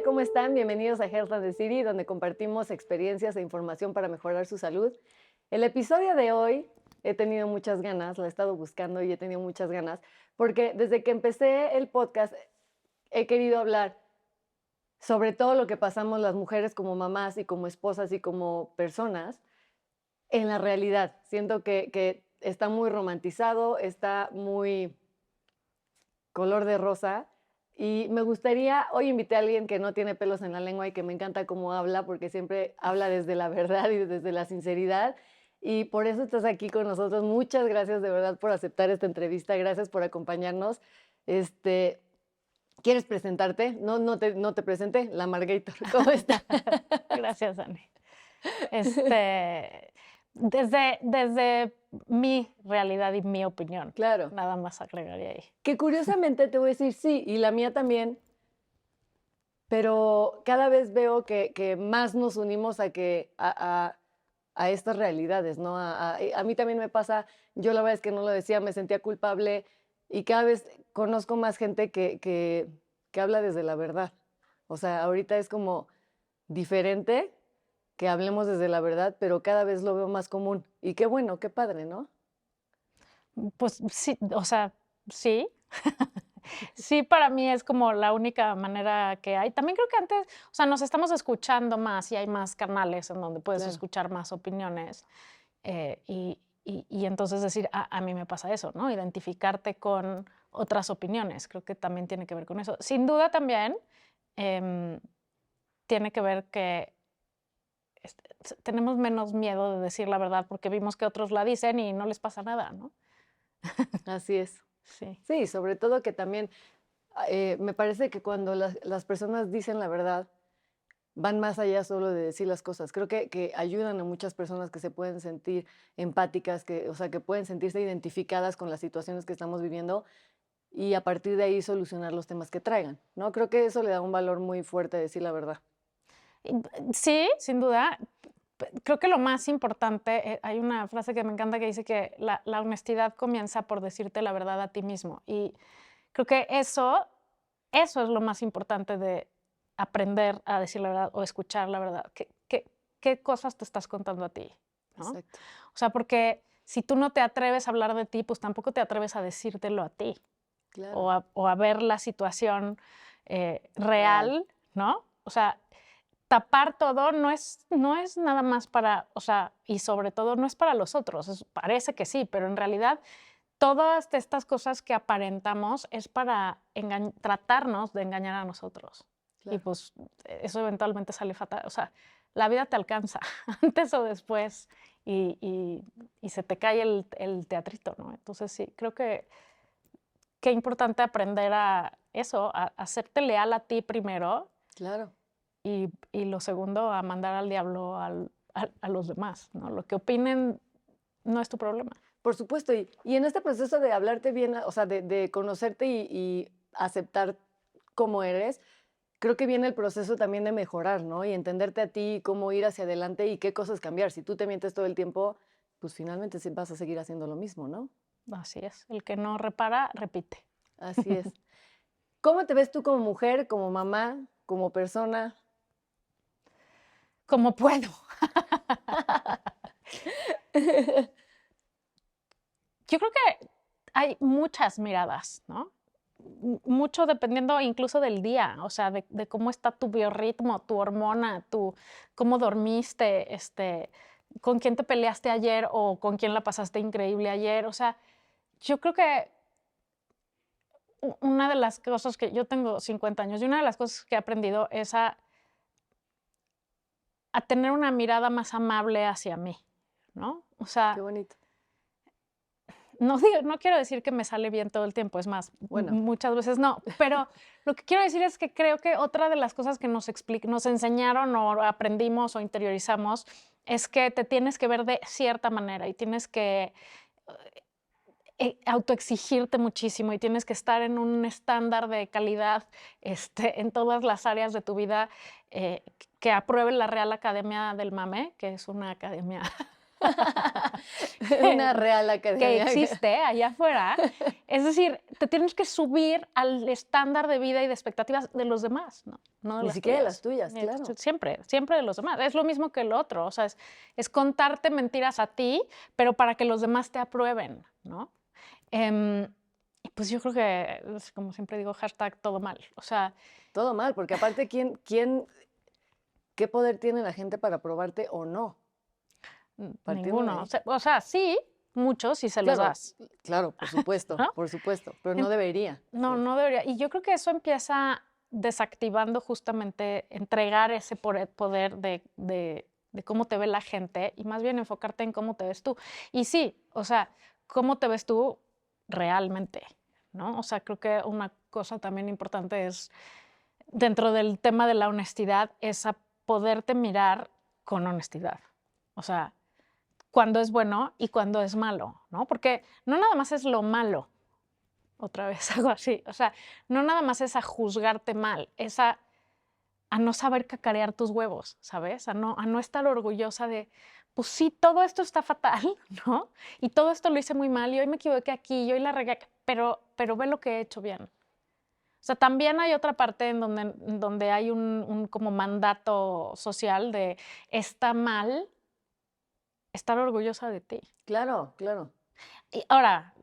Hola, ¿cómo están? Bienvenidos a Health and the City, donde compartimos experiencias e información para mejorar su salud. El episodio de hoy he tenido muchas ganas, la he estado buscando y he tenido muchas ganas, porque desde que empecé el podcast he querido hablar sobre todo lo que pasamos las mujeres como mamás y como esposas y como personas en la realidad. Siento que está muy romantizado, está muy color de rosa. Y me gustaría, hoy invité a alguien que no tiene pelos en la lengua y que me encanta cómo habla, porque siempre habla desde la verdad y desde la sinceridad. Y por eso estás aquí con nosotros. Muchas gracias de verdad por aceptar esta entrevista. Gracias por acompañarnos. Este, ¿Quieres presentarte? No te presenté, la Margator. ¿Cómo está? Gracias, Dani. Desde mi realidad y mi opinión, Claro. nada más agregaría ahí. Que curiosamente te voy a decir sí, y la mía también, pero cada vez veo que más nos unimos a estas realidades, ¿no? A mí también me pasa, yo la verdad es que no lo decía, me sentía culpable y cada vez conozco más gente que habla desde la verdad. O sea, ahorita es como diferente que hablemos desde la verdad, pero cada vez lo veo más común. Y qué bueno, qué padre, ¿no? Pues sí, o sea, sí. Sí, para mí es como la única manera que hay. También creo que antes, o sea, nos estamos escuchando más y hay más canales en donde puedes Claro. escuchar más opiniones. Y entonces decir, a mí me pasa eso, ¿no? Identificarte con otras opiniones, creo que también tiene que ver con eso. Sin duda también em, tiene que ver que tenemos menos miedo de decir la verdad porque vimos que otros la dicen y no les pasa nada, ¿no? Así es. Sí. Sí, sobre todo que también me parece que cuando las personas dicen la verdad, van más allá solo de decir las cosas. Creo que ayudan a muchas personas que se pueden sentir empáticas, o sea, que pueden sentirse identificadas con las situaciones que estamos viviendo y a partir de ahí solucionar los temas que traigan, ¿no? Creo que eso le da un valor muy fuerte a decir la verdad. Sí, sin duda. Creo que lo más importante, hay una frase que me encanta que dice que la honestidad comienza por decirte la verdad a ti mismo. Y creo que eso es lo más importante de aprender a decir la verdad o escuchar la verdad. ¿Qué cosas te estás contando a ti? ¿No? Exacto. O sea, porque si tú no te atreves a hablar de ti, pues tampoco te atreves a decírtelo a ti Claro. o a ver la situación Real. real, ¿no? O sea, tapar todo no es nada más para, o sea, y sobre todo no es para los otros, parece que sí, pero en realidad todas estas cosas que aparentamos es para tratarnos de engañar a nosotros. Y Claro. pues eso eventualmente sale fatal. O sea, la vida te alcanza antes o después y se te cae el teatrito, ¿no? Entonces sí, creo que qué importante aprender a eso, a hacerte leal a ti primero Claro. y lo segundo, a mandar al diablo a los demás, ¿no? Lo que opinen no es tu problema. Por supuesto, y en este proceso de hablarte bien, o sea, de conocerte y aceptar cómo eres, creo que viene el proceso también de mejorar, ¿no? Y entenderte a ti, cómo ir hacia adelante y qué cosas cambiar. Si tú te mientes todo el tiempo, pues finalmente sí vas a seguir haciendo lo mismo, ¿no? Así es, el que no repara, repite. Así es. ¿Cómo te ves tú como mujer, como mamá, como persona? Como puedo. Yo creo que hay muchas miradas, ¿no? Mucho dependiendo incluso del día, o sea, de cómo está tu biorritmo, tu hormona, cómo dormiste, con quién te peleaste ayer o con quién la pasaste increíble ayer. O sea, yo creo que una de las cosas que yo tengo 50 años y una de las cosas que he aprendido es a tener una mirada más amable hacia mí, ¿no? O Qué sea, bonito. no quiero decir que me sale bien todo el tiempo, es más, Bueno, muchas veces no, pero lo que quiero decir es que creo que otra de las cosas que nos enseñaron o aprendimos o interiorizamos es que te tienes que ver de cierta manera y tienes que autoexigirte muchísimo y tienes que estar en un estándar de calidad en todas las áreas de tu vida que apruebe la Real Academia del Mame, que es una academia una que, real que academia. existe allá afuera. Es decir, te tienes que subir al estándar de vida y de expectativas de los demás, ¿no? No de Ni las siquiera de tuyas. las tuyas, claro. Siempre, siempre de los demás. Es lo mismo que el otro, o sea, es contarte mentiras a ti, pero para que los demás te aprueben, ¿no? Y pues yo creo que, como siempre digo, hashtag todo mal. O sea, Todo mal, porque aparte, ¿qué poder tiene la gente para probarte o no? Partiendo de ninguno. ahí. O sea, sí, muchos si se los Claro, das, claro, ¿no? por supuesto, pero no debería No, ser. no debería. Y yo creo que eso empieza desactivando justamente entregar ese poder de cómo te ve la gente y más bien enfocarte en cómo te ves tú. Y sí, o sea, cómo te ves tú realmente, ¿no? O sea, creo que una cosa también importante es, dentro del tema de la honestidad, es a poderte mirar con honestidad. O sea, cuando es bueno y cuando es malo, ¿no? Porque no nada más es lo malo, otra vez algo así. O sea, no nada más es a juzgarte mal, es a no saber cacarear tus huevos, ¿sabes? A no estar orgullosa de, pues sí, todo esto está fatal, ¿no? Y todo esto lo hice muy mal y hoy me equivoqué aquí y hoy la regué, pero ve lo que he hecho bien. O sea, también hay otra parte en donde hay un como mandato social de está mal estar orgullosa de ti. Claro, claro. Y ahora,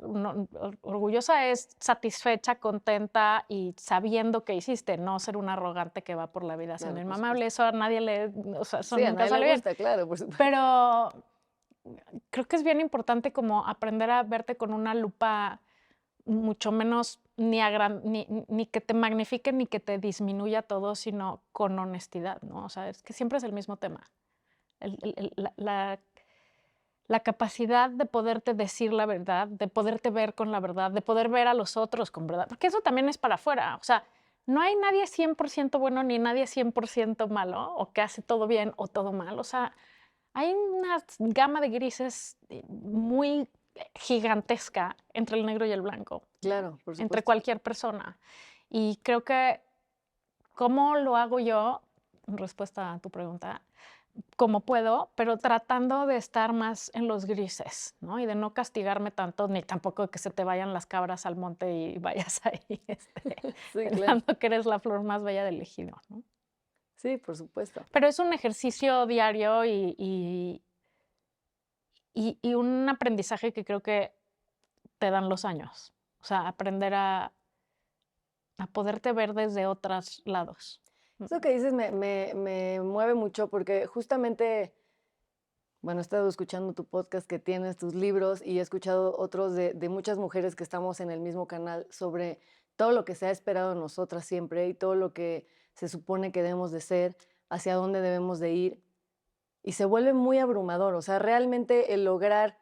orgullosa es satisfecha, contenta y sabiendo que hiciste, no ser un arrogante que va por la vida siendo Claro, por inmamable. supuesto. Eso a nadie le, o sea, eso Sí, a nunca nadie sale le bien. gusta, claro, por supuesto. Pero creo que es bien importante como aprender a verte con una lupa mucho menos ni que te magnifique ni que te disminuya todo, sino con honestidad, ¿no? O sea, es que siempre es el mismo tema. La capacidad de poderte decir la verdad, de poderte ver con la verdad, de poder ver a los otros con verdad, porque eso también es para afuera. O sea, no hay nadie 100% bueno ni nadie 100% malo, o que hace todo bien o todo mal. O sea, hay una gama de grises muy gigantesca entre el negro y el blanco, ¿no? Claro, por Entre supuesto. cualquier persona. Y creo que, ¿cómo lo hago yo? En respuesta a tu pregunta, como puedo, pero tratando de estar más en los grises, ¿no? Y de no castigarme tanto, ni tampoco que se te vayan las cabras al monte y vayas ahí Sí, claro. pensando que eres la flor más bella del ejido, ¿no? Sí, por supuesto. Pero es un ejercicio diario y un aprendizaje que creo que te dan los años. O sea, aprender a poderte ver desde otros lados. Eso que dices me mueve mucho porque justamente, bueno, he estado escuchando tu podcast que tienes, tus libros, y he escuchado otros de muchas mujeres que estamos en el mismo canal sobre todo lo que se ha esperado de nosotras siempre y todo lo que se supone que debemos de ser, hacia dónde debemos de ir. Y se vuelve muy abrumador, o sea, realmente el lograr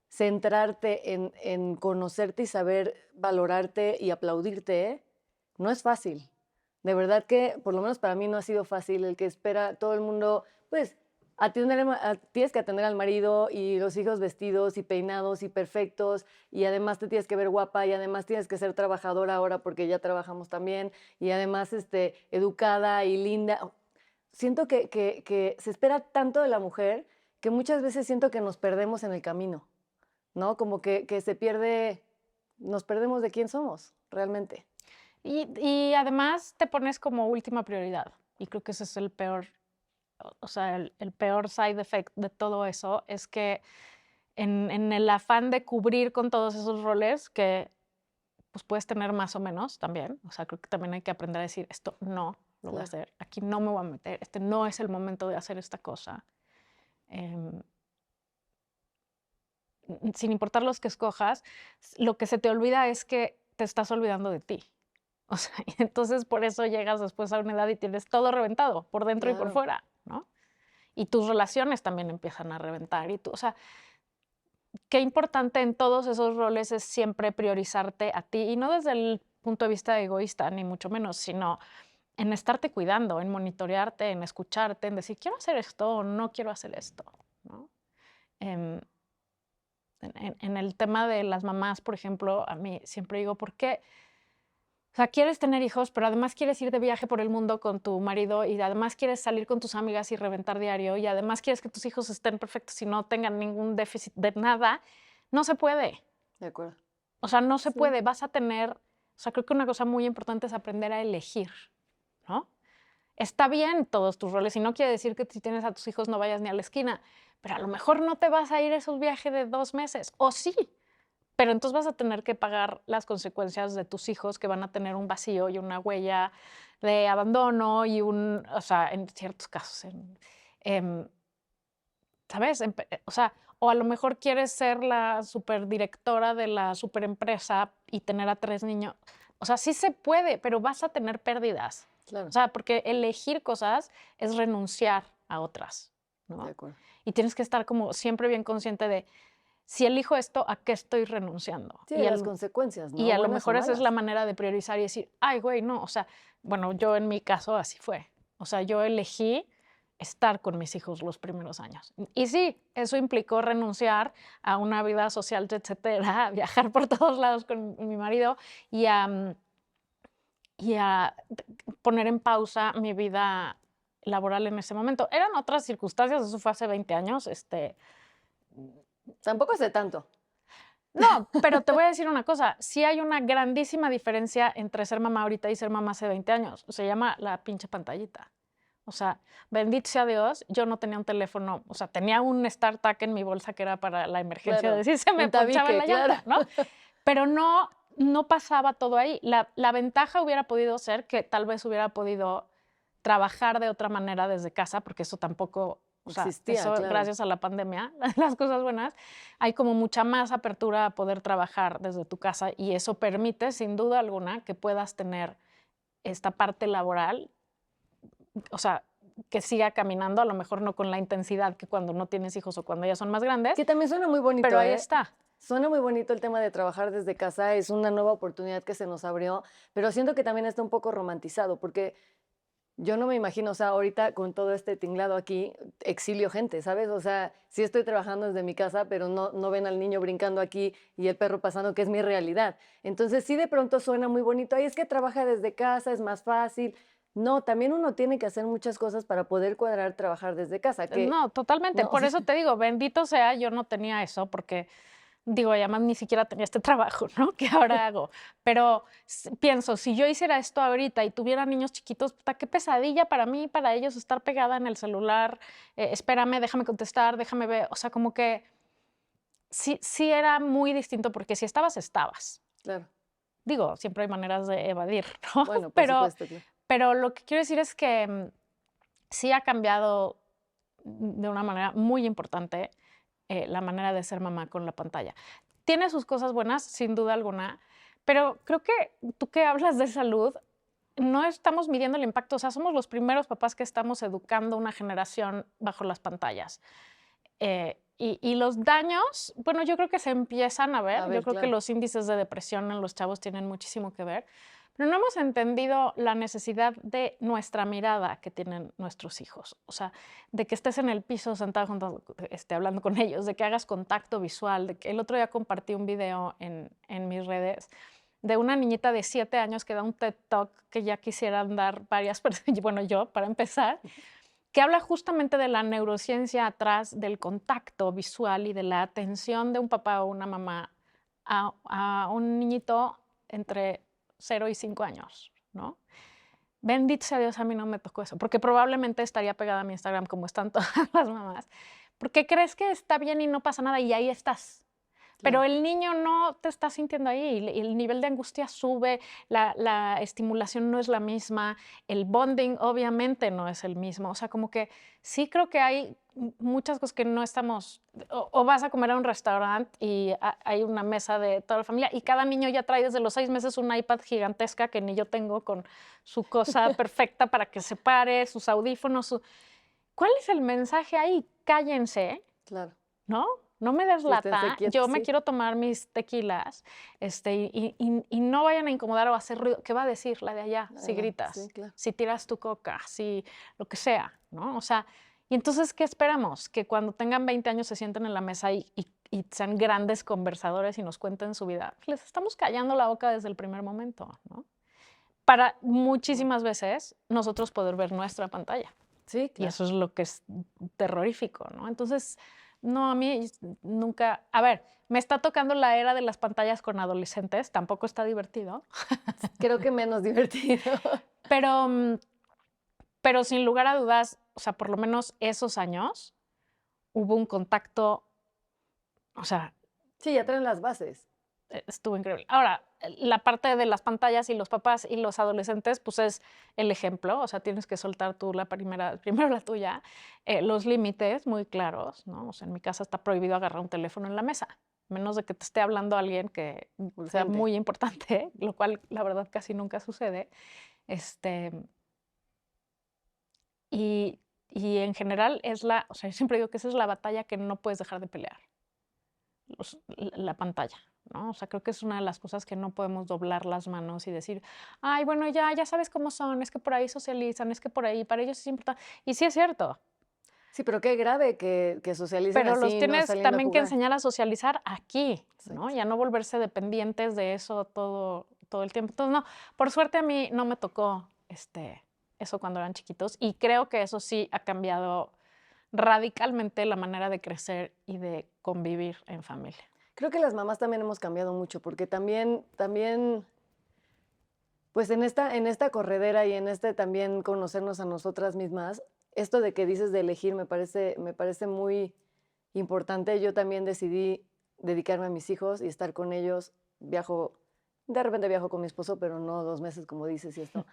centrarte en conocerte y saber valorarte y aplaudirte, no es fácil. De verdad que, por lo menos para mí no ha sido fácil el que espera todo el mundo, pues, tienes que atender al marido y los hijos vestidos y peinados y perfectos, y además te tienes que ver guapa, y además tienes que ser trabajadora ahora porque ya trabajamos también, y además educada y linda. Siento que se espera tanto de la mujer que muchas veces siento que nos perdemos en el camino, ¿no? Como que nos perdemos de quién somos realmente. Y además te pones como última prioridad. Y creo que ese es el peor, o sea, el peor side effect de todo eso es que en el afán de cubrir con todos esos roles que pues puedes tener más o menos también, o sea, creo que también hay que aprender a decir, esto no lo voy a Claro. hacer, aquí no me voy a meter, este no es el momento de hacer esta cosa. Em, Sin importar los que escojas, lo que se te olvida es que te estás olvidando de ti. O sea, y entonces por eso llegas después a una edad y tienes todo reventado, por dentro y por Claro. fuera, ¿no? Y tus relaciones también empiezan a reventar. Y tú, o sea, qué importante en todos esos roles es siempre priorizarte a ti, y no desde el punto de vista egoísta, ni mucho menos, sino en estarte cuidando, en monitorearte, en escucharte, en decir, quiero hacer esto o no quiero hacer esto, ¿no? Em, en el tema de las mamás, por ejemplo, a mí siempre digo, ¿por qué? O sea, quieres tener hijos, pero además quieres ir de viaje por el mundo con tu marido y además quieres salir con tus amigas y reventar diario y además quieres que tus hijos estén perfectos y no tengan ningún déficit de nada. No se puede. De acuerdo. O sea, no se Sí. puede, vas a tener, o sea, creo que una cosa muy importante es aprender a elegir, ¿no? Está bien todos tus roles y no quiere decir que si tienes a tus hijos no vayas ni a la esquina, pero a lo mejor no te vas a ir a esos viajes de 2 meses, o sí, pero entonces vas a tener que pagar las consecuencias de tus hijos que van a tener un vacío y una huella de abandono y o sea, en ciertos casos, em, ¿sabes? O sea, o a lo mejor quieres ser la superdirectora de la superempresa y tener a 3 niños. O sea, sí se puede, pero vas a tener pérdidas. O Claro, sea, porque elegir cosas es renunciar a otras, de ¿no? acuerdo. Y tienes que estar como siempre bien consciente de, si elijo esto, ¿a qué estoy renunciando? Sí, las consecuencias, Y ¿no? a lo Buenas o mejor esa es la malas. manera de priorizar y decir, ay, güey, no, o sea, bueno, yo en mi caso así fue. O sea, yo elegí estar con mis hijos los primeros años. Y sí, eso implicó renunciar a una vida social, etcétera, a viajar por todos lados con mi marido y a poner en pausa mi vida laboral en ese momento. Eran otras circunstancias, eso fue hace 20 años, Tampoco hace tanto. no, pero te voy a decir una cosa, sí hay una grandísima diferencia entre ser mamá ahorita y ser mamá hace 20 años. Se llama la pinche pantallita. O sea, bendito sea Dios, yo no tenía un teléfono, o sea, tenía un StarTAC en mi bolsa que era para la emergencia Claro, de si se me un ponchaba tabique, la claro. llanta, ¿no? Pero no pasaba todo ahí. La ventaja hubiera podido ser que tal vez hubiera podido trabajar de otra manera desde casa, porque eso tampoco, o sea, Existía, eso claro. gracias a la pandemia, las cosas buenas, hay como mucha más apertura a poder trabajar desde tu casa y eso permite, sin duda alguna, que puedas tener esta parte laboral, o sea, que siga caminando, a lo mejor no con la intensidad que cuando no tienes hijos o cuando ya son más grandes, Que también suena muy pero bonito, ahí ¿eh? está. Suena muy bonito el tema de trabajar desde casa, es una nueva oportunidad que se nos abrió, pero siento que también está un poco romantizado, porque yo no me imagino, o sea, ahorita con todo este tinglado aquí, exilio gente, ¿sabes? O sea, sí estoy trabajando desde mi casa, pero no ven al niño brincando aquí y el perro pasando, que es mi realidad. Entonces, sí de pronto suena muy bonito, ay, es que trabaja desde casa, es más fácil. No, también uno tiene que hacer muchas cosas para poder cuadrar trabajar desde casa, que, No, totalmente. no, o Por sea, eso te digo, bendito sea, yo no tenía eso, porque digo, y además ni siquiera tenía este trabajo, ¿no? Que ahora hago. Pero pienso, si yo hiciera esto ahorita y tuviera niños chiquitos, puta, qué pesadilla para mí y para ellos estar pegada en el celular. Espérame, déjame contestar, déjame ver. O sea, como que sí era muy distinto, porque si estabas, estabas. claro, Digo, siempre hay maneras de evadir, ¿no? bueno, por Pero, supuesto, claro. pero lo que quiero decir es que sí ha cambiado de una manera muy importante la manera de ser mamá con la pantalla. Tiene sus cosas buenas, sin duda alguna, pero creo que tú que hablas de salud, no estamos midiendo el impacto, o sea, somos los primeros papás que estamos educando una generación bajo las pantallas. Y los daños, bueno, yo creo que se empiezan a A ver, yo ver, creo que claro. los índices de depresión en los chavos tienen muchísimo que ver, pero no hemos entendido la necesidad de nuestra mirada que tienen nuestros hijos. O sea, de que estés en el piso sentado hablando con ellos, de que hagas contacto visual. De que el otro día compartí un video en mis redes de una niñita de 7 años que da un TED Talk que ya quisieran dar varias personas, bueno, yo para empezar, que habla justamente de la neurociencia atrás del contacto visual y de la atención de un papá o una mamá a un niñito entre 0 y 5 años, ¿no? Bendito sea Dios, a mí no me tocó eso, porque probablemente estaría pegada a mi Instagram como están todas las mamás, porque crees que está bien y no pasa nada y ahí estás. Pero Claro. el niño no te está sintiendo ahí, y el nivel de angustia sube, la estimulación no es la misma, el bonding obviamente no es el mismo. O sea, como que sí creo que hay muchas cosas que no estamos, o vas a comer a un restaurante y hay una mesa de toda la familia y cada niño ya trae desde los 6 meses una iPad gigantesca que ni yo tengo con su cosa perfecta para que se pare, sus audífonos. ¿Cuál es el mensaje ahí? Cállense, Claro. ¿no? No me des Sí, esténse lata, quietos, yo me sí. quiero tomar mis tequilas, y no vayan a incomodar o hacer ruido. ¿Qué va a decir la de allá si Nada, sí, gritas, claro. si tiras tu coca, si lo que sea, ¿no? O sea, y entonces, ¿qué esperamos? Que cuando tengan 20 años se sienten en la mesa y sean grandes conversadores y nos cuenten su vida. Les estamos callando la boca desde el primer momento, ¿no? Para Guau. muchísimas veces nosotros poder ver nuestra pantalla. Sí, Y claro. eso es lo que es terrorífico, ¿no? Entonces, No, a mí nunca. A ver, me está tocando la era de las pantallas con adolescentes, tampoco está divertido, Creo que menos divertido. pero, pero sin lugar a dudas, o sea, por lo menos esos años hubo un contacto, o sea, Sí, ya traen las bases. estuvo increíble. Ahora, la parte de las pantallas y los papás y los adolescentes, pues es el ejemplo, o sea, tienes que soltar tú primero la tuya, los límites muy claros, ¿no? O sea, en mi casa está prohibido agarrar un teléfono en la mesa, menos de que te esté hablando alguien que sea Urgente. muy importante, lo cual la verdad casi nunca sucede. Este, y en general o sea, yo siempre digo que esa es la batalla que no puedes dejar de pelear, la pantalla, ¿no? O sea, creo que es una de las cosas que no podemos doblar las manos y decir, ay, bueno, ya sabes cómo son, es que por ahí socializan, es que por ahí, para ellos es importante. Y sí es cierto, Sí, pero qué grave que socialicen pero los así, no tienes saliendo a también que jugar. enseñar a socializar aquí, ¿no? Exacto. Ya no volverse dependientes de eso todo el tiempo. Entonces, no, por suerte a mí no me tocó eso cuando eran chiquitos y creo que eso sí ha cambiado radicalmente la manera de crecer y de convivir en familia. Creo que las mamás también hemos cambiado mucho, porque también, pues en esta corredera y en también conocernos a nosotras mismas, esto de que dices de elegir me parece muy importante. Yo también decidí dedicarme a mis hijos y estar con ellos. De repente viajo con mi esposo, pero no 2 meses como dices y esto.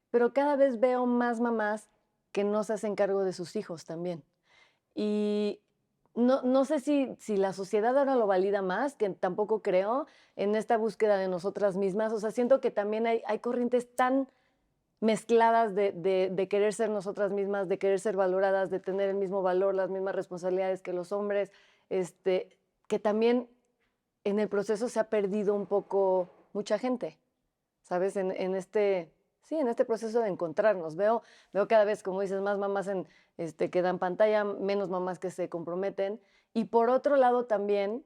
Pero cada vez veo más mamás que no se hacen cargo de sus hijos también. Y no sé si la sociedad ahora lo valida más, que tampoco creo, en esta búsqueda de nosotras mismas. O sea, siento que también hay corrientes tan mezcladas de querer ser nosotras mismas, de querer ser valoradas, de tener el mismo valor, las mismas responsabilidades que los hombres, que también en el proceso se ha perdido un poco mucha gente, ¿sabes? Sí, en este proceso de encontrarnos. Veo cada vez, como dices, más mamás que dan pantalla, menos mamás que se comprometen. Y por otro lado también,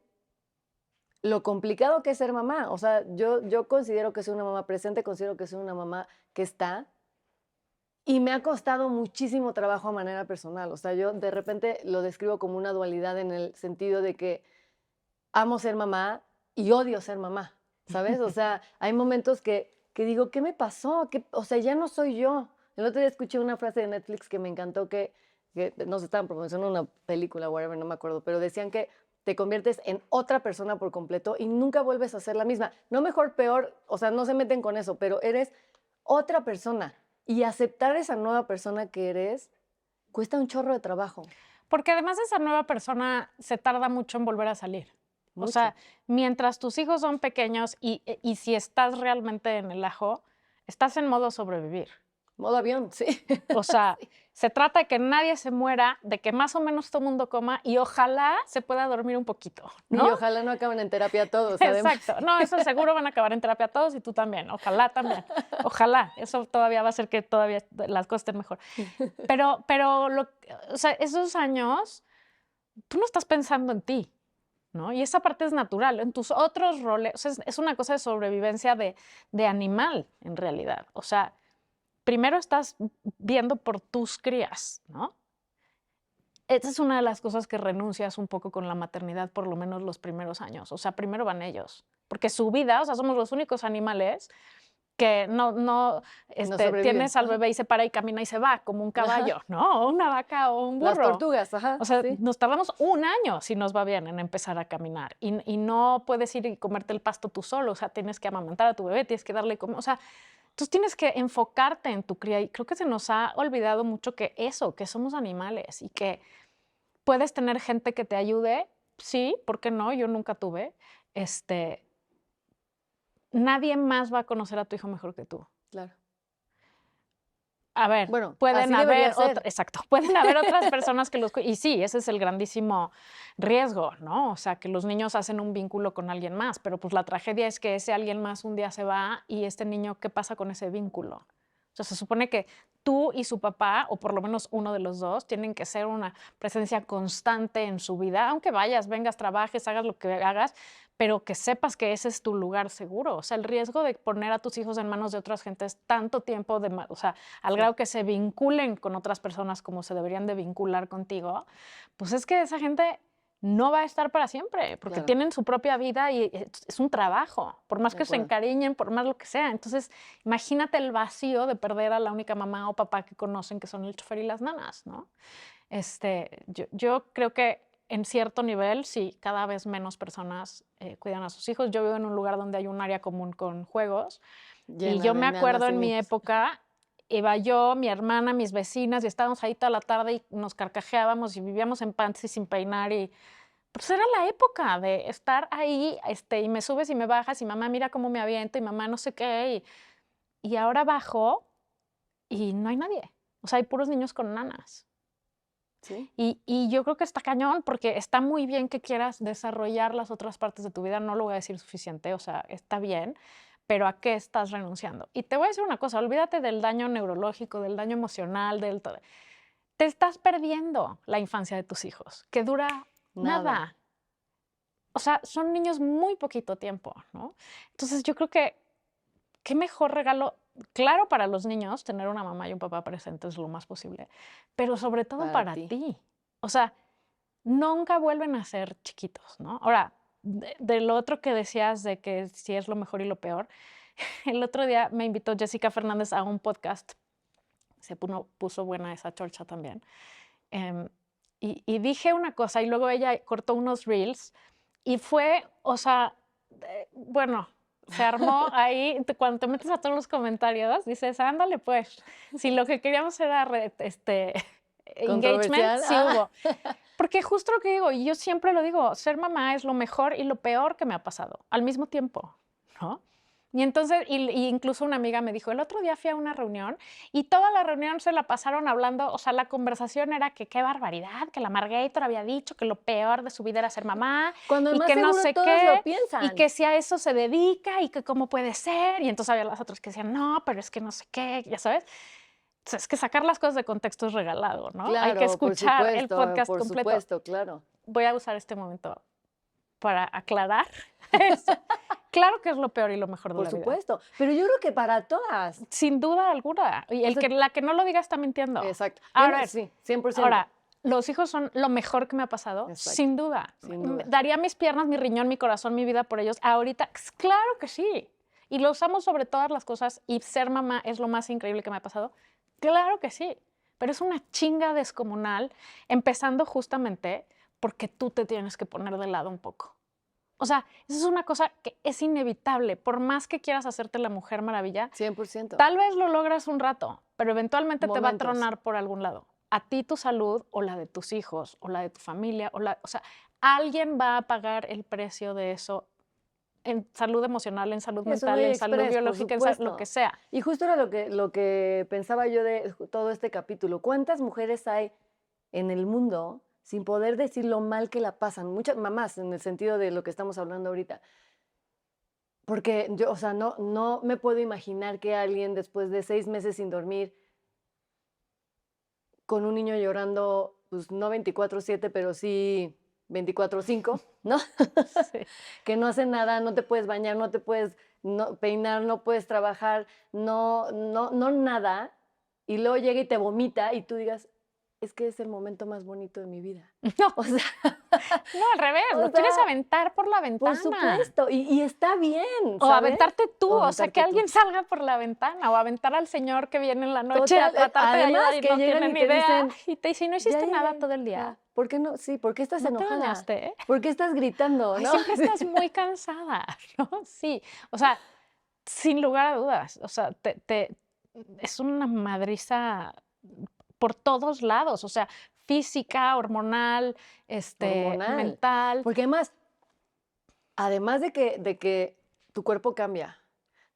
lo complicado que es ser mamá. O sea, yo considero que soy una mamá presente, considero que soy una mamá que está. Y me ha costado muchísimo trabajo a manera personal. O sea, yo de repente lo describo como una dualidad en el sentido de que amo ser mamá y odio ser mamá, ¿sabes? O sea, hay momentos que digo, ¿qué me pasó? O sea, ya no soy yo. El otro día escuché una frase de Netflix que me encantó, que no sé, estaban promocionando una película, whatever, no me acuerdo, pero decían que te conviertes en otra persona por completo y nunca vuelves a ser la misma. No mejor, peor, o sea, no se meten con eso, pero eres otra persona. Y aceptar esa nueva persona que eres cuesta un chorro de trabajo, Porque además esa nueva persona se tarda mucho en volver a salir. O mucho. sea, mientras tus hijos son pequeños y si estás realmente en el ajo, estás en modo sobrevivir. Modo avión, sí. O sea, Sí. se trata de que nadie se muera, de que más o menos todo el mundo coma y ojalá se pueda dormir un poquito, Y ¿no? ojalá no acaben en terapia todos, además. Exacto. No, eso seguro van a acabar en terapia todos y tú también. Ojalá también. Ojalá. Eso todavía va a hacer que todavía las cosas estén mejor. Pero o sea, esos años, tú no estás pensando en ti, ¿no? Y esa parte es natural. En tus otros roles, o sea, es una cosa de sobrevivencia de animal, en realidad. O sea, primero estás viendo por tus crías, ¿no? Esa es una de las cosas que renuncias un poco con la maternidad, por lo menos los primeros años. O sea, primero van ellos, porque su vida, o sea, somos los únicos animales que No sobreviven. tienes al Ajá. bebé y se para y camina y se va, como un Ajá. caballo, ¿no? O una vaca o un Las burro. tortugas, ajá, O sea, sí. nos tardamos un año, si nos va bien, en empezar a caminar. Y no puedes ir y comerte el pasto tú solo. O sea, tienes que amamantar a tu bebé, tienes que darle como, o sea, tú tienes que enfocarte en tu cría. Y creo que se nos ha olvidado mucho que somos animales y que puedes tener gente que te ayude. Sí, ¿por qué no? Yo nunca tuve. Nadie más va a conocer a tu hijo mejor que tú. Claro. A ver, Bueno, pueden así debería haber ser. exacto, pueden haber otras personas que y sí, ese es el grandísimo riesgo, ¿no? O sea, que los niños hacen un vínculo con alguien más, pero pues la tragedia es que ese alguien más un día se va y este niño, ¿qué pasa con ese vínculo? O sea, se supone que tú y su papá, o por lo menos uno de los dos, tienen que ser una presencia constante en su vida, aunque vayas, vengas, trabajes, hagas lo que hagas, pero que sepas que ese es tu lugar seguro. O sea, el riesgo de poner a tus hijos en manos de otras gentes tanto tiempo, o sea, al Sí. grado que se vinculen con otras personas como se deberían de vincular contigo, pues es que esa gente no va a estar para siempre, porque Claro. tienen su propia vida y es un trabajo, por más De que se acuerdo. encariñen, por más lo que sea. Entonces, imagínate el vacío de perder a la única mamá o papá que conocen, que son el chofer y las nanas, ¿no? Yo creo que en cierto nivel, sí, cada vez menos personas cuidan a sus hijos. Yo vivo en un lugar donde hay un área común con juegos y Llena yo de me nanas acuerdo y en mi niños. época, iba yo, mi hermana, mis vecinas y estábamos ahí toda la tarde y nos carcajeábamos y vivíamos en pants y sin peinar y pues era la época de estar ahí y me subes y me bajas y mamá mira cómo me aviento y mamá no sé qué y ahora bajo y no hay nadie. O sea, hay puros niños con nanas. ¿Sí? Y yo creo que está cañón, porque está muy bien que quieras desarrollar las otras partes de tu vida, no lo voy a decir suficiente, o sea, está bien, pero ¿a qué estás renunciando? Y te voy a decir una cosa, olvídate del daño neurológico, del daño emocional, del todo. Te estás perdiendo la infancia de tus hijos, que dura Nada. nada. O sea, son niños muy poquito tiempo, ¿no? Entonces yo creo que qué mejor regalo, claro, para los niños, tener una mamá y un papá presentes lo más posible, pero sobre todo Para para ti. ti. O sea, nunca vuelven a ser chiquitos, ¿no? Ahora, de lo otro que decías de que si es lo mejor y lo peor, el otro día me invitó Jessica Fernández a un podcast, se puso buena esa chorcha también, em, y dije una cosa y luego ella cortó unos reels y fue, o sea, bueno, se armó ahí, cuando te metes a todos los comentarios, dices, ándale pues, si lo que queríamos era engagement, Controversial. sí Ah. hubo. Porque justo lo que digo, y yo siempre lo digo, ser mamá es lo mejor y lo peor que me ha pasado al mismo tiempo, ¿no? Y entonces, y incluso una amiga me dijo, el otro día fui a una reunión y toda la reunión se la pasaron hablando, o sea, la conversación era que qué barbaridad, que la Margator había dicho que lo peor de su vida era ser mamá Cuando y además que no seguro sé todos lo qué, y piensan. que si a eso se dedica y que cómo puede ser, y entonces había las otras que decían, no, pero es que no sé qué, ya sabes. Entonces, es que sacar las cosas de contexto es regalado, ¿no? Hay que Claro, escuchar el podcast por completo. supuesto, claro. Voy a usar este momento para aclarar eso. Claro que es lo peor y lo mejor de Por la vida. supuesto. Pero yo creo que para todas. Sin duda alguna. Y O sea, la que no lo diga está mintiendo. exacto. Yo A no, ver, sí, 100%. ahora, los hijos son lo mejor que me ha pasado, Exacto. sin duda. Sin duda. Daría mis piernas, mi riñón, mi corazón, mi vida por ellos. Ahorita, claro que sí. Y lo usamos sobre todas las cosas y ser mamá es lo más increíble que me ha pasado. Claro que sí. Pero es una chinga descomunal, empezando justamente porque tú te tienes que poner de lado un poco. O sea, eso es una cosa que es inevitable. Por más que quieras hacerte la mujer maravilla, 100%. tal vez lo logras un rato, pero eventualmente te va a Momentos. tronar por algún lado. A ti tu salud o la de tus hijos o la de tu familia o sea, alguien va a pagar el precio de eso en salud emocional, en salud Eso no mental, hay en salud express, por biológica, en lo que supuesto. sea. Y justo era lo que pensaba yo de todo este capítulo. ¿Cuántas mujeres hay en el mundo sin poder decir lo mal que la pasan? Muchas mamás, en el sentido de lo que estamos hablando ahorita. Porque yo, o sea, no me puedo imaginar que alguien después de 6 meses sin dormir, con un niño llorando, pues no 24/7, pero sí 24/5, ¿no? Sí. Que no hace nada, no te puedes bañar, no te puedes peinar, no puedes trabajar, no nada, y luego llega y te vomita y tú digas, es que es el momento más bonito de mi vida. No, O sea, no, al revés, o lo quieres sea, aventar por la por ventana. supuesto, y está bien, O ¿sabes? aventarte tú, O o sea, que aventarte tú. alguien salga por la ventana, o aventar al señor que viene en la noche a Total, tratarte de además ayudar y que no llegan tiene y ni te idea. dicen, Y te dice, ¿no ya hiciste nada llegué. todo el O día? sea, ¿por qué no? Sí, ¿por qué estás ¿No te enojada? bañaste? ¿Por qué estás gritando? Ay, ¿No? siempre estás muy cansada, ¿no? Sí, o sea, sin lugar a dudas, o sea, es una madriza por todos lados, o sea, física, hormonal, Hormonal. mental. Porque además de que tu cuerpo cambia,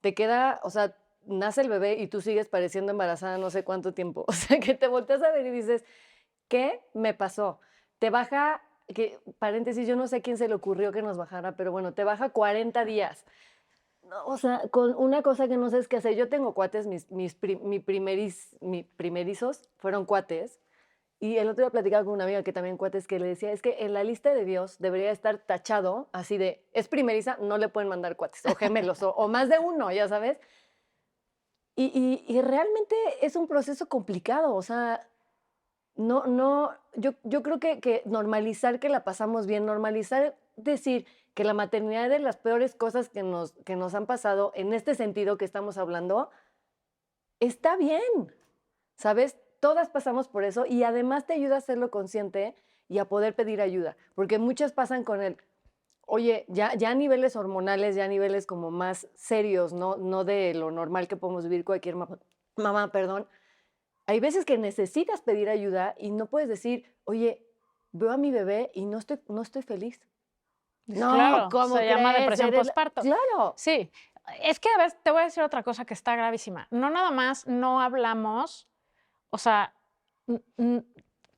te queda, o sea, nace el bebé y tú sigues pareciendo embarazada no sé cuánto tiempo. O sea, que te volteas a ver y dices, ¿qué me pasó? Te baja, que paréntesis, yo no sé a quién se le ocurrió que nos bajara, pero bueno, te baja 40 días. No, o sea, con una cosa que no sé es qué hacer. Yo tengo cuates, mi primerizos fueron cuates. Y el otro día platicaba con una amiga que también cuates que le decía, es que en la lista de Dios debería estar tachado así de, es primeriza, no le pueden mandar cuates, o gemelos, o más de uno, ya sabes. Y realmente es un proceso complicado, o sea, yo creo que normalizar que la pasamos bien, normalizar decir que la maternidad es de las peores cosas que nos han pasado en este sentido que estamos hablando, está bien, ¿sabes? Todas pasamos por eso y además te ayuda a hacerlo consciente y a poder pedir ayuda, porque muchas pasan con el, oye, ya a niveles hormonales, ya a niveles como más serios, no de lo normal que podemos vivir cualquier mamá, perdón. Hay veces que necesitas pedir ayuda y no puedes decir, oye, veo a mi bebé y no estoy feliz. No, Claro, ¿cómo se llama crees? depresión postparto. Claro. Sí, es que a ver, te voy a decir otra cosa que está gravísima. No nada más no hablamos, o sea,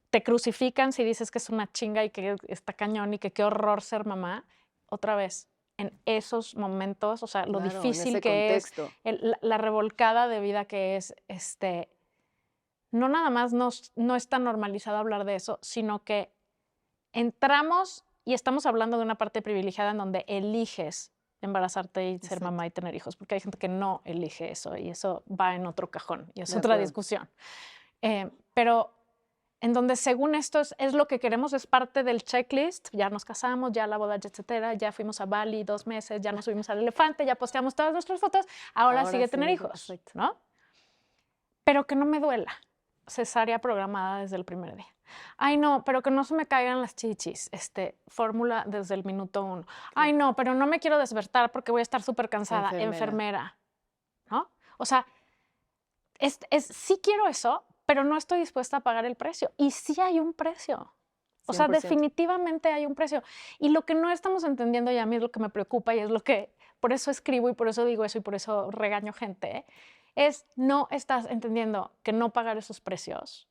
te crucifican si dices que es una chinga y que está cañón y que qué horror ser mamá. Otra vez, en esos momentos, o sea, lo Claro, en difícil ese que contexto. es, la revolcada de vida que es, no nada más no está normalizado hablar de eso, sino que entramos y estamos hablando de una parte privilegiada en donde eliges embarazarte y ser mamá y tener hijos, porque hay gente que no elige eso y eso va en otro cajón y es otra discusión. Pero en donde según esto es lo que queremos, es parte del checklist, ya nos casamos, ya la boda, etcétera, ya fuimos a Bali 2 meses, ya nos subimos al elefante, ya posteamos todas nuestras fotos, ahora sigue tener hijos, ¿no? Pero que no me duela, cesárea programada desde el primer día. Ay, no, pero que no se me caigan las chichis, fórmula desde el minuto 1. Ay, no, pero no me quiero despertar porque voy a estar súper cansada, enfermera, ¿no? O sea, sí quiero eso, pero no estoy dispuesta a pagar el precio. Y sí hay un precio. O sea, 100%. definitivamente hay un precio. Y lo que no estamos entendiendo, y a mí es lo que me preocupa y es lo que, por eso escribo y por eso digo eso y por eso regaño gente, es no estás entendiendo que no pagar esos precios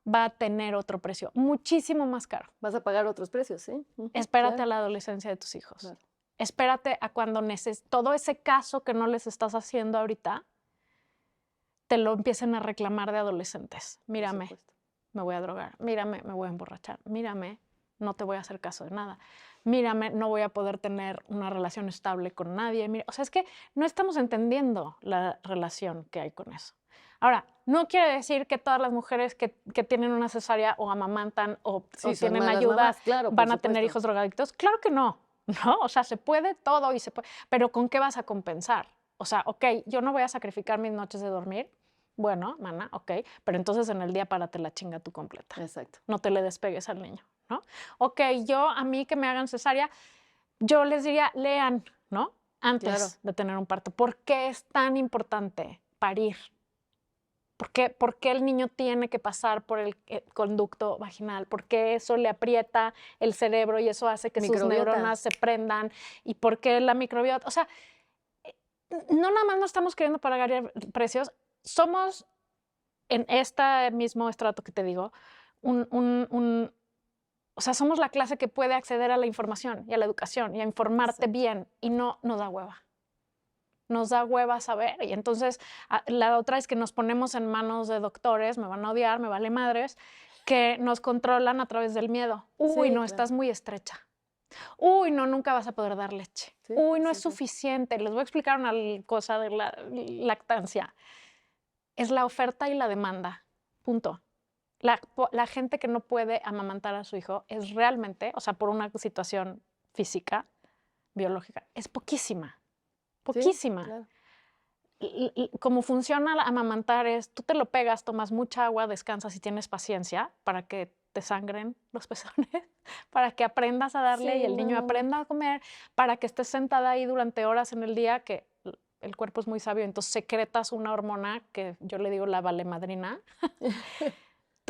va a tener otro precio muchísimo más caro. Vas a pagar otros precios, ¿sí? Espérate a la adolescencia de tus hijos. Claro. Espérate a cuando todo ese caso que no les estás haciendo ahorita, te lo empiecen a reclamar de adolescentes. Mírame, me voy a drogar. Mírame, me voy a emborrachar. Mírame, no te voy a hacer caso de nada. Mírame, no voy a poder tener una relación estable con nadie. Mira, o sea, es que no estamos entendiendo la relación que hay con eso. Ahora, no quiere decir que todas las mujeres que tienen una cesárea o amamantan o tienen ayuda mamás, claro, van a tener hijos drogadictos. Claro que no, ¿no? O sea, se puede todo y se puede, pero ¿con qué vas a compensar? O sea, ok, yo no voy a sacrificar mis noches de dormir. Bueno, mana, ok, pero entonces en el día párate la chinga tú completa. Exacto. No te le despegues al niño, ¿no? Ok, a mí que me hagan cesárea, yo les diría, lean, ¿no? Antes de tener un parto. ¿Por qué es tan importante parir? ¿Por qué el niño tiene que pasar por el conducto vaginal? ¿Por qué eso le aprieta el cerebro y eso hace que sus neuronas se prendan? ¿Y por qué la microbiota? O sea, no nada más no estamos queriendo pagar precios, somos en este mismo estrato que te digo, o sea, somos la clase que puede acceder a la información y a la educación y a informarte bien y no nos da hueva. Nos da hueva saber y entonces la otra es que nos ponemos en manos de doctores, me van a odiar, me vale madres, que nos controlan a través del miedo. Uy, no, estás muy estrecha. Uy, no, nunca vas a poder dar leche. Uy, no es suficiente. Les voy a explicar una cosa de la lactancia. Es la oferta y la demanda, punto. La gente que no puede amamantar a su hijo es realmente, o sea, por una situación física, biológica, es poquísima. Poquísima. Sí, claro. Como funciona amamantar es, tú te lo pegas, tomas mucha agua, descansas y tienes paciencia para que te sangren los pezones, para que aprendas a darle y el niño aprenda a comer, para que estés sentada ahí durante horas en el día, que el cuerpo es muy sabio, entonces secretas una hormona que yo le digo la valemadrina.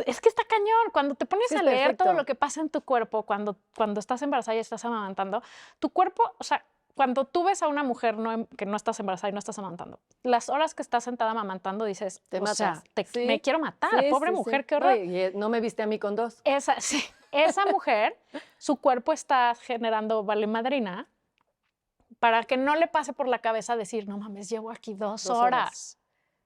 Es que está cañón. Cuando te pones a leer todo lo que pasa en tu cuerpo, cuando estás embarazada y estás amamantando, tu cuerpo, o sea, cuando tú ves a una mujer que no estás embarazada y no estás amamantando, las horas que estás sentada amamantando dices, me quiero matar, pobre mujer, qué horror. No me viste a mí con 2. Esa mujer, su cuerpo está generando valemadrina para que no le pase por la cabeza decir, no mames, llevo aquí 2 horas,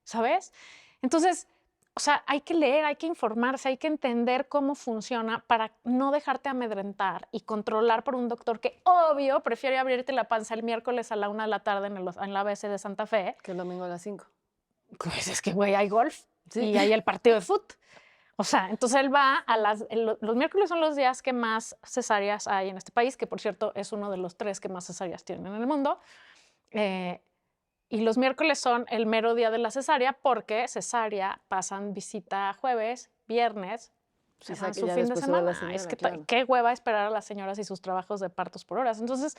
¿sabes? Entonces, o sea, hay que leer, hay que informarse, hay que entender cómo funciona para no dejarte amedrentar y controlar por un doctor que, obvio, prefiere abrirte la panza el miércoles a la 1 de la tarde en la ABC de Santa Fe. Que el domingo a las 5. Pues es que, güey, hay golf y hay el partido de fútbol. O sea, entonces él va a los miércoles son los días que más cesáreas hay en este país, que por cierto es uno de los 3 que más cesáreas tienen en el mundo. Y los miércoles son el mero día de la cesárea porque cesárea pasan visita jueves, viernes, se dan su fin de semana. Es que claro. qué hueva esperar a las señoras y sus trabajos de partos por horas. Entonces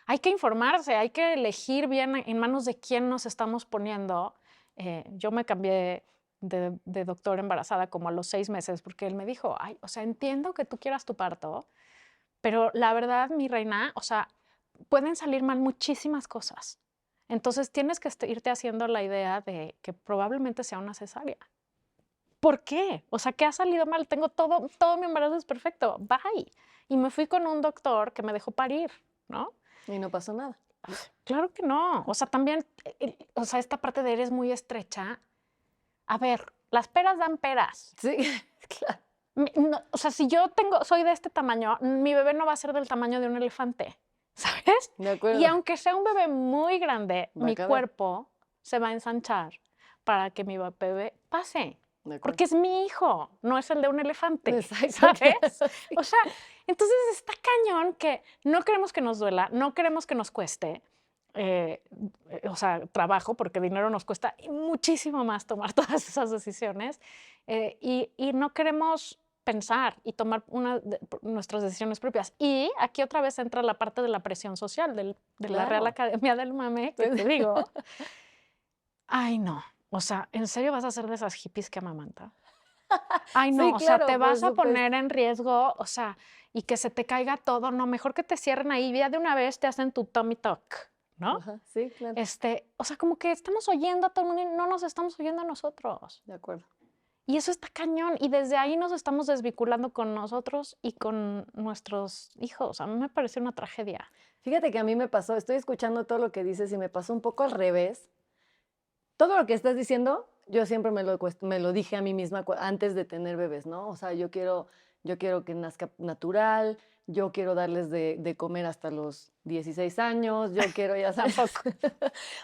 hay que informarse, hay que elegir bien en manos de quién nos estamos poniendo. Yo me cambié de doctor embarazada como a los 6 meses porque él me dijo, ay, o sea, entiendo que tú quieras tu parto, pero la verdad, mi reina, o sea, pueden salir mal muchísimas cosas. Entonces tienes que irte haciendo la idea de que probablemente sea una cesárea. ¿Por qué? O sea, ¿qué ha salido mal? Tengo todo mi embarazo es perfecto. Bye. Y me fui con un doctor que me dejó parir, ¿no? Y no pasó nada. Claro que no. O sea, también, o sea, esta parte de eres muy estrecha. A ver, las peras dan peras. Sí, claro. No, o sea, si yo soy de este tamaño, mi bebé no va a ser del tamaño de un elefante, ¿sabes? De acuerdo. Y aunque sea un bebé muy grande, Va a mi caber. cuerpo se va a ensanchar para que mi bebé pase. De acuerdo. Porque es mi hijo, no es el de un elefante, Exacto, ¿sabes? claro, sí. O sea, entonces está cañón que no queremos que nos duela, no queremos que nos cueste, o sea, trabajo, porque dinero nos cuesta muchísimo más tomar todas esas decisiones, y no queremos pensar y tomar nuestras decisiones propias. Y aquí otra vez entra la parte de la presión social de la Real Claro. Academia del Mame, que te digo, ay no, o sea, ¿en serio vas a ser de esas hippies que amamantan? Ay no, Sí, o sea, claro, te por vas a supuesto. poner en riesgo, o sea, y que se te caiga todo, no, mejor que te cierren ahí, ya de una vez te hacen tu tummy tuck, ¿no? Ajá, sí, claro. O sea, como que estamos oyendo a todo el mundo y no nos estamos oyendo a nosotros. De acuerdo. Y eso está cañón. Y desde ahí nos estamos desvinculando con nosotros y con nuestros hijos. A mí me pareció una tragedia. Fíjate que a mí me pasó, estoy escuchando todo lo que dices y me pasó un poco al revés. Todo lo que estás diciendo, yo siempre me lo dije a mí misma antes de tener bebés, ¿no? O sea, yo quiero que nazca natural, yo quiero darles de comer hasta los 16 años, yo quiero, ya sabes.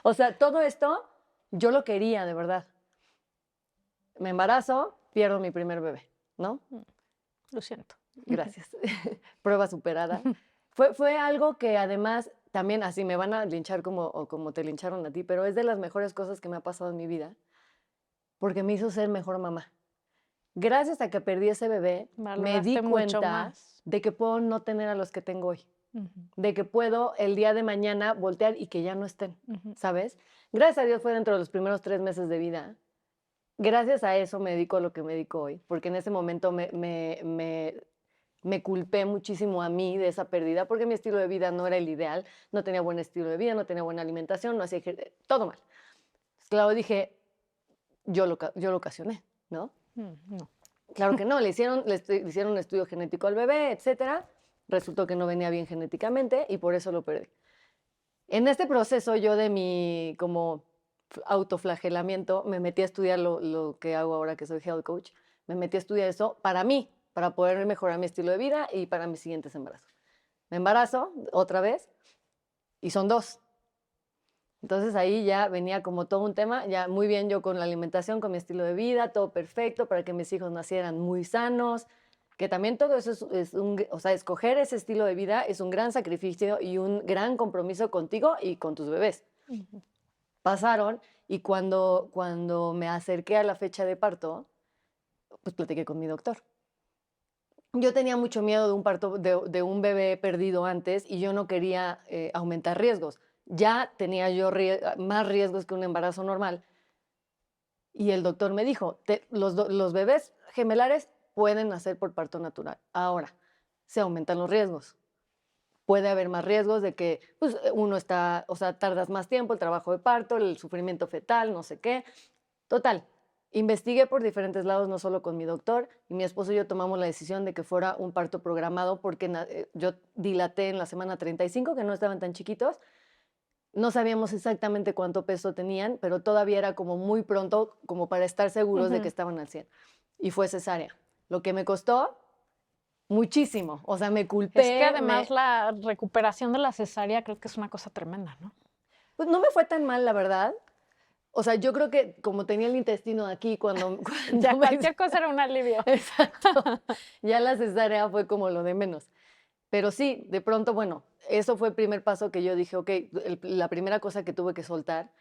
O sea, todo esto yo lo quería, de verdad. Me embarazo, pierdo mi primer bebé, ¿no? Lo siento. Gracias. Prueba superada. Fue algo que además también así me van a linchar como te lincharon a ti, pero es de las mejores cosas que me ha pasado en mi vida porque me hizo ser mejor mamá. Gracias a que perdí ese bebé, me di Valoraste mucho cuenta más. de que puedo no tener a los que tengo hoy, de que puedo el día de mañana voltear y que ya no estén, ¿sabes? Gracias a Dios fue dentro de los primeros 3 meses de vida. Gracias a eso me dedico a lo que me dedico hoy, porque en ese momento me culpé muchísimo a mí de esa pérdida, porque mi estilo de vida no era el ideal, no tenía buen estilo de vida, no tenía buena alimentación, no hacía todo mal. Claro, dije, yo lo ocasioné, ¿no? No. Claro que no, le hicieron un estudio genético al bebé, etcétera. Resultó que no venía bien genéticamente y por eso lo perdí. En este proceso yo de mi como autoflagelamiento me metí a estudiar lo que hago ahora que soy health coach. Me metí a estudiar eso para mí, para poder mejorar mi estilo de vida y para mis siguientes embarazos. Me embarazo otra vez y son 2. Entonces ahí ya venía como todo un tema, ya muy bien yo con la alimentación, con mi estilo de vida, todo perfecto para que mis hijos nacieran muy sanos, que también todo eso o sea, escoger ese estilo de vida es un gran sacrificio y un gran compromiso contigo y con tus bebés. Pasaron y cuando me acerqué a la fecha de parto, pues platiqué con mi doctor. Yo tenía mucho miedo de un parto, de un bebé perdido antes y yo no quería aumentar riesgos. Ya tenía yo más riesgos que un embarazo normal. Y el doctor me dijo, los bebés gemelares pueden nacer por parto natural. Ahora, se aumentan los riesgos. Puede haber más riesgos de que pues, uno está, o sea, tardas más tiempo, el trabajo de parto, el sufrimiento fetal, no sé qué. Total, investigué por diferentes lados, no solo con mi doctor, y mi esposo y yo tomamos la decisión de que fuera un parto programado porque yo dilaté en la semana 35, que no estaban tan chiquitos. No sabíamos exactamente cuánto peso tenían, pero todavía era como muy pronto como para estar seguros de que estaban al 100. Y fue cesárea. Lo que me costó muchísimo. O sea, me culpé. Es que además la recuperación de la cesárea creo que es una cosa tremenda, ¿no? Pues no me fue tan mal, la verdad. o sea, yo creo que como tenía el intestino aquí cuando Ya me cualquier cosa era un alivio. exacto, ya la cesárea fue como lo de menos. Pero sí, de pronto, bueno, eso fue el primer paso que yo dije: "Okey", la primera cosa que tuve que soltar.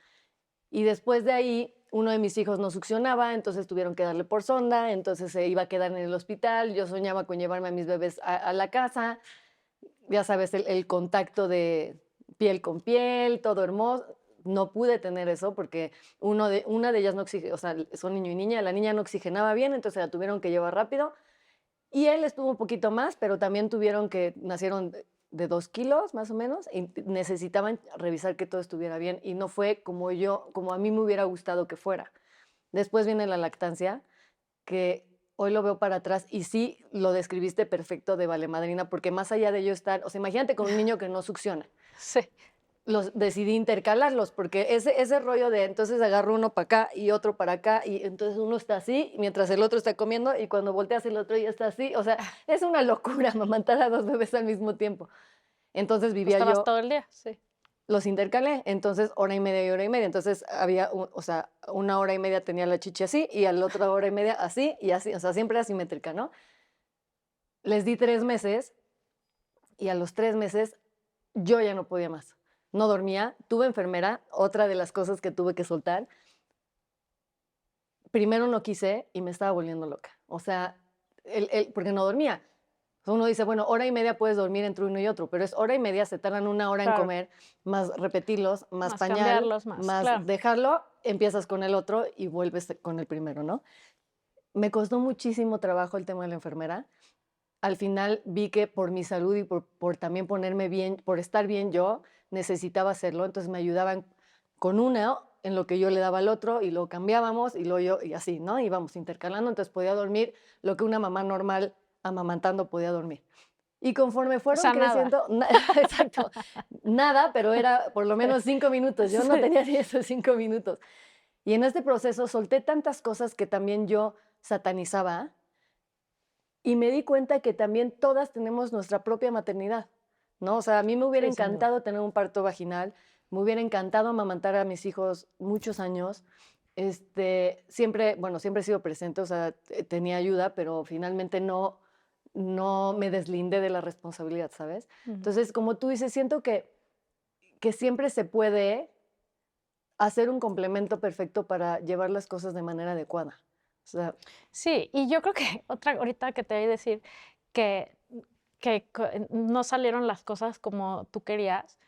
Y después de ahí, uno de mis hijos no succionaba, entonces tuvieron que darle por sonda, entonces se iba a quedar en el hospital. Yo soñaba con llevarme a mis bebés a la casa, ya sabes, el contacto de piel con piel, todo hermoso. No pude tener eso porque una de ellas no oxige o sea, son niño y niña, la niña no oxigenaba bien, entonces la tuvieron que llevar rápido. Y él estuvo un poquito más, pero también tuvieron que nacieron de 2 kilos, más o menos, y necesitaban revisar que todo estuviera bien, y no fue como a mí me hubiera gustado que fuera. Después viene la lactancia, que hoy lo veo para atrás, y sí, lo describiste perfecto de valemadrina, porque más allá de yo estar o sea, imagínate con un niño que no succiona. Sí. Los decidí intercalarlos, porque ese rollo de entonces agarro uno para acá y otro para acá, y entonces uno está así, mientras el otro está comiendo, y cuando volteas el otro ya está así. O sea, es una locura amamantar a 2 bebés al mismo tiempo. Entonces Pues vivía estabas yo todo el día, sí. los intercalé, entonces hora y media y hora y media. Entonces había, o sea, una hora y media tenía la chichi así, y a la otra hora y media así, y así, o sea, siempre asimétrica, ¿no? Les di 3 meses, y a los 3 meses yo ya no podía más. No dormía, tuve enfermera, otra de las cosas que tuve que soltar. Primero no quise y me estaba volviendo loca. O sea, porque no dormía. Uno dice, bueno, hora y media puedes dormir entre uno y otro, pero es hora y media, se tardan una hora en Claro. comer, más repetirlos, más Más pañal, cambiarlos, más, más claro. dejarlo, empiezas con el otro y vuelves con el primero, ¿no? Me costó muchísimo trabajo el tema de la enfermera. Al final vi que por mi salud y por también ponerme bien, por estar bien yo, necesitaba hacerlo. Entonces me ayudaban con una en lo que yo le daba al otro y lo cambiábamos y luego yo, y así, ¿no? Íbamos intercalando, entonces podía dormir lo que una mamá normal amamantando podía dormir. Y conforme O fueron sea, nada. creciendo, exacto, nada, pero era por lo menos 5 minutos. Yo no Sí. tenía ni esos 5 minutos. Y en este proceso solté tantas cosas que también yo satanizaba y me di cuenta que también todas tenemos nuestra propia maternidad, ¿no? O sea, a mí me hubiera Sí, sin duda. encantado tener un parto vaginal, me hubiera encantado amamantar a mis hijos muchos años. Siempre, bueno, siempre he sido presente, o sea, tenía ayuda, pero finalmente no me deslindé de la responsabilidad, ¿sabes? Ujú. Entonces, como tú dices, siento que siempre se puede hacer un complemento perfecto para llevar las cosas de manera adecuada. O sea, Sí, y yo creo que otra ahorita que te voy a decir que no salieron las cosas como tú querías.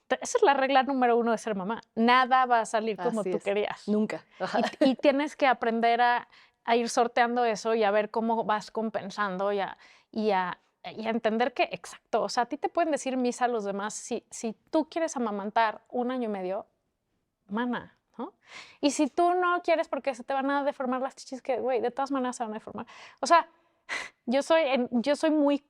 Esa es la regla número uno de ser mamá. Nada va a salir como así tú es, querías. nunca. Ajá. Y tienes que aprender a ir sorteando eso y a ver cómo vas compensando y a, y a entender que, exacto, o sea, a ti te pueden decir misa a los demás. Si tú quieres amamantar 1 año y medio, mana, ¿no? Y si tú no quieres porque se te van a deformar las chichis, que, güey, de todas maneras se van a deformar. O sea, yo soy muy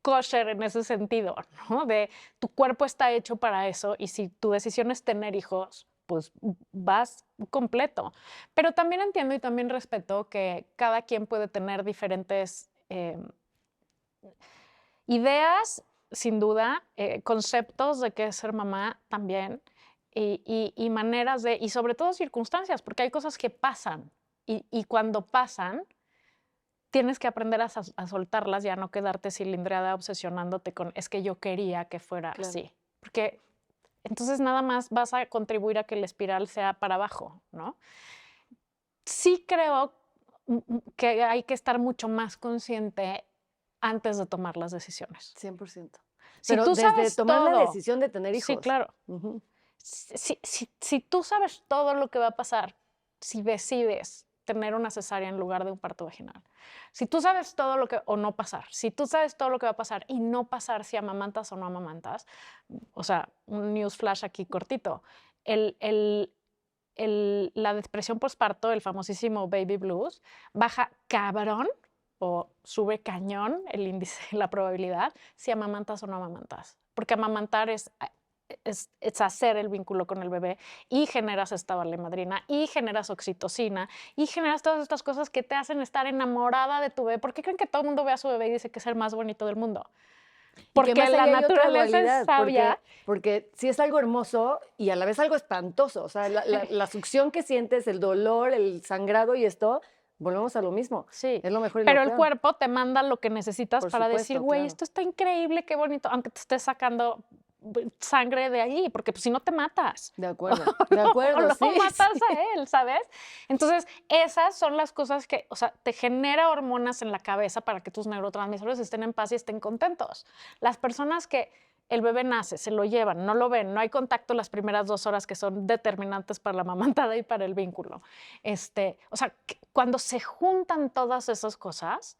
kosher en ese sentido, ¿no? De tu cuerpo está hecho para eso y si tu decisión es tener hijos, pues vas completo. Pero también entiendo y también respeto que cada quien puede tener diferentes ideas, sin duda, conceptos de qué es ser mamá también y maneras de, y sobre todo circunstancias, porque hay cosas que pasan y cuando pasan, tienes que aprender a soltarlas y a no quedarte cilindreada obsesionándote con es que yo quería que fuera Claro. así, porque entonces nada más vas a contribuir a que la espiral sea para abajo, ¿no? Sí creo que hay que estar mucho más consciente antes de tomar las decisiones. 100%. Si Pero tú desde sabes tomar la todo, decisión de tener sí, hijos. claro, Ujú. si tú sabes todo lo que va a pasar si decides tener una cesárea en lugar de un parto vaginal, si tú sabes todo lo que, o no pasar, si tú sabes todo lo que va a pasar y no pasar si amamantas o no amamantas, o sea, un newsflash aquí cortito, el, el, la depresión postparto, el famosísimo baby blues, baja cabrón o sube cañón el índice, la probabilidad, si amamantas o no amamantas. Porque amamantar es hacer el vínculo con el bebé y generas esta valemadrina y generas oxitocina y generas todas estas cosas que te hacen estar enamorada de tu bebé. ¿Por qué creen que todo el mundo ve a su bebé y dice que es el más bonito del mundo? Porque más la allá hay otra naturaleza dualidad, es sabia. porque sí es algo hermoso y a la vez algo espantoso. O sea, la succión que sientes, el dolor, el sangrado y esto, volvemos a lo mismo. Sí, Es lo mejor y lo pero el peor. cuerpo te manda lo que necesitas Por para decir, supuesto, güey, claro. esto está increíble, qué bonito, aunque te estés sacando sangre de ahí, porque pues, si no te matas. De acuerdo, O de lo, acuerdo, o lo sí, matas sí. a él, ¿sabes? Entonces, esas son las cosas que, o sea, te genera hormonas en la cabeza para que tus neurotransmisores estén en paz y estén contentos. Las personas que el bebé nace, se lo llevan, no lo ven, no hay contacto las primeras 2 horas que son determinantes para la amamantada y para el vínculo. O sea, cuando se juntan todas esas cosas,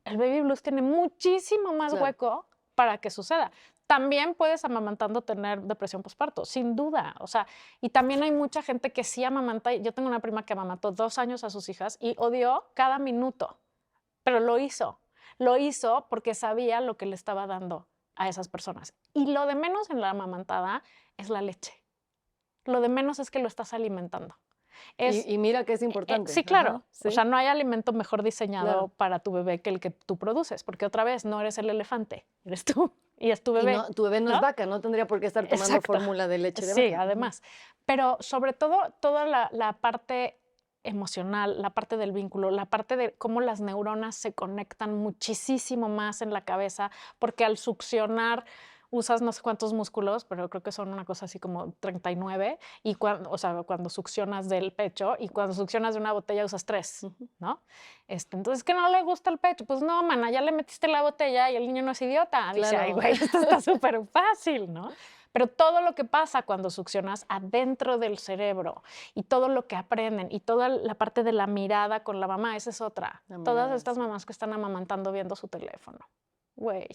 el baby blues tiene muchísimo más Claro. hueco para que suceda. También puedes amamantando tener depresión postparto, sin duda. O sea, y también hay mucha gente que sí amamanta. Yo tengo una prima que amamantó 2 años a sus hijas y odió cada minuto, pero lo hizo. Lo hizo porque sabía lo que le estaba dando a esas personas. Y lo de menos en la amamantada es la leche. Lo de menos es que lo estás alimentando. Y mira que es importante. Sí, claro. Ajá, O sí, sea, no hay alimento mejor diseñado claro. para tu bebé que el que tú produces, porque otra vez no eres el elefante, eres tú y es tu Y bebé. no, tu bebé no es vaca, no tendría por qué estar tomando Exacto. fórmula de leche de Sí, vaca. además. Pero sobre todo, toda la parte emocional, la parte del vínculo, la parte de cómo las neuronas se conectan muchísimo más en la cabeza, porque al succionar usas no sé cuántos músculos, pero creo que son una cosa así como 39, y cuando, o sea, cuando succionas del pecho y cuando succionas de una botella usas 3, ¿no? Entonces, ¿que no le gusta el pecho? Pues no, mana, ya le metiste la botella y el niño no es idiota. Dice, ay, Claro. güey, esto está súper fácil, ¿no? Pero todo lo que pasa cuando succionas adentro del cerebro y todo lo que aprenden y toda la parte de la mirada con la mamá, esa es otra. La Todas mirada, estas sí. mamás que están amamantando viendo su teléfono, güey,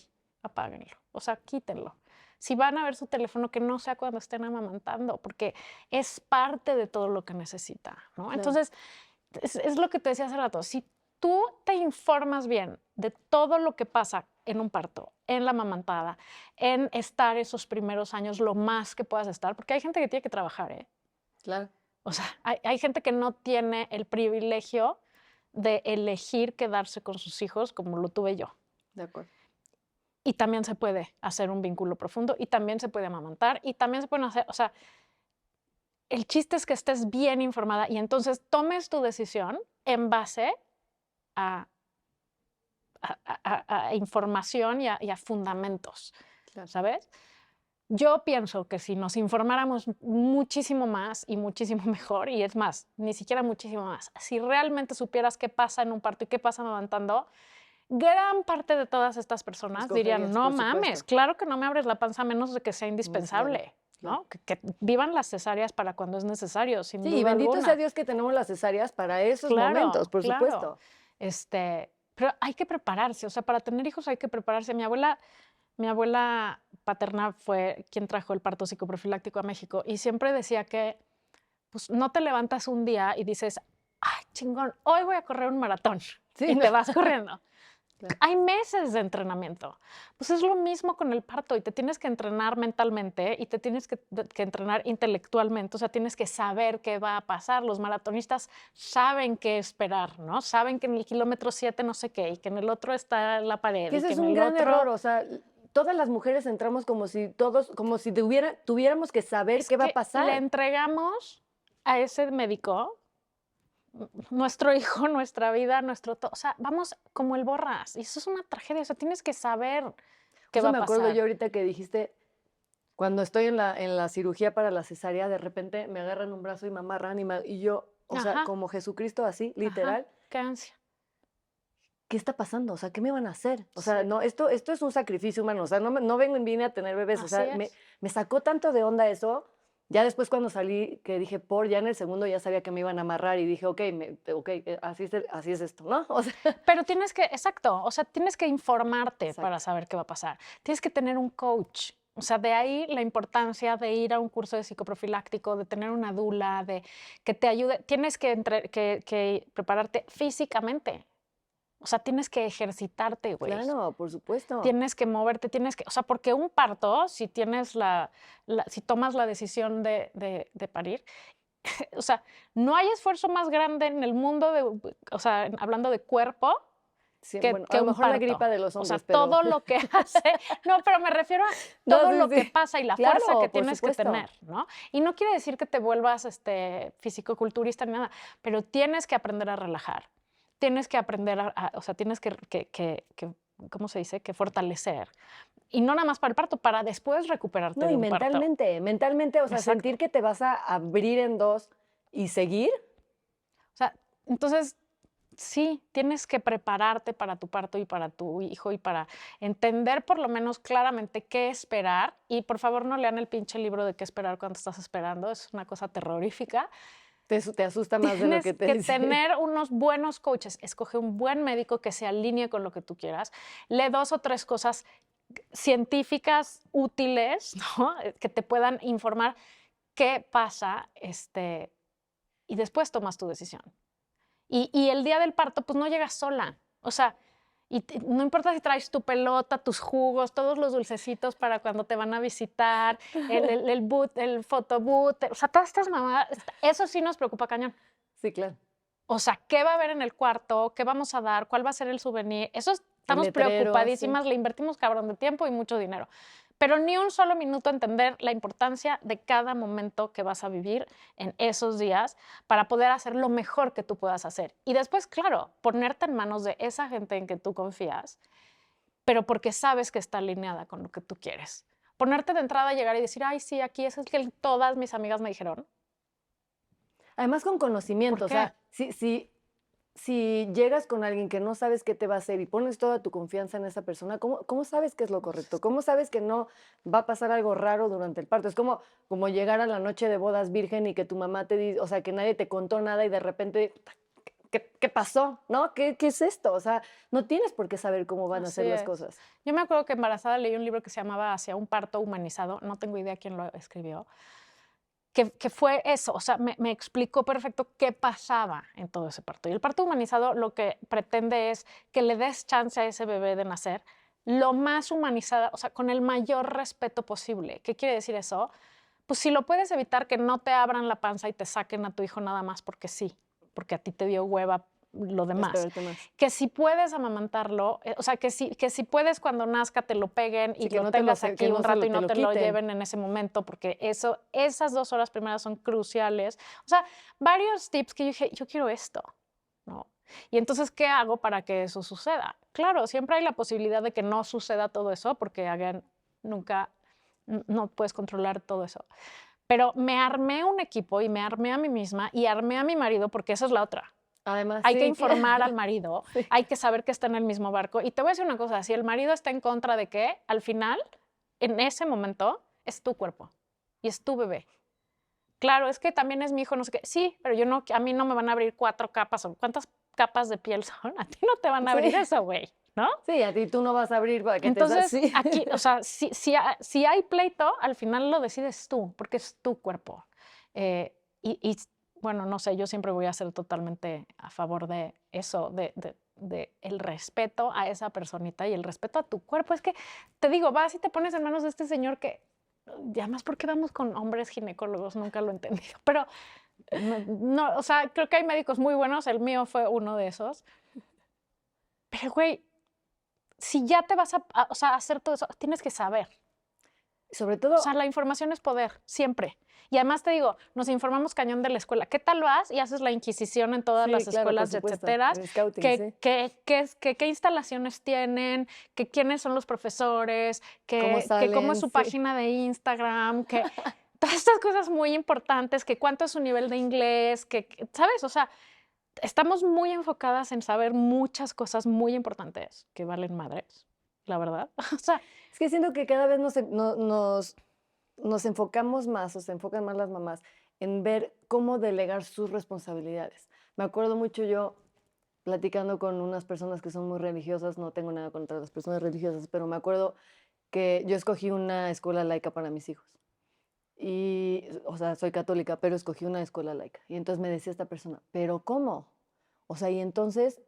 apáguenlo, o sea, quítenlo. Si van a ver su teléfono, que no sea cuando estén amamantando, porque es parte de todo lo que necesita, ¿no? Claro. Entonces, es lo que te decía hace rato, si tú te informas bien de todo lo que pasa en un parto, en la amamantada, en estar esos primeros años lo más que puedas estar, porque hay gente que tiene que trabajar, ¿eh? Claro. O sea, hay gente que no tiene el privilegio de elegir quedarse con sus hijos como lo tuve yo. De acuerdo. Y también se puede hacer un vínculo profundo y también se puede amamantar y también se pueden hacer, o sea, el chiste es que estés bien informada y entonces tomes tu decisión en base a, a información y a fundamentos, Claro. ¿sabes? Yo pienso que si nos informáramos muchísimo más y muchísimo mejor, y es más, ni siquiera muchísimo más, si realmente supieras qué pasa en un parto y qué pasa amamantando, gran parte de todas estas personas dirían, Escogerías, no por mames, supuesto. claro que no me abres la panza a menos de que sea Necesario, indispensable, claro. ¿no? Que vivan las cesáreas para cuando es necesario, sin Sí, y duda bendito sea alguna. Dios que tenemos las cesáreas para esos Claro, momentos, por claro. supuesto. Pero hay que prepararse, o sea, para tener hijos hay que prepararse. Mi abuela paterna fue quien trajo el parto psicoprofiláctico a México y siempre decía que pues, no te levantas un día y dices, ay, chingón, hoy voy a correr un maratón Sí, y no. te vas corriendo. Claro. Hay meses de entrenamiento. Pues es lo mismo con el parto y te tienes que entrenar mentalmente y te tienes que entrenar intelectualmente, o sea, tienes que saber qué va a pasar. Los maratonistas saben qué esperar, ¿no? Saben que en el kilómetro 7 no sé qué y que en el otro está la pared. Que y ese que es en un el gran otro... error, o sea, todas las mujeres entramos como si tuviéramos que saber Es qué va a que le pasar. entregamos a ese médico nuestro hijo, nuestra vida, o sea, vamos como el borras y eso es una tragedia, o sea, tienes que saber qué Eso va a me acuerdo pasar. yo ahorita que dijiste, cuando estoy en la cirugía para la cesárea, de repente me agarran un brazo y me amarran y yo, o sea, Ajá. como Jesucristo así, Ajá, literal, qué ansia. ¿qué está pasando? O sea, ¿qué me van a hacer? O sea, Sí. no, esto es un sacrificio humano, o sea, no vine a tener bebés, o sea, Así es. me sacó tanto de onda eso. Ya después cuando salí, que dije, ya en el segundo ya sabía que me iban a amarrar y dije, ok, así es esto, ¿no? O sea, Pero tienes que, exacto, o sea, tienes que informarte Exacto. para saber qué va a pasar. Tienes que tener un coach. O sea, de ahí la importancia de ir a un curso de psicoprofiláctico, de tener una dula, de que te ayude. Tienes que prepararte físicamente. O sea, tienes que ejercitarte, güey. claro, por supuesto. Tienes que moverte, o sea, porque un parto, si tienes si tomas la decisión de parir, o sea, no hay esfuerzo más grande en el mundo, o sea, hablando de cuerpo, Sí, que, bueno, que a lo un mejor la parto. gripa de los O sea, hombres, pero todo lo que hace, no, pero me refiero a no, todo sí, lo que sí. pasa y la fuerza Claro, que por tienes que supuesto. tener, ¿no? Y no quiere decir que te vuelvas fisicoculturista ni nada, pero tienes que aprender a relajar, tienes que aprender o sea, tienes que, ¿cómo se dice? Que fortalecer. Y no nada más para el parto, para después recuperarte No, de y un parto. mentalmente, o sea, Exacto. sentir que te vas a abrir en dos y seguir. O sea, entonces sí, tienes que prepararte para tu parto y para tu hijo y para entender por lo menos claramente qué esperar. Y por favor no lean el pinche libro de qué esperar cuando estás esperando, es una cosa terrorífica. Te asusta más de lo Tienes que te que dice. tener unos buenos coaches, escoge un buen médico que se alinee con lo que tú quieras, lee 2 o 3 cosas científicas útiles, ¿no? Que te puedan informar qué pasa, y después tomas tu decisión. Y el día del parto, pues no llegas sola. O sea, no importa si traes tu pelota, tus jugos, todos los dulcecitos para cuando te van a visitar, el boot, el photoboot, o sea, todas estas mamadas, eso sí nos preocupa cañón. Sí, claro. O sea, ¿qué va a haber en el cuarto? ¿Qué vamos a dar? ¿Cuál va a ser el souvenir? Eso estamos Letreros, preocupadísimas, le invertimos cabrón de tiempo y mucho dinero. Pero ni un solo minuto entender la importancia de cada momento que vas a vivir en esos días para poder hacer lo mejor que tú puedas hacer. Y después, claro, ponerte en manos de esa gente en que tú confías, pero porque sabes que está alineada con lo que tú quieres. Ponerte de entrada a llegar y decir, ay, sí, aquí es el que todas mis amigas me dijeron. Además con conocimiento, ¿Por o qué? sea, si llegas con alguien que no sabes qué te va a hacer y pones toda tu confianza en esa persona, ¿cómo sabes qué es lo correcto? ¿Cómo sabes que no va a pasar algo raro durante el parto? Es como llegar a la noche de bodas virgen y que tu mamá te dice, o sea, que nadie te contó nada y de repente, ¿qué pasó? ¿No? ¿Qué es esto? O sea, no tienes por qué saber cómo van a Así ser las es. cosas. Yo me acuerdo que embarazada leí un libro que se llamaba Hacia un parto humanizado, no tengo idea quién lo escribió, que fue eso, o sea, me explicó perfecto qué pasaba en todo ese parto. Y el parto humanizado lo que pretende es que le des chance a ese bebé de nacer lo más humanizada, o sea, con el mayor respeto posible. ¿Qué quiere decir eso? Pues si lo puedes evitar que no te abran la panza y te saquen a tu hijo nada más porque sí, porque a ti te dio hueva lo demás. Esperarte más. Que si puedes amamantarlo, o sea, que si puedes cuando nazca te lo peguen y Sí, que lo no te lo, tengas aquí que un no se rato y te no lo te lo quiten. lleven en ese momento, porque esas 2 horas primeras son cruciales. O sea, varios tips que yo dije, yo quiero esto, ¿no? Y entonces, ¿qué hago para que eso suceda? Claro, siempre hay la posibilidad de que no suceda todo eso, porque nunca, no puedes controlar todo eso. Pero me armé un equipo y me armé a mí misma y armé a mi marido, porque esa es la otra. Además, Hay que sí, informar al marido, sí. hay que saber que está en el mismo barco. Y te voy a decir una cosa, si el marido está en contra de qué, al final, en ese momento, es tu cuerpo y es tu bebé. Claro, es que también es mi hijo, no sé qué. Sí, pero a mí no me van a abrir 4 capas. ¿Cuántas capas de piel son? A ti no te van a abrir Sí. eso, güey, ¿no? Sí, a ti tú no vas a abrir para que te Entonces, sí. aquí, o sea, si hay pleito, al final lo decides tú, porque es tu cuerpo. Y, bueno, no sé, yo siempre voy a ser totalmente a favor de eso, de el respeto a esa personita y el respeto a tu cuerpo. Es que, te digo, vas y te pones en manos de este señor que, y además, ¿por qué vamos con hombres ginecólogos? Nunca lo he entendido. Pero, no, o sea, creo que hay médicos muy buenos, el mío fue uno de esos. Pero, güey, si ya te vas o sea, a hacer todo eso, tienes que saber. Sobre O todo, sea, la información es poder, siempre. Y además te digo, nos informamos cañón de la escuela. ¿Qué tal vas y haces la inquisición en todas sí, las claro, por escuelas, supuesto, etcétera? el scouting, ¿Qué, sí. qué, qué instalaciones tienen? ¿Quiénes son los profesores? ¿Cómo ¿Cómo es salen? su Sí. página de Instagram? Que todas estas cosas muy importantes, que cuánto es su nivel de inglés, ¿sabes? O sea, estamos muy enfocadas en saber muchas cosas muy importantes que valen madres, la verdad. O sea, Es que siento que cada vez nos enfocamos más, o se enfocan más las mamás, en ver cómo delegar sus responsabilidades. Me acuerdo mucho yo platicando con unas personas que son muy religiosas, no tengo nada contra las personas religiosas, pero me acuerdo que yo escogí una escuela laica para mis hijos. Y, o sea, soy católica, pero escogí una escuela laica. Y entonces me decía esta persona, ¿pero cómo? O sea, y entonces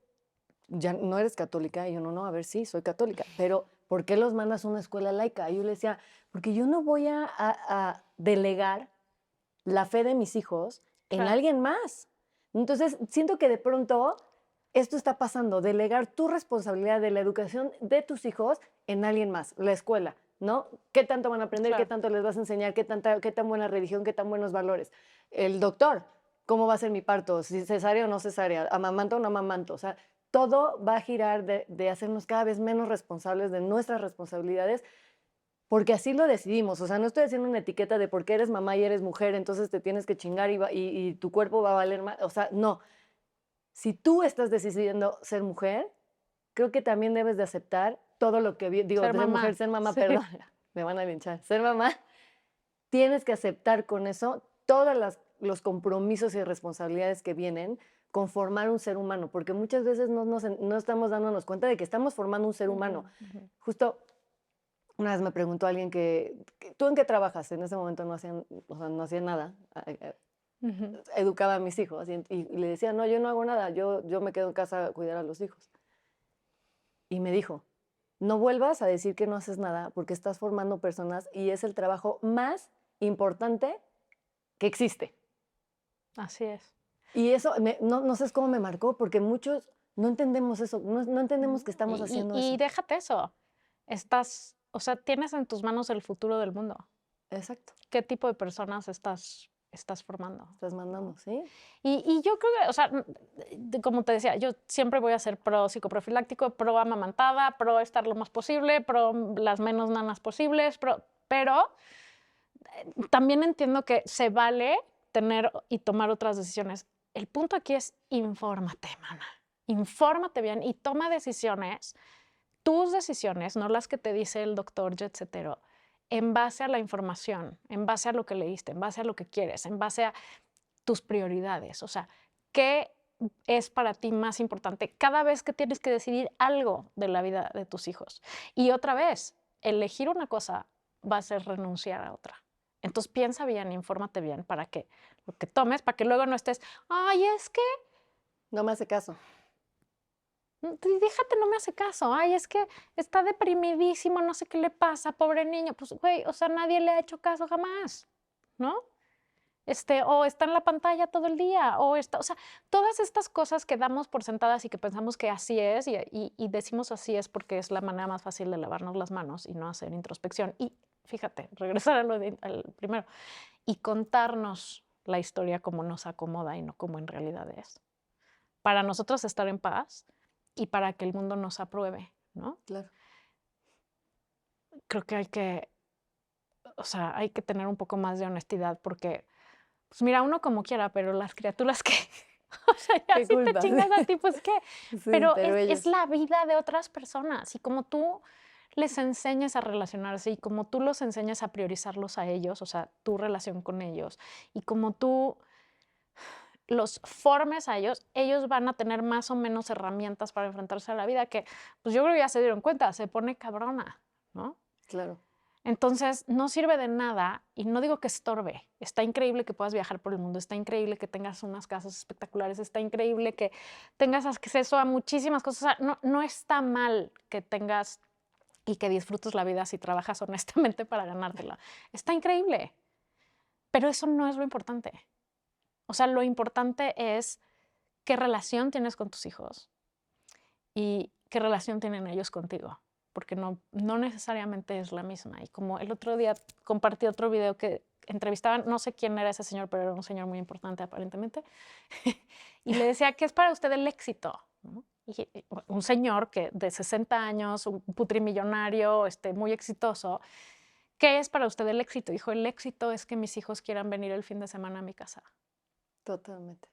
ya no eres católica. Y yo, no, a ver, sí, soy católica, pero ¿por qué los mandas a una escuela laica? Y yo le decía, porque yo no voy a delegar la fe de mis hijos en claro. alguien más. Entonces, siento que de pronto esto está pasando, delegar tu responsabilidad de la educación de tus hijos en alguien más, la escuela, ¿no? ¿Qué tanto van a aprender? Claro. ¿Qué tanto les vas a enseñar? ¿Qué tan buena religión? ¿Qué tan buenos valores? El doctor, ¿cómo va a ser mi parto? ¿Si cesárea o no cesárea? ¿Amamanto o no amamanto? O sea, todo va a girar de hacernos cada vez menos responsables de nuestras responsabilidades, porque así lo decidimos. O sea, no estoy haciendo una etiqueta de porque eres mamá y eres mujer, entonces te tienes que chingar y tu cuerpo va a valer más. O sea, no. Si tú estás decidiendo ser mujer, creo que también debes de aceptar todo lo que digo, Ser ser mamá. mujer, ser mamá, Sí. perdón, me van a linchar. Ser mamá, tienes que aceptar con eso todos los compromisos y responsabilidades que vienen con formar un ser humano, porque muchas veces no estamos dándonos cuenta de que estamos formando un ser humano. Justo una vez me preguntó alguien ¿tú en qué trabajas? En ese momento o sea, no hacía nada. Educaba a mis hijos y le decía, no, yo no hago nada, yo me quedo en casa a cuidar a los hijos. Y me dijo, no vuelvas a decir que no haces nada porque estás formando personas y es el trabajo más importante que existe. Así es. Y eso, no sé cómo me marcó, porque muchos no entendemos eso, no entendemos que estamos haciendo y eso. déjate eso. O sea, tienes en tus manos el futuro del mundo. Exacto, ¿Qué tipo de personas estás formando? estás mandando, ¿sí? Y yo creo que, o sea, como te decía, yo siempre voy a ser pro psicoprofiláctico, pro amamantada, pro estar lo más posible, pro las menos nanas posibles, pero también entiendo que se vale tener y tomar otras decisiones. El punto aquí es infórmate, mana. Infórmate bien y toma decisiones, tus decisiones, no las que te dice el doctor, etcétera, en base a la información, en base a lo que leíste, en base a lo que quieres, en base a tus prioridades. O sea, ¿qué es para ti más importante cada vez que tienes que decidir algo de la vida de tus hijos? Y otra vez, elegir una cosa va a ser renunciar a otra. Entonces piensa bien, infórmate bien para que lo que tomes, para que luego no estés, ay, es que, No me hace caso. déjate, no me hace caso, ay, es que está deprimidísimo, no sé qué le pasa, pobre niño. Pues, güey, o sea, nadie le ha hecho caso jamás, ¿no? O está en la pantalla todo el día, o sea, todas estas cosas que damos por sentadas y que pensamos que así es, y decimos así es porque es la manera más fácil de lavarnos las manos y no hacer introspección. Y fíjate, regresar al primero, y contarnos la historia como nos acomoda y no como en realidad es. Para nosotros estar en paz y para que el mundo nos apruebe, ¿no? Claro. Creo que o sea, hay que tener un poco más de honestidad porque pues mira, uno como quiera, pero las criaturas que, o sea, ya ¿Qué si te culpa? chingas a ti, pues qué. Sí, Pero pero es ellos. la vida de otras personas y como tú les enseñas a relacionarse y como tú los enseñas a priorizarlos a ellos, o sea, tu relación con ellos, y como tú los formes a ellos, ellos van a tener más o menos herramientas para enfrentarse a la vida que, pues yo creo que ya se dieron cuenta, se pone cabrona, ¿no? Claro. Entonces, no sirve de nada, y no digo que estorbe, está increíble que puedas viajar por el mundo, está increíble que tengas unas casas espectaculares, está increíble que tengas acceso a muchísimas cosas, o sea, no está mal que tengas y que disfrutes la vida si trabajas honestamente para ganártela. Está increíble, pero eso no es lo importante. O sea, lo importante es qué relación tienes con tus hijos y qué relación tienen ellos contigo, porque no necesariamente es la misma. Y como el otro día compartí otro video que entrevistaban, no sé quién era ese señor, pero era un señor muy importante aparentemente, y le decía, ¿qué es para usted el éxito? ¿No? Y un señor de 60 años, un putrimillonario, muy exitoso, ¿qué es para usted el éxito? Dijo, el éxito es que mis hijos quieran venir el fin de semana a mi casa. Totalmente.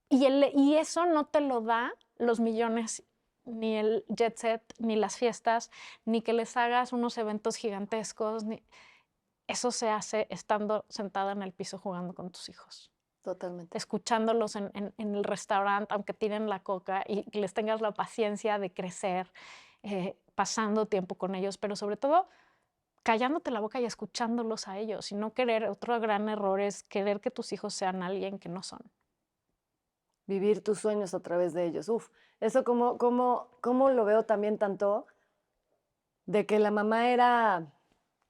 Y eso no te lo da los millones, ni el jet set, ni las fiestas, ni que les hagas unos eventos gigantescos. Eso se hace estando sentada en el piso jugando con tus hijos. Totalmente. Escuchándolos en el restaurante, aunque tiren la coca, y les tengas la paciencia de crecer, pasando tiempo con ellos, pero sobre todo callándote la boca y escuchándolos a ellos, y no querer, otro gran error es querer que tus hijos sean alguien que no son. Vivir tus sueños a través de ellos. Uf, eso como lo veo también tanto de que la mamá era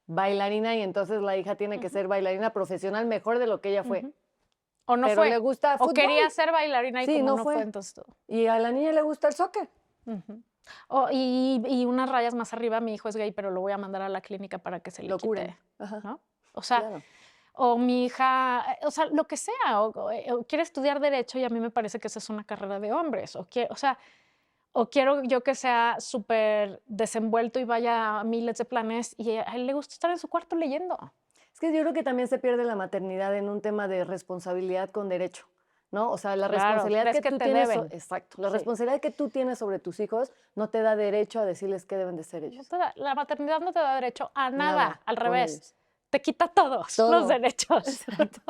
bailarina y entonces la hija tiene que ser bailarina profesional mejor de lo que ella fue. O no pero fue. le gusta O fútbol. quería ser bailarina y Sí, como no no fue. fue, entonces tú. Y a la niña le gusta el soccer. Ujú. Y unas rayas más arriba, mi hijo es gay, pero lo voy a mandar a la clínica para que se le Lo quite, curen. Ajá, ¿no? O sea, claro. o mi hija, o sea, lo que sea, o quiere estudiar derecho y a mí me parece que esa es una carrera de hombres, o sea, o quiero yo que sea súper desenvuelto y vaya a miles de planes y a él le gusta estar en su cuarto leyendo. Es que yo creo que también se pierde la maternidad en un tema de responsabilidad con derecho, ¿no? O sea, la Claro, responsabilidad crees que que tú te tienes, deben. exacto, la Sí. responsabilidad que tú tienes sobre tus hijos no te da derecho a decirles qué deben de ser No ellos. la maternidad no te da derecho a nada, Nada, al con revés. ellos. Te quita todos Todo. los derechos. Exacto.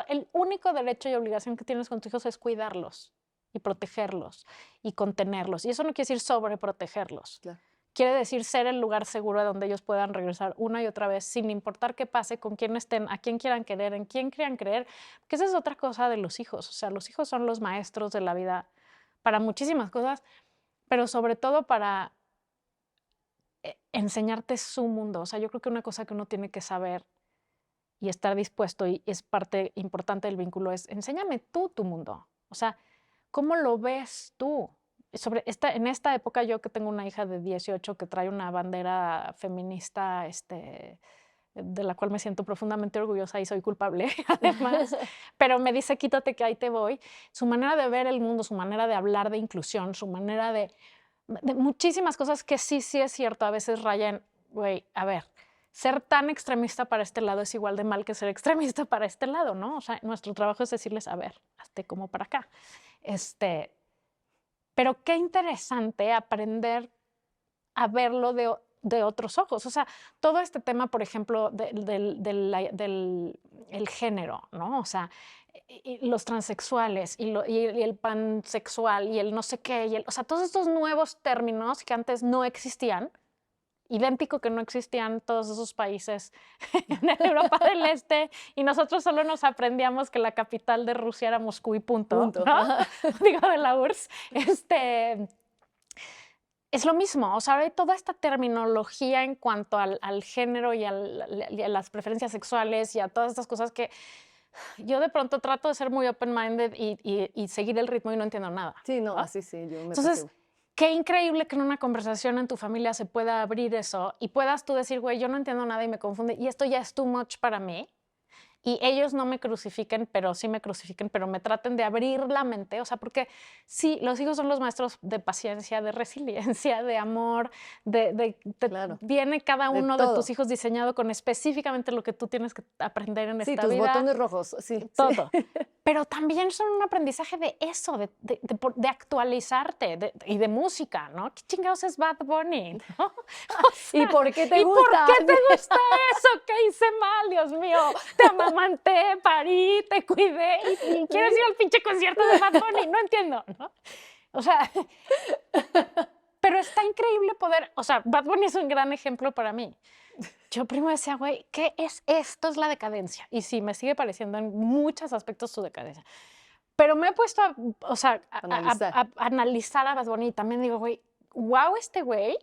El único derecho y obligación que tienes con tus hijos es cuidarlos y protegerlos y contenerlos. Y eso no quiere decir sobreprotegerlos. Claro. Quiere decir ser el lugar seguro donde ellos puedan regresar una y otra vez sin importar qué pase, con quién estén, a quién quieran querer, en quién quieran creer. Porque esa es otra cosa de los hijos. O sea, los hijos son los maestros de la vida para muchísimas cosas, pero sobre todo para enseñarte su mundo. O sea, yo creo que una cosa que uno tiene que saber y estar dispuesto, y es parte importante del vínculo, es enséñame tú tu mundo. O sea, ¿cómo lo ves tú? En esta época, yo que tengo una hija de 18 que trae una bandera feminista, de la cual me siento profundamente orgullosa y soy culpable, además, pero me dice, quítate que ahí te voy. Su manera de ver el mundo, su manera de hablar de inclusión, su manera de muchísimas cosas que sí es cierto, a veces rayan, güey, a ver, ser tan extremista para este lado es igual de mal que ser extremista para este lado, ¿no? O sea, nuestro trabajo es decirles, a ver, hazte como para acá. Pero qué interesante aprender a verlo de otros ojos. O sea, todo este tema, por ejemplo, del el género, ¿no? O sea, y los transexuales y el pansexual y el no sé qué, o sea, todos estos nuevos términos que antes no existían, idéntico que no existían todos esos países en Europa del Este, y nosotros solo nos aprendíamos que la capital de Rusia era Moscú y punto. ¿No? Digo, de la URSS. Es lo mismo, o sea, hay toda esta terminología en cuanto al género y a las preferencias sexuales y a todas estas cosas que yo de pronto trato de ser muy open-minded y seguir el ritmo y no entiendo nada. Sí, no, ¿no? así sí, yo me Entonces, pasé. qué increíble que en una conversación en tu familia se pueda abrir eso y puedas tú decir, güey, yo no entiendo nada y me confunde y esto ya es too much para mí. Y ellos no me crucifiquen, pero sí me crucifiquen, pero me traten de abrir la mente. O sea, porque sí, los hijos son los maestros de paciencia, de resiliencia, de amor, Claro. viene cada De uno de todo. tus hijos diseñado con específicamente lo que tú tienes que aprender en Sí, esta tus vida. botones rojos, sí. Todo. Sí. Pero también son un aprendizaje de eso, de actualizarte y de música, ¿no? ¿Qué chingados es Bad Bunny? ¿No? O sea, ¿Y por qué te ¿y gusta? por qué te gusta eso? ¿Qué hice mal, Dios mío? Te amamanté, parí, te cuidé y quieres ir al pinche concierto de Bad Bunny. No entiendo, ¿no? O sea, pero está increíble poder, o sea, Bad Bunny es un gran ejemplo para mí. Yo primero decía, güey, ¿qué es esto? Es la decadencia. Y sí, me sigue pareciendo en muchos aspectos su decadencia. Pero me he puesto a analizar a Bad Bunny y también digo, güey, wow, este güey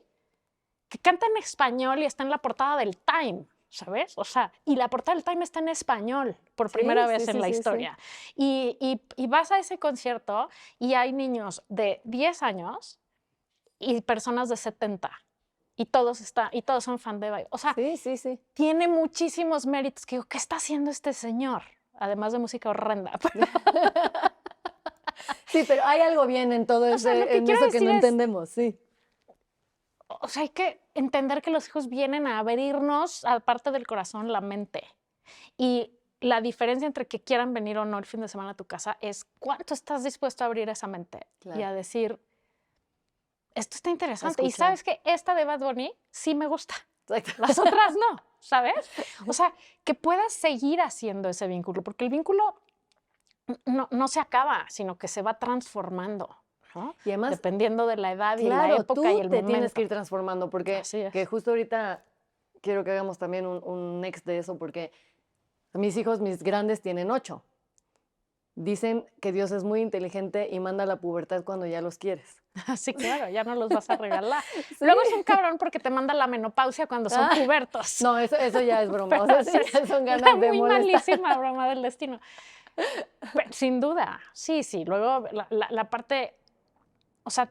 que canta en español y está en la portada del Time, ¿sabes? O sea, y la portada del Time está en español por primera vez en la historia. Sí. Y vas a ese concierto y hay niños de 10 años y personas de 70. Y todos son fan de baile. O sea, sí. Tiene muchísimos méritos. Que digo, ¿qué está haciendo este señor? Además de música horrenda. Sí, pero hay algo bien en todo eso que no entendemos, sí. O sea, hay que entender que los hijos vienen a abrirnos, aparte del corazón, la mente. Y la diferencia entre que quieran venir o no el fin de semana a tu casa es cuánto estás dispuesto a abrir esa mente. Claro. Y a decir, esto está interesante. Y sabes que esta de Bad Bunny sí me gusta. Exacto. Las otras no, ¿sabes? O sea, que puedas seguir haciendo ese vínculo, porque el vínculo no se acaba, sino que se va transformando, ¿no? Y además, dependiendo de la edad y la época y el momento. Tú te tienes que ir transformando, porque que justo ahorita quiero que hagamos también un next de eso, porque mis hijos, mis grandes, tienen 8. Dicen que Dios es muy inteligente y manda la pubertad cuando ya los quieres. Sí, claro, ya no los vas a regalar. Sí. Luego es un cabrón porque te manda la menopausia cuando son pubertos. No, eso ya es broma. O sea, sí, ya son ganas de muy molestar. Malísima broma del destino. Sin duda, sí, sí. Luego la parte, o sea,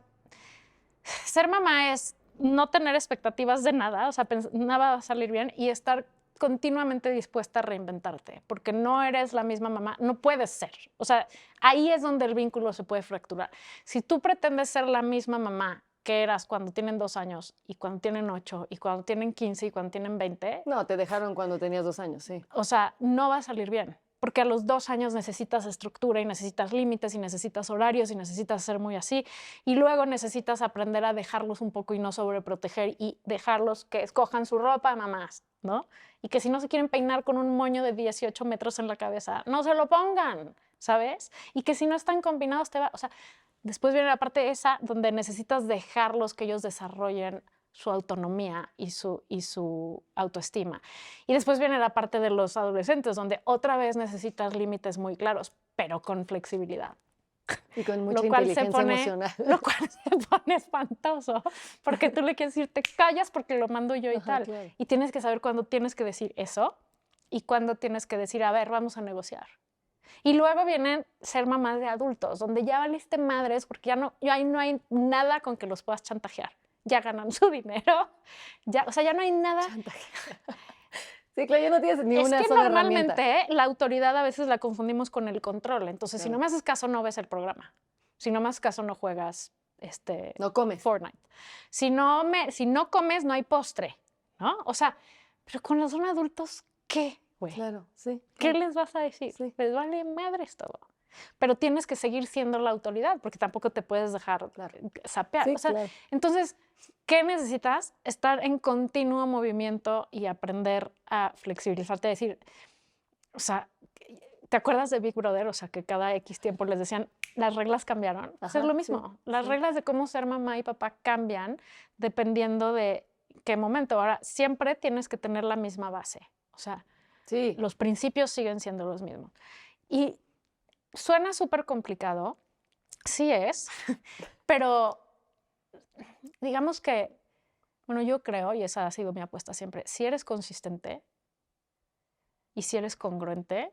ser mamá es no tener expectativas de nada, o sea, nada va a salir bien y estar continuamente dispuesta a reinventarte, porque no eres la misma mamá, no puedes ser. O sea, ahí es donde el vínculo se puede fracturar. Si tú pretendes ser la misma mamá que eras cuando tienen 2 años y cuando tienen 8 y cuando tienen 15 y cuando tienen 20, No, te dejaron cuando tenías 2 años, sí. o sea, no va a salir bien, porque a los 2 años necesitas estructura y necesitas límites y necesitas horarios y necesitas ser muy así. Y luego necesitas aprender a dejarlos un poco y no sobreproteger y dejarlos que escojan su ropa, mamás, ¿no? Y que si no se quieren peinar con un moño de 18 metros en la cabeza, no se lo pongan, ¿sabes? Y que si no están combinados, te va, o sea, después viene la parte esa donde necesitas dejarlos que ellos desarrollen su autonomía y su autoestima. Y después viene la parte de los adolescentes, donde otra vez necesitas límites muy claros, pero con flexibilidad. Y con mucha inteligencia emocional. Lo cual se pone espantoso, porque tú le quieres decir, te callas porque lo mando yo y Ajá, tal. claro. Y tienes que saber cuándo tienes que decir eso y cuándo tienes que decir, a ver, vamos a negociar. Y luego vienen ser mamás de adultos, donde ya valiste madres, porque ahí no hay nada con que los puedas chantajear. Ya ganan su dinero, ya, o sea, ya no hay nada. Sí, claro, ya no tienes ni Es una que sola herramienta. normalmente la autoridad a veces la confundimos con el control. Entonces, si no Claro. me haces caso, no ves el programa. Si no me haces caso, no juegas No comes. Fortnite. Si no comes, no hay postre, ¿no? O sea, pero con los son adultos, ¿qué, güey? Claro, sí. ¿Qué claro. les vas a decir? Sí. Les vale madres todo. Pero tienes que seguir siendo la autoridad porque tampoco te puedes dejar Claro. sapear. Sí, O sea, claro. entonces, ¿qué necesitas? Estar en continuo movimiento y aprender a flexibilizarte, a decir, o sea, ¿te acuerdas de Big Brother? O sea, que cada X tiempo les decían, las reglas cambiaron. Pues es Ajá, lo sí, mismo. Las sí. reglas de cómo ser mamá y papá cambian dependiendo de qué momento. Ahora, siempre tienes que tener la misma base. O sea, Sí. los principios siguen siendo los mismos. Y suena súper complicado, sí es, pero digamos que, bueno, yo creo, y esa ha sido mi apuesta siempre, si eres consistente y si eres congruente,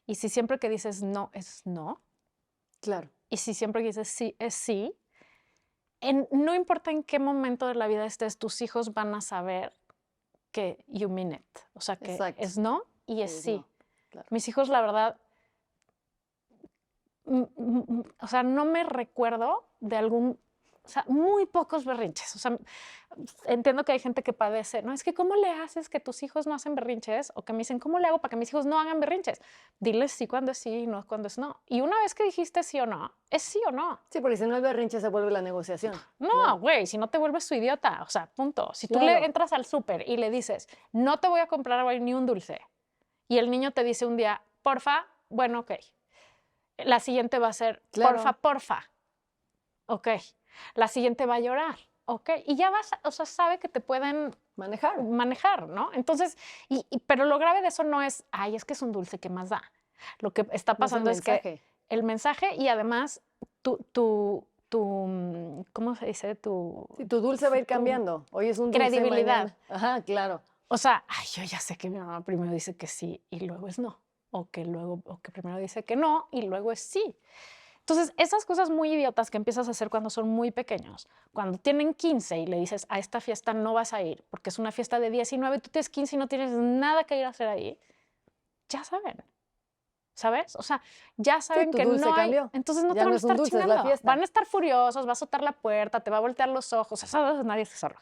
y si siempre que dices no es no, Claro. y si siempre que dices sí es sí, no importa en qué momento de la vida estés, tus hijos van a saber que you mean it. O sea, que Exacto. es no y es Sí, sí. no, claro. Mis hijos, la verdad, o sea, no me recuerdo de o sea, muy pocos berrinches. O sea, entiendo que hay gente que padece, ¿no? Es que ¿cómo le haces que tus hijos no hacen berrinches? O que me dicen, ¿cómo le hago para que mis hijos no hagan berrinches? Diles sí cuando es sí y no cuando es no. Y una vez que dijiste sí o no, es sí o no. Sí, porque si no el berrinche se vuelve la negociación. No, Claro. güey, si no te vuelves su idiota, o sea, punto. Si tú Claro. le entras al súper y le dices, no te voy a comprar hoy ni un dulce, y el niño te dice un día, porfa, bueno, ok. La siguiente va a ser, Claro. porfa, porfa. Ok. La siguiente va a llorar. Ok. Y ya vas, o sea, sabe que te pueden Manejar. ¿no? Entonces, pero lo grave de eso no es, ay, es que es un dulce, ¿qué más da? Lo que está No es el pasando es que mensaje. el mensaje y además ¿cómo se dice? Sí, tu dulce va a ir cambiando. Hoy es un dulce, credibilidad. mañana. Ajá, claro. O sea, ay, yo ya sé que mi mamá primero dice que sí y luego es no. O que primero dice que no y luego es sí. Entonces, esas cosas muy idiotas que empiezas a hacer cuando son muy pequeños, cuando tienen 15 y le dices, a esta fiesta no vas a ir, porque es una fiesta de 19, tú tienes 15 y no tienes nada que ir a hacer ahí, ya saben, ¿sabes? O sea, ya saben tu que dulce no hay, cambió. entonces no Ya te van no a es un estar dulce, es la chingando. fiesta. Van a estar furiosos, va a azotar la puerta, te va a voltear los ojos, eso nadie se salva.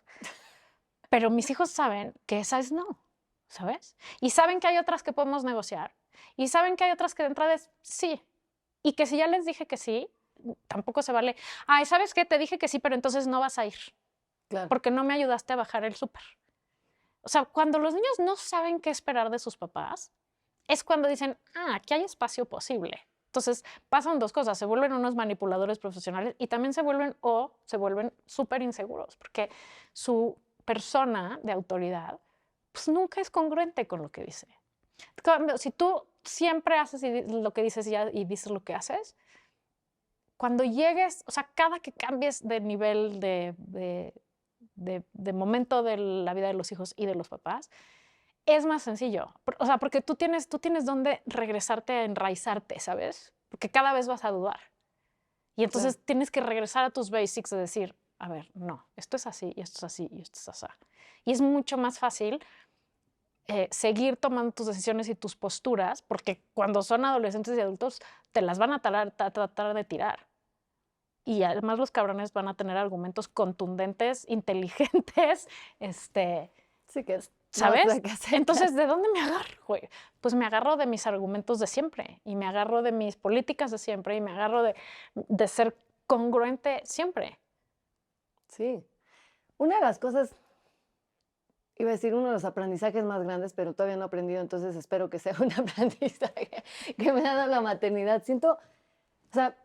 Pero mis hijos saben que esa es no, ¿sabes? Y saben que hay otras que podemos negociar. Y saben que hay otras que de entrada es sí. Y que si ya les dije que sí, tampoco se vale. Ay, ¿sabes qué? Te dije que sí, pero entonces no vas a ir. Claro. Porque no me ayudaste a bajar el súper. O sea, cuando los niños no saben qué esperar de sus papás, es cuando dicen, aquí hay espacio posible. Entonces pasan dos cosas, se vuelven unos manipuladores profesionales y también se vuelven súper inseguros, porque su persona de autoridad pues nunca es congruente con lo que dice. Si tú siempre haces lo que dices y dices lo que haces, cuando llegues, o sea, cada que cambies de nivel de momento de la vida de los hijos y de los papás, es más sencillo. O sea, porque tú tienes dónde regresarte a enraizarte, ¿sabes? Porque cada vez vas a dudar. Y entonces Claro. tienes que regresar a tus basics de decir, a ver, no, esto es así, y esto es así, y esto es así. Y es mucho más fácil seguir tomando tus decisiones y tus posturas, porque cuando son adolescentes y adultos te las van a tratar de tirar. Y además los cabrones van a tener argumentos contundentes, inteligentes, Sí que no sé ¿sabes? qué hacer. Entonces, ¿de dónde me agarro, güey? Pues me agarro de mis argumentos de siempre, y me agarro de mis políticas de siempre, y me agarro de ser congruente siempre. Sí. Una de las cosas, iba a decir uno de los aprendizajes más grandes, pero todavía no he aprendido, entonces espero que sea un aprendizaje que me ha dado la maternidad. Siento, o sea,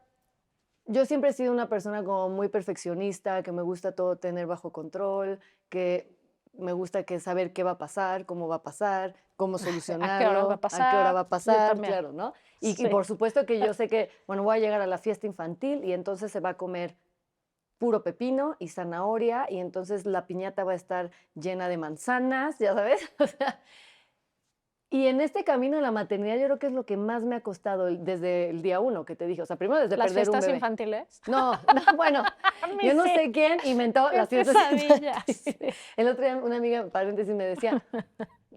yo siempre he sido una persona como muy perfeccionista, que me gusta todo tener bajo control, que me gusta que saber qué va a pasar, cómo va a pasar, cómo ¿A qué hora va a solucionarlo, a qué hora pasar? va a Yo pasar, también. claro, ¿no? Y Sí. por supuesto que yo sé que, bueno, voy a llegar a la fiesta infantil y entonces se va a comer puro pepino y zanahoria y entonces la piñata va a estar llena de manzanas, ya sabes. O sea, y en este camino de la maternidad yo creo que es lo que más me ha costado desde el día uno que te dije. O sea, primero desde ¿Las perder un fiestas bebé. infantiles? No, no, bueno, A mí yo no sí, sé quién inventó qué las fiestas pesadillas. infantiles. El otro día una amiga, en paréntesis, me decía,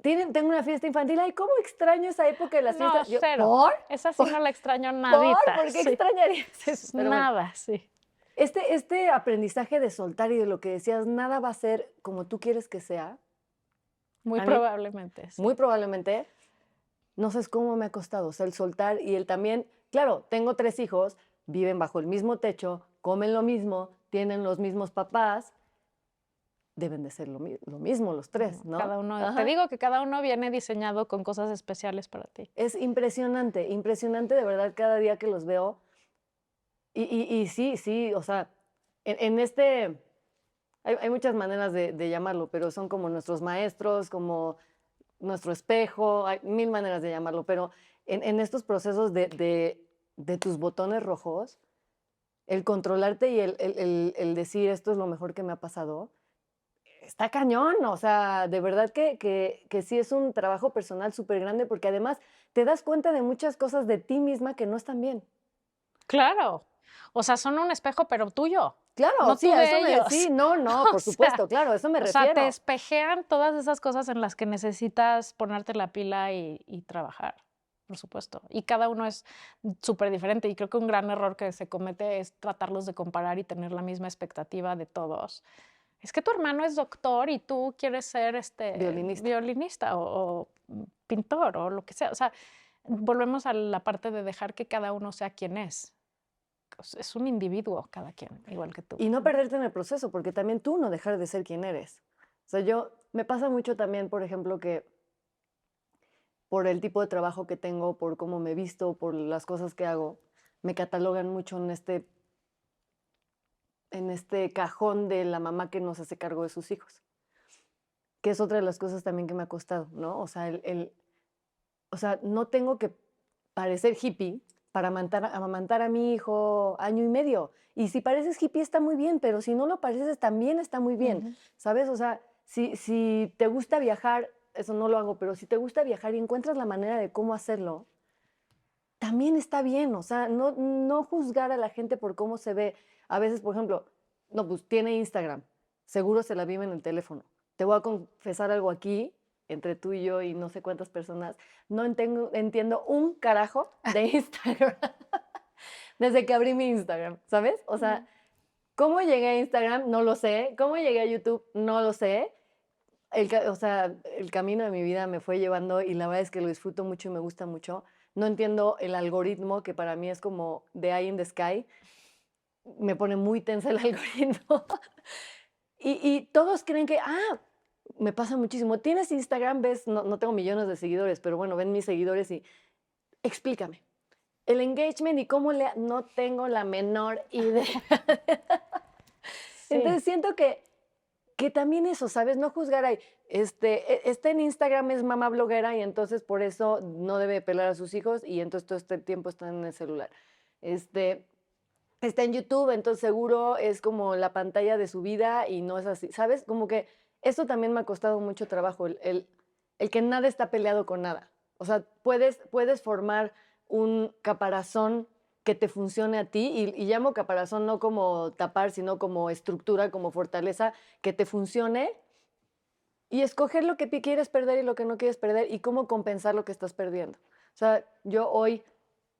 tengo una fiesta infantil, ay, ¿cómo extraño esa época de las No, fiestas? Yo, cero. ¿por? Esa sí ¿Por? no la extraño ¿Por? nadita, ¿Por qué sí. extrañarías eso? Pero bueno, Nada, sí. este aprendizaje de soltar y de lo que decías, nada va a ser como tú quieres que sea, Muy a mí probablemente, sí. muy probablemente, no sabes cómo me ha costado, o sea, el soltar y el también, claro, tengo 3 hijos, viven bajo el mismo techo, comen lo mismo, tienen los mismos papás, deben de ser lo mismo los 3, ¿no? Cada uno, te Ajá. digo que cada uno viene diseñado con cosas especiales para ti. Es impresionante, impresionante de verdad cada día que los veo. Y sí, sí, o sea, en este hay muchas maneras de llamarlo, pero son como nuestros maestros, como nuestro espejo, hay 1000 maneras de llamarlo, pero en estos procesos de tus botones rojos, el controlarte y el decir esto es lo mejor que me ha pasado, está cañón, o sea, de verdad que sí es un trabajo personal súper grande porque además te das cuenta de muchas cosas de ti misma que no están bien. Claro. O sea, son un espejo, pero tuyo, Claro, no sí, tú a de eso me, ellos. sí, no, no, O por sea, supuesto, claro, a eso me o sea, te refiero. espejean todas esas cosas en las que necesitas ponerte la pila y trabajar, por supuesto. Y cada uno es súper diferente. Y creo que un gran error que se comete es tratarlos de comparar y tener la misma expectativa de todos. Es que tu hermano es doctor y tú quieres ser Violinista. violinista o pintor o lo que sea. O sea, volvemos a la parte de dejar que cada uno sea quien es. Es un individuo cada quien, igual que tú. Y no perderte en el proceso, porque también tú no dejar de ser quien eres. O sea, me pasa mucho también, por ejemplo, que por el tipo de trabajo que tengo, por cómo me visto, por las cosas que hago, me catalogan mucho en este cajón de la mamá que no se hace cargo de sus hijos, que es otra de las cosas también que me ha costado, ¿no? O sea, o sea, no tengo que parecer hippie para amamantar a mi hijo año y medio. Y si pareces hippie está muy bien, pero si no lo pareces también está muy bien, Ujú. ¿sabes? O sea, si te gusta viajar, eso no lo hago, pero si te gusta viajar y encuentras la manera de cómo hacerlo, también está bien. O sea, no juzgar a la gente por cómo se ve. A veces, por ejemplo, no, pues tiene Instagram, seguro se la vive en el teléfono. Te voy a confesar algo aquí, entre tú y yo y no sé cuántas personas, no entiendo un carajo de Instagram desde que abrí mi Instagram, ¿sabes? O sea, ¿cómo llegué a Instagram? No lo sé. ¿Cómo llegué a YouTube? No lo sé. O sea, el camino de mi vida me fue llevando y la verdad es que lo disfruto mucho y me gusta mucho. No entiendo el algoritmo, que para mí es como the eye in the sky. Me pone muy tensa el algoritmo. Y todos creen que, me pasa muchísimo. ¿Tienes Instagram? ¿Ves? No, no tengo millones de seguidores, pero bueno, ven mis seguidores y explícame. El engagement y cómo no tengo la menor idea. Sí. Entonces siento que también eso, ¿sabes? No juzgar ahí. Está en Instagram, es mamá bloguera y entonces por eso no debe pelar a sus hijos y entonces todo este tiempo está en el celular. Este, Está en YouTube, entonces seguro es como la pantalla de su vida y no es así, ¿sabes? Como que eso también me ha costado mucho trabajo, el que nada está peleado con nada. O sea, puedes formar un caparazón que te funcione a ti, y llamo caparazón no como tapar, sino como estructura, como fortaleza, que te funcione, y escoger lo que te quieres perder y lo que no quieres perder y cómo compensar lo que estás perdiendo. O sea, yo hoy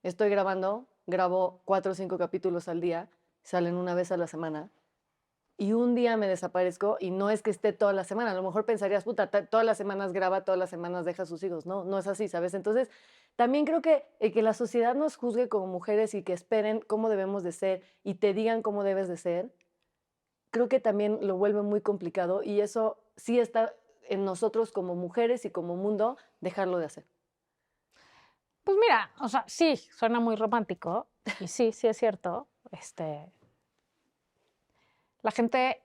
estoy grabo 4 o 5 capítulos al día, salen una vez a la semana, y un día me desaparezco y no es que esté toda la semana. A lo mejor pensarías, puta, todas las semanas graba, todas las semanas deja a sus hijos. No, no es así, ¿sabes? Entonces, también creo que el que la sociedad nos juzgue como mujeres y que esperen cómo debemos de ser y te digan cómo debes de ser, creo que también lo vuelve muy complicado, y eso sí está en nosotros como mujeres y como mundo dejarlo de hacer. Pues mira, o sea, sí, suena muy romántico y sí, sí es cierto. La gente,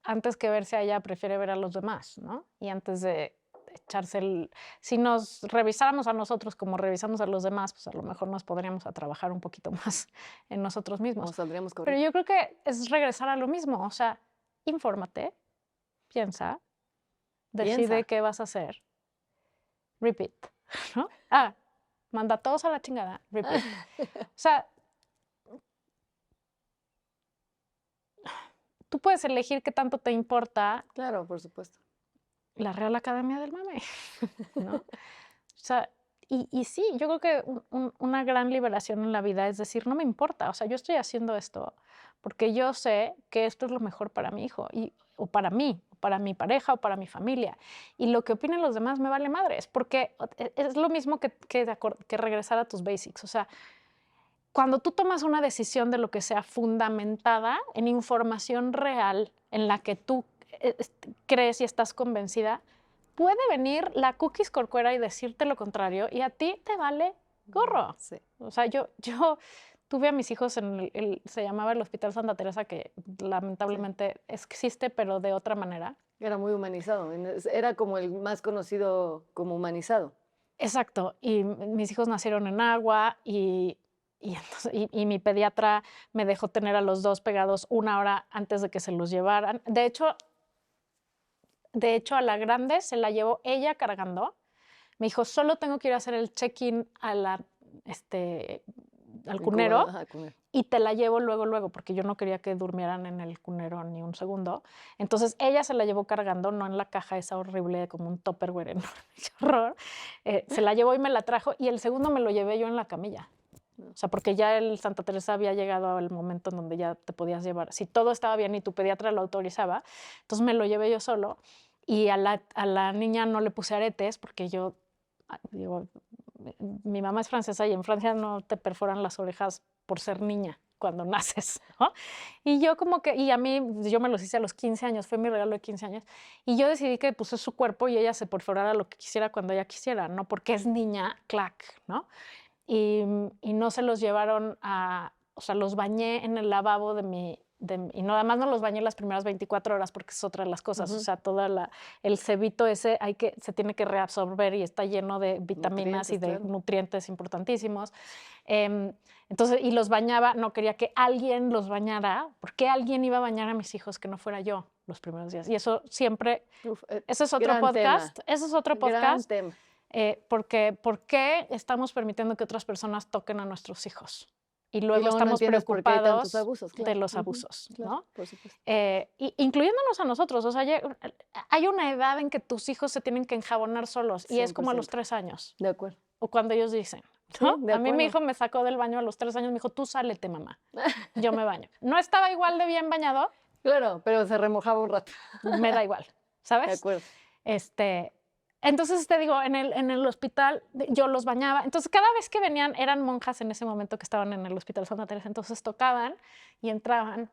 antes que verse a ella, prefiere ver a los demás, ¿no? Y antes de echarse si nos revisáramos a nosotros como revisamos a los demás, pues a lo mejor nos podríamos a trabajar un poquito más en nosotros mismos. Nos saldríamos Pero corriendo. yo creo que es regresar a lo mismo, o sea, infórmate, piensa, decide Piensa. qué vas a hacer, repeat, ¿no? Manda a todos a la chingada, repeat. O sea, tú puedes elegir qué tanto te importa Claro, por supuesto. la Real Academia del Mame, ¿no? O sea, y sí, yo creo que una gran liberación en la vida es decir, no me importa, o sea, yo estoy haciendo esto porque yo sé que esto es lo mejor para mi hijo, o para mí, o para mi pareja, o para mi familia. Y lo que opinen los demás me vale madres, porque es lo mismo que regresar a tus basics. O sea, cuando tú tomas una decisión de lo que sea fundamentada en información real en la que tú crees y estás convencida, puede venir la cookies corcuera y decirte lo contrario y a ti te vale gorro. Sí. O sea, yo tuve a mis hijos en se llamaba el Hospital Santa Teresa, que lamentablemente existe, pero de otra manera. Era muy humanizado. Era como el más conocido como humanizado. Exacto. Y mis hijos nacieron en agua y mi pediatra me dejó tener a los dos pegados 1 hora antes de que se los llevaran. De hecho, a la grande se la llevó ella cargando. Me dijo, solo tengo que ir a hacer el check-in al cunero Ajá, cunero. y te la llevo luego, porque yo no quería que durmieran en el cunero ni un segundo. Entonces ella se la llevó cargando, no en la caja esa horrible como un Tupperware enorme, qué horror. Se la llevó y me la trajo, y el segundo me lo llevé yo en la camilla. O sea, porque ya el Santa Teresa había llegado al momento en donde ya te podías llevar. Si todo estaba bien y tu pediatra lo autorizaba, entonces me lo llevé yo solo. Y a la niña no le puse aretes porque yo, digo, mi mamá es francesa y en Francia no te perforan las orejas por ser niña cuando naces, ¿no? Y yo y a mí, yo me los hice a los 15 años, fue mi regalo de 15 años, y yo decidí que pues es su cuerpo y ella se perforara lo que quisiera cuando ella quisiera, ¿no? Porque es niña, clac, ¿no? Y no se los llevaron o sea, los bañé en el lavabo y nada más no los bañé las primeras 24 horas porque es otra de las cosas. O sea, el cebito ese se tiene que reabsorber y está lleno de vitaminas y de nutrientes importantísimos. Entonces, y los bañaba, no quería que alguien los bañara, porque alguien iba a bañar a mis hijos que no fuera yo los primeros días. Y eso siempre, ese es otro podcast. Ese es otro podcast. Gran tema. Porque ¿por qué estamos permitiendo que otras personas toquen a nuestros hijos? Y luego no estamos entiendes por qué hay tantos preocupados abusos, de los abusos, claro, ¿no? por supuesto. Incluyéndonos a nosotros. O sea, hay una edad en que tus hijos se tienen que enjabonar solos, y es como a los 3 años. De acuerdo. O cuando ellos dicen, ¿no? Sí, de a mí mi acuerdo. hijo me sacó del baño a los 3 años, me dijo, tú sálete, mamá, yo me baño. No estaba igual de bien bañado, Claro, pero se remojaba un rato. me da igual, ¿sabes? De acuerdo. Entonces, te digo, en el hospital yo los bañaba. Entonces, cada vez que venían, eran monjas en ese momento que estaban en el Hospital Santa Teresa, entonces tocaban y entraban.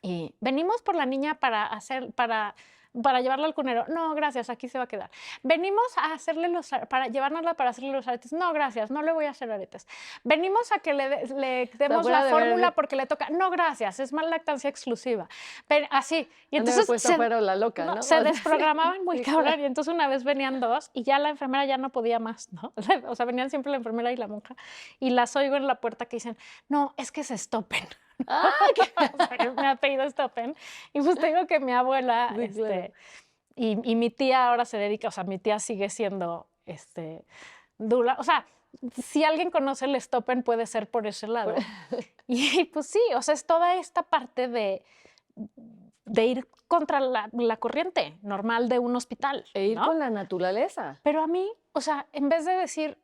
Y venimos por la niña para llevarla al cunero. No, gracias, aquí se va a quedar. Venimos a para llevárnosla para hacerle los aretes. No, gracias, no le voy a hacer aretes. Venimos a que le demos la fórmula porque le toca. No, gracias, es más lactancia exclusiva. Pero así. Y entonces la loca, ¿no? Se desprogramaban muy cabrón. Y entonces una vez venían 2 y ya la enfermera ya no podía más, ¿no? O sea, venían siempre la enfermera y la monja, y las oigo en la puerta que dicen, no, es que se estopen. ¡Ah! O sea, mi apellido es Topen. Y pues te digo que mi abuela, Sí, claro. Y mi tía ahora se dedica, o sea, mi tía sigue siendo dura. O sea, si alguien conoce el Stoppen puede ser por ese lado. Y pues sí, o sea, es toda esta parte de ir contra la corriente normal de un hospital, E ir ¿no? con la naturaleza. Pero a mí, o sea, en vez de decir,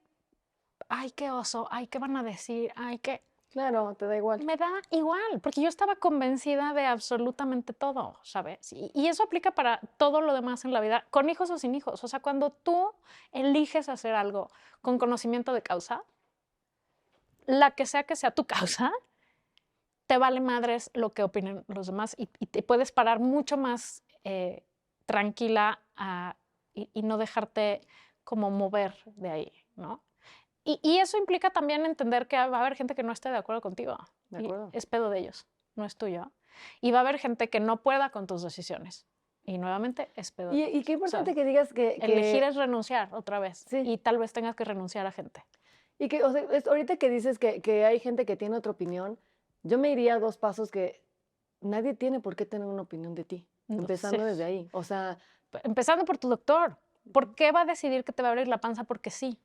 ay, qué oso, ay, qué van a decir, ay, qué... Claro, te da igual. Me da igual, porque yo estaba convencida de absolutamente todo, ¿sabes? Y eso aplica para todo lo demás en la vida, con hijos o sin hijos. O sea, cuando tú eliges hacer algo con conocimiento de causa, la que sea tu causa, te vale madres lo que opinen los demás y te puedes parar mucho más tranquila y no dejarte como mover de ahí, ¿no? Y eso implica también entender que va a haber gente que no esté de acuerdo contigo. De acuerdo. Es pedo de ellos, no es tuyo. Y va a haber gente que no pueda con tus decisiones. Y nuevamente es pedo. Y qué importante O sea, que digas que... elegir es renunciar otra vez. Sí. Y tal vez tengas que renunciar a gente. Y que, o sea, ahorita que dices que hay gente que tiene otra opinión, yo me iría a 2 pasos que nadie tiene por qué tener una opinión de ti, No empezando sé. desde ahí. O sea, Empezando por tu doctor. ¿Por qué va a decidir que te va a abrir la panza porque sí?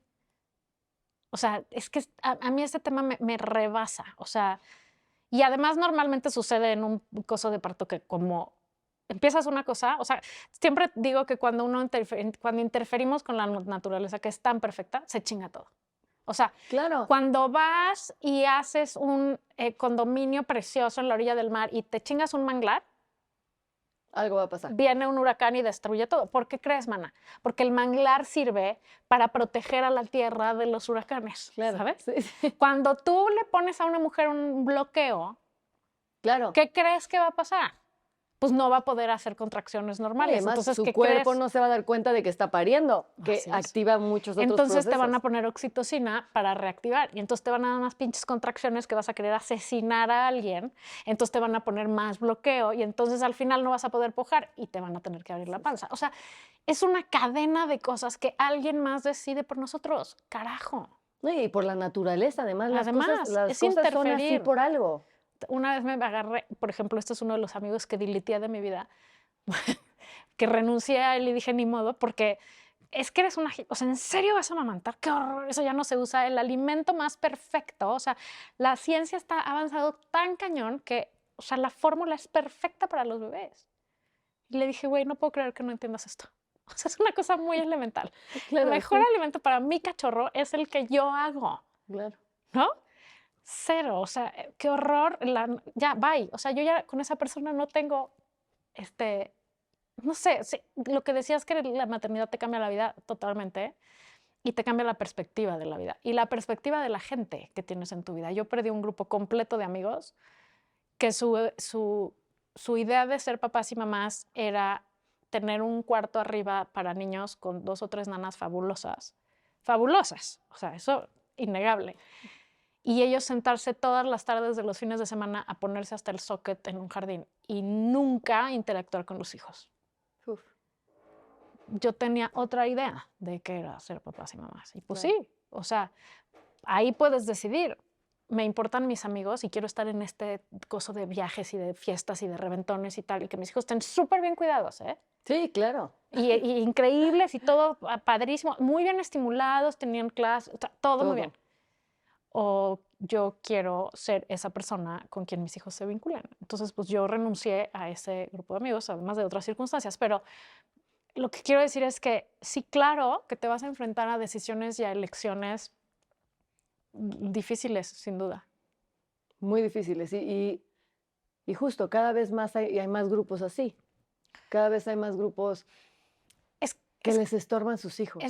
O sea, es que a mí este tema me rebasa. O sea, y además normalmente sucede en un coso de parto que como empiezas una cosa, o sea, siempre digo que cuando cuando interferimos con la naturaleza que es tan perfecta, se chinga todo. O sea, claro, cuando vas y haces un condominio precioso en la orilla del mar y te chingas un manglar, algo va a pasar. viene un huracán y destruye todo. ¿Por qué crees, mana? Porque el manglar sirve para proteger a la tierra de los huracanes, Claro, ¿sabes? sí, sí. Cuando tú le pones a una mujer un bloqueo, Claro. ¿qué crees que va a pasar? Pues no va a poder hacer contracciones Y normales. además, Entonces, su ¿qué cuerpo crees? no se va a dar cuenta de que está pariendo, que Así es. activa muchos otros Entonces procesos. te van a poner oxitocina para reactivar y entonces te van a dar unas pinches contracciones que vas a querer asesinar a alguien, entonces te van a poner más bloqueo y entonces al final no vas a poder pujar y te van a tener que abrir la panza. O sea, es una cadena de cosas que alguien más decide por nosotros. Carajo. No, y por la naturaleza, además, Además, las es cosas son así interferir. por algo. Una vez me agarré, por ejemplo, este es uno de los amigos que dileté de mi vida, que renuncié a él y dije ni modo, porque es que eres una... O sea, ¿en serio vas a amamantar? ¡Qué horror! Eso ya no se usa. El alimento más perfecto. O sea, la ciencia está avanzado tan cañón que, o sea, la fórmula es perfecta para los bebés. Y le dije, güey, no puedo creer que no entiendas esto. O sea, es una cosa muy elemental. Claro, El mejor sí, alimento para mi cachorro es el que yo hago, claro. ¿no? Cero, o sea, qué horror. Ya, bye. O sea, yo ya con esa persona no tengo, no sé, sí, lo que decías que la maternidad te cambia la vida totalmente y te cambia la perspectiva de la vida y la perspectiva de la gente que tienes en tu vida. Yo perdí un grupo completo de amigos que su idea de ser papás y mamás era tener un cuarto arriba para niños con 2 o 3 nanas fabulosas. Fabulosas, o sea, eso innegable. Y ellos sentarse todas las tardes de los fines de semana a ponerse hasta el socket en un jardín y nunca interactuar con los hijos. Uf, Yo tenía otra idea de qué era ser papás y mamás. Y pues claro. sí, o sea, ahí puedes decidir. Me importan mis amigos y quiero estar en este coso de viajes y de fiestas y de reventones y tal, y que mis hijos estén súper bien cuidados, ¿eh? Sí, claro. Y increíbles y todo padrísimo, muy bien estimulados, tenían clases, todo muy bien. O yo quiero ser esa persona con quien mis hijos se vinculan. Entonces, pues yo renuncié a ese grupo de amigos, además de otras circunstancias, pero lo que quiero decir es que sí, claro, que te vas a enfrentar a decisiones y a elecciones difíciles, sin duda. Muy difíciles. Y justo, cada vez más hay más grupos así. Cada vez hay más grupos que les estorban sus hijos.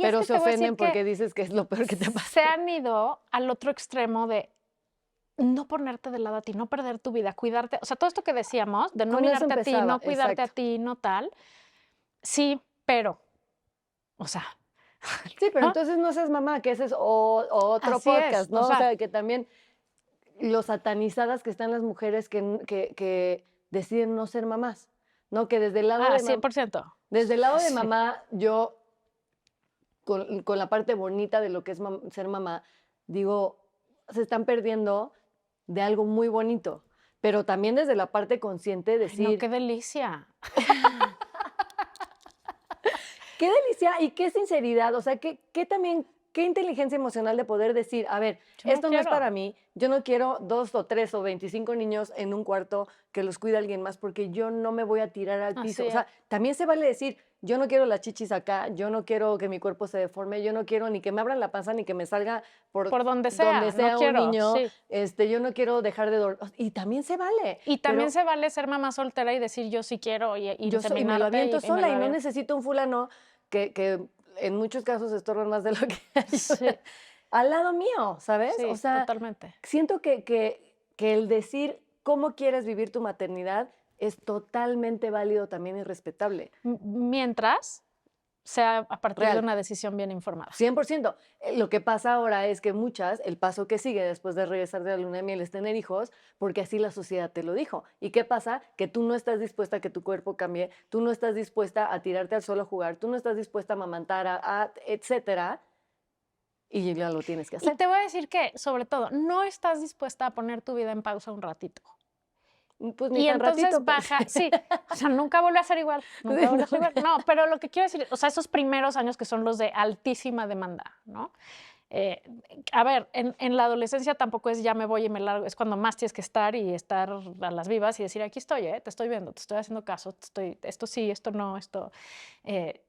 Pero se ofenden porque dices que es lo peor que te pasa. Se han ido al otro extremo de no ponerte de lado a ti, no perder tu vida, cuidarte. O sea, todo esto que decíamos, de no Con eso mirarte a ti, empezaba, no cuidarte exacto. a ti, no tal. Sí, pero, o sea, Sí, pero ¿no? entonces no seas mamá, que ese es otro Así es, podcast, ¿no? o O sea, sea, que también lo satanizadas que están las mujeres que deciden no ser mamás, ¿no? Que desde el lado de 100%. desde el lado de Sí. mamá, yo, con la parte bonita de lo que es ser mamá, digo, se están perdiendo de algo muy bonito, pero también desde la parte consciente Ay, decir, no, qué delicia. Qué delicia y qué sinceridad, o sea, qué también, qué inteligencia emocional de poder decir, a ver, Yo no esto no es quiero. para mí, yo no quiero 2 o 3 o 25 niños en un cuarto que los cuide alguien más porque yo no me voy a tirar al piso. Así O sea, también se vale decir, yo no quiero las chichis acá, yo no quiero que mi cuerpo se deforme, yo no quiero ni que me abran la panza ni que me salga por donde donde sea, no sea un quiero, niño, sí. yo no quiero dejar de dormir. Y también se vale, Y también pero se vale ser mamá soltera y decir yo sí quiero y y me lo inseminarte aviento y me sola lo y no aviento. necesito un fulano que en muchos casos estorban más de lo que ayuda Sí, al lado mío, ¿sabes? O sí, sea, totalmente. siento que el decir cómo quieres vivir tu maternidad es totalmente válido también y respetable. Mientras sea a partir de Real. una decisión bien informada. 100%. Lo que pasa ahora es que muchas, el paso que sigue después de regresar de la luna de miel es tener hijos, porque así la sociedad te lo dijo. ¿Y qué pasa? Que tú no estás dispuesta a que tu cuerpo cambie, tú no estás dispuesta a tirarte al suelo a jugar, tú no estás dispuesta a amamantar, etcétera, y ya lo tienes que Y hacer. te voy a decir que, sobre todo, no estás dispuesta a poner tu vida en pausa un ratito. Pues ni Y tan entonces ratito, pero baja, sí, o sea, nunca vuelve a ser igual, nunca vuelve a ser igual. No, pero lo que quiero decir, o sea, esos primeros años que son los de altísima demanda, ¿no? Eh, a ver, en la adolescencia tampoco es ya me voy y me largo, es cuando más tienes que estar y estar a las vivas y decir, aquí estoy, te estoy viendo, te estoy haciendo caso, esto sí, esto no, esto. eh,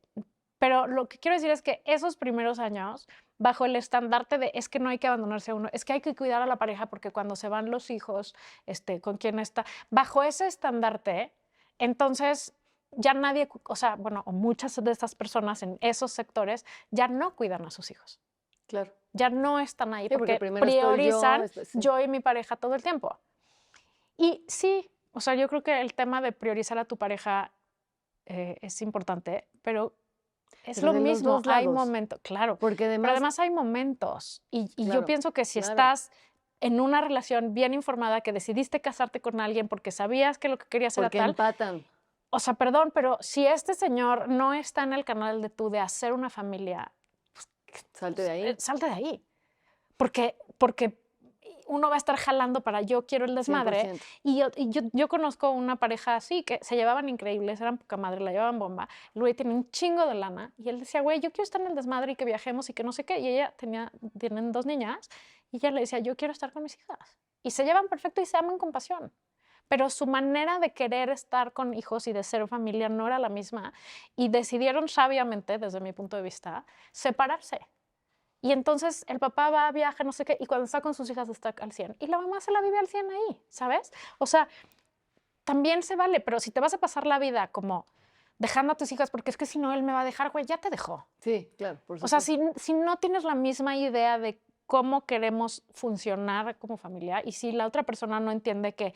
pero lo que quiero decir es que esos primeros años, bajo el estandarte de es que no hay que abandonarse a uno, es que hay que cuidar a la pareja porque cuando se van los hijos, con quién está, bajo ese estandarte, entonces ya nadie, o sea, bueno, o muchas de estas personas en esos sectores ya no cuidan a sus hijos, claro. ya no están ahí Sí, porque porque primero estoy yo, priorizan sí. yo y mi pareja todo el tiempo. Y sí, o sea, yo creo que el tema de priorizar a tu pareja es importante, pero es Pero lo de los mismo, dos hay lados, momentos, claro, porque pero además, además hay momentos y yo claro, pienso que si claro, estás en una relación bien informada, que decidiste casarte con alguien porque sabías que lo que querías era porque tal, empatan. o sea, perdón, pero si este señor no está en el canal de tú de hacer una familia, Salte de ahí, salte de ahí, porque uno va a estar jalando para yo quiero el desmadre 100%. y yo conozco una pareja así que se llevaban increíbles, eran poca madre, la llevaban bomba, el güey tiene un chingo de lana y él decía, güey, yo quiero estar en el desmadre y que viajemos y que no sé qué, y ella tienen 2 niñas y ella le decía, yo quiero estar con mis hijas y se llevan perfecto y se aman con pasión. Pero su manera de querer estar con hijos y de ser familia no era la misma y decidieron sabiamente, desde mi punto de vista, separarse. Y entonces el papá va, viaja, no sé qué, y cuando está con sus hijas está al 100. Y la mamá se la vive al 100 ahí, ¿sabes? O sea, también se vale, pero si te vas a pasar la vida como dejando a tus hijas, porque es que si no él me va a dejar, güey, ya te dejó. Sí, claro, por O sea, supuesto. si no tienes la misma idea de cómo queremos funcionar como familia y si la otra persona no entiende que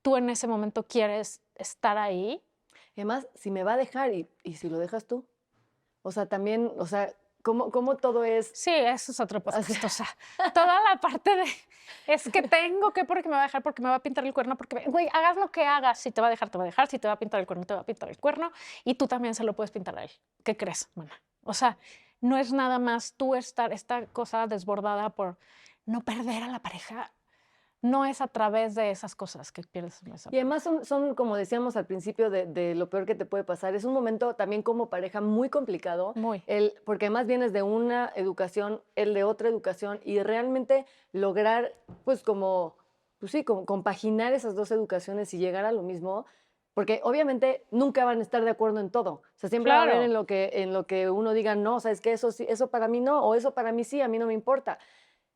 tú en ese momento quieres estar ahí. Y además, si me va a dejar y si lo dejas tú, o sea, también, o sea, ¿cómo todo es Sí, eso es otro así? podcast. O sea, toda la parte de es que tengo que porque me va a dejar, porque me va a pintar el cuerno, porque, güey, hagas lo que hagas. Si te va a dejar, te va a dejar. Si te va a pintar el cuerno, te va a pintar el cuerno. Y tú también se lo puedes pintar a él. ¿Qué crees, mana? O sea, no es nada más tú estar esta cosa desbordada por no perder a la pareja. No es a través de esas cosas que pierdes a esa Y además pareja. son, como decíamos al principio, de lo peor que te puede pasar. Es un momento también como pareja muy complicado, Muy. porque además vienes de una educación, él de otra educación, y realmente lograr, pues como, pues sí, como compaginar esas dos educaciones y llegar a lo mismo, porque obviamente nunca van a estar de acuerdo en todo. O sea, siempre va a haber Claro. en lo que uno diga, no, sabes que eso sí, eso para mí no, o eso para mí sí, a mí no me importa.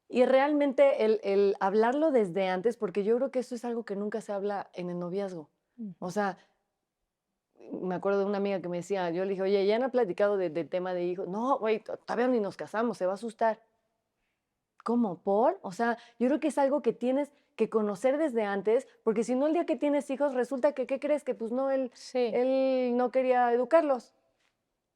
Y realmente el hablarlo desde antes, porque yo creo que eso es algo que nunca se habla en el noviazgo. O sea, me acuerdo de una amiga que me decía, yo le dije, oye, ¿ya no han platicado del tema de hijos? No, güey, todavía ni nos casamos, se va a asustar. ¿Cómo? ¿Por? O sea, yo creo que es algo que tienes que conocer desde antes, porque si no, el día que tienes hijos, resulta que, ¿qué crees? Que pues no, Sí. él no quería educarlos,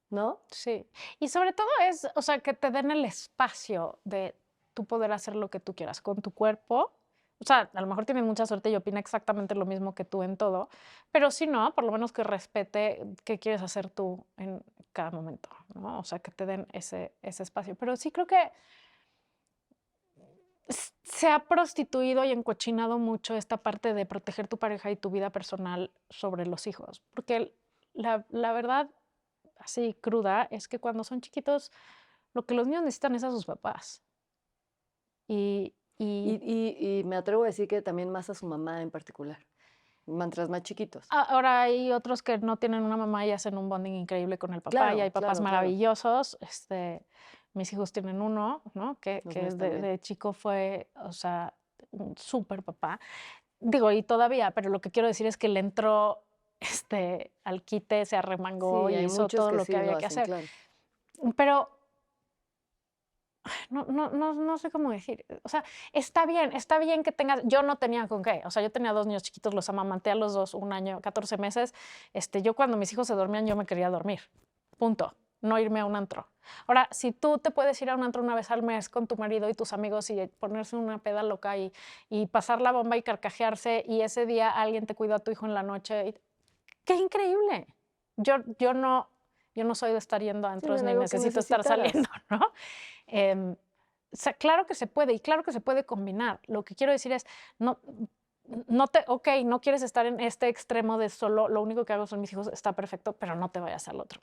¿no? Sí. Y sobre todo es, o sea, que te den el espacio de tú poder hacer lo que tú quieras con tu cuerpo. O sea, a lo mejor tienes mucha suerte y opina exactamente lo mismo que tú en todo, pero si no, por lo menos que respete qué quieres hacer tú en cada momento, ¿no? O sea, que te den ese espacio. Pero sí creo que se ha prostituido y encochinado mucho esta parte de proteger tu pareja y tu vida personal sobre los hijos, porque la verdad así cruda, es que cuando son chiquitos, lo que los niños necesitan es a sus papás. Y, y Y me atrevo a decir que también más a su mamá en particular, mientras más chiquitos. ahora hay otros que no tienen una mamá y hacen un bonding increíble con el papá, y Claro, hay papás claro, claro. maravillosos. Mis hijos tienen uno, ¿no? Que Los míos también. de chico fue, o sea, un súper papá. Digo, y todavía, pero lo que quiero decir es que le entró al quite, se arremangó Sí, y hay hizo muchos todo que lo sí que lo había que hacen, hacer. claro. Pero no sé cómo decir. O sea, está bien que tengas. Yo no tenía con qué. O sea, yo tenía 2 niños chiquitos, los amamanté a los 2, 1 año, 14 meses. Yo cuando mis hijos se dormían, yo me quería dormir. Punto. No irme a un antro. Ahora, si tú te puedes ir a un antro una vez al mes con tu marido y tus amigos y ponerse una peda loca y pasar la bomba y carcajearse, y ese día alguien te cuidó a tu hijo en la noche, ¡qué increíble! Yo no soy de estar yendo a Sí, antros no era ni algo que necesito estar necesitaras. saliendo, ¿no? O sea, claro que se puede y claro que se puede combinar. Lo que quiero decir es, ok, no quieres estar en este extremo de solo lo único que hago son mis hijos, está perfecto, pero no te vayas al otro.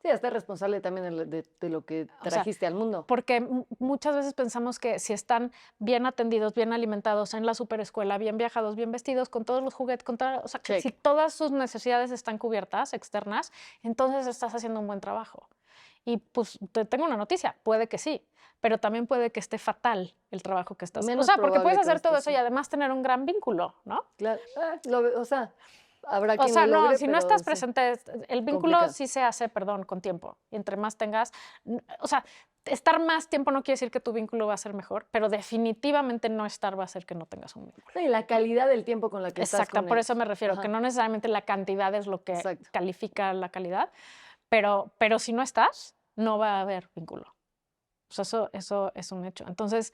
Sí, hasta responsable también de lo que O sea, trajiste al mundo. porque muchas veces pensamos que si están bien atendidos, bien alimentados en la superescuela, bien viajados, bien vestidos, con todos los juguetes, o sea, que si Check. todas sus necesidades están cubiertas, externas, entonces estás haciendo un buen trabajo. Y pues te tengo una noticia, puede que sí, pero también puede que esté fatal el trabajo que estás haciendo. O Menos sea, porque probable puedes que lo hacer todo estés eso y haciendo. además tener un gran vínculo, ¿no? Claro. O sea, habrá O quien sea, lo no, logre, si no pero estás sí, presente, el vínculo complicado. sí se hace, perdón, con tiempo. Y entre más tengas, o sea, estar más tiempo no quiere decir que tu vínculo va a ser mejor, pero definitivamente no estar va a hacer que no tengas un vínculo. No, y la calidad del tiempo con la que estás Exacto, con por eso ellos. me refiero, que Ajá, no necesariamente la cantidad es lo que exacto. califica la calidad, pero si no estás, no va a haber vínculo. O sea, eso es un hecho. Entonces,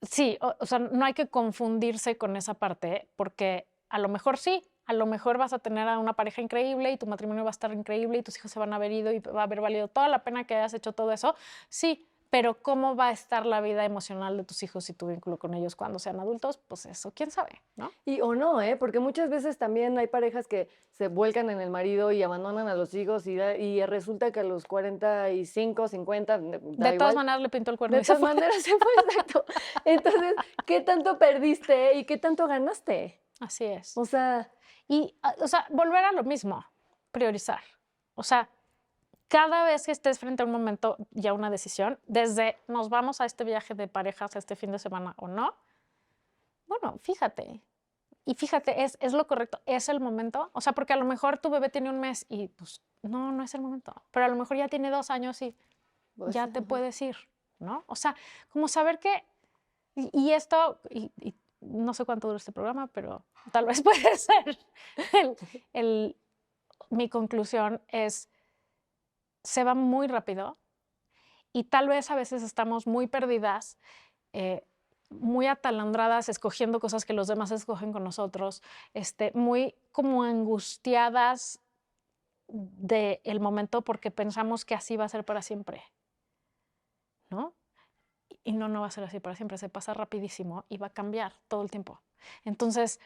sí, o sea, no hay que confundirse con esa parte, porque a lo mejor sí, a lo mejor vas a tener a una pareja increíble y tu matrimonio va a estar increíble y tus hijos se van a haber ido y va a haber valido toda la pena que hayas hecho todo eso. Sí, pero ¿cómo va a estar la vida emocional de tus hijos y tu vínculo con ellos cuando sean adultos? Pues eso, quién sabe, ¿no? Y o no, ¿eh? Porque muchas veces también hay parejas que se vuelcan en el marido y abandonan a los hijos y resulta que a los 45, 50, da De todas igual. maneras le pintó el cuerno De y se todas fue. maneras se fue, exacto. Entonces, ¿qué tanto perdiste y qué tanto ganaste? Así es. O sea, Y, o sea, volver a lo mismo, priorizar. O sea, cada vez que estés frente a un momento y a una decisión, desde nos vamos a este viaje de parejas este fin de semana o no, bueno, fíjate. Y fíjate, es lo correcto, es el momento. O sea, porque a lo mejor tu bebé tiene 1 mes y pues no es el momento. Pero a lo mejor ya tiene 2 años y pues, ya te puedes ir, ¿no? O sea, como saber que, y esto, y no sé cuánto dura este programa, pero tal vez puede ser el, el- mi conclusión es, se va muy rápido y tal vez a veces estamos muy perdidas, muy atalandradas, escogiendo cosas que los demás escogen con nosotros, muy como angustiadas del momento porque pensamos que así va a ser para siempre, ¿no? Y no va a ser así para siempre, se pasa rapidísimo y va a cambiar todo el tiempo. Entonces,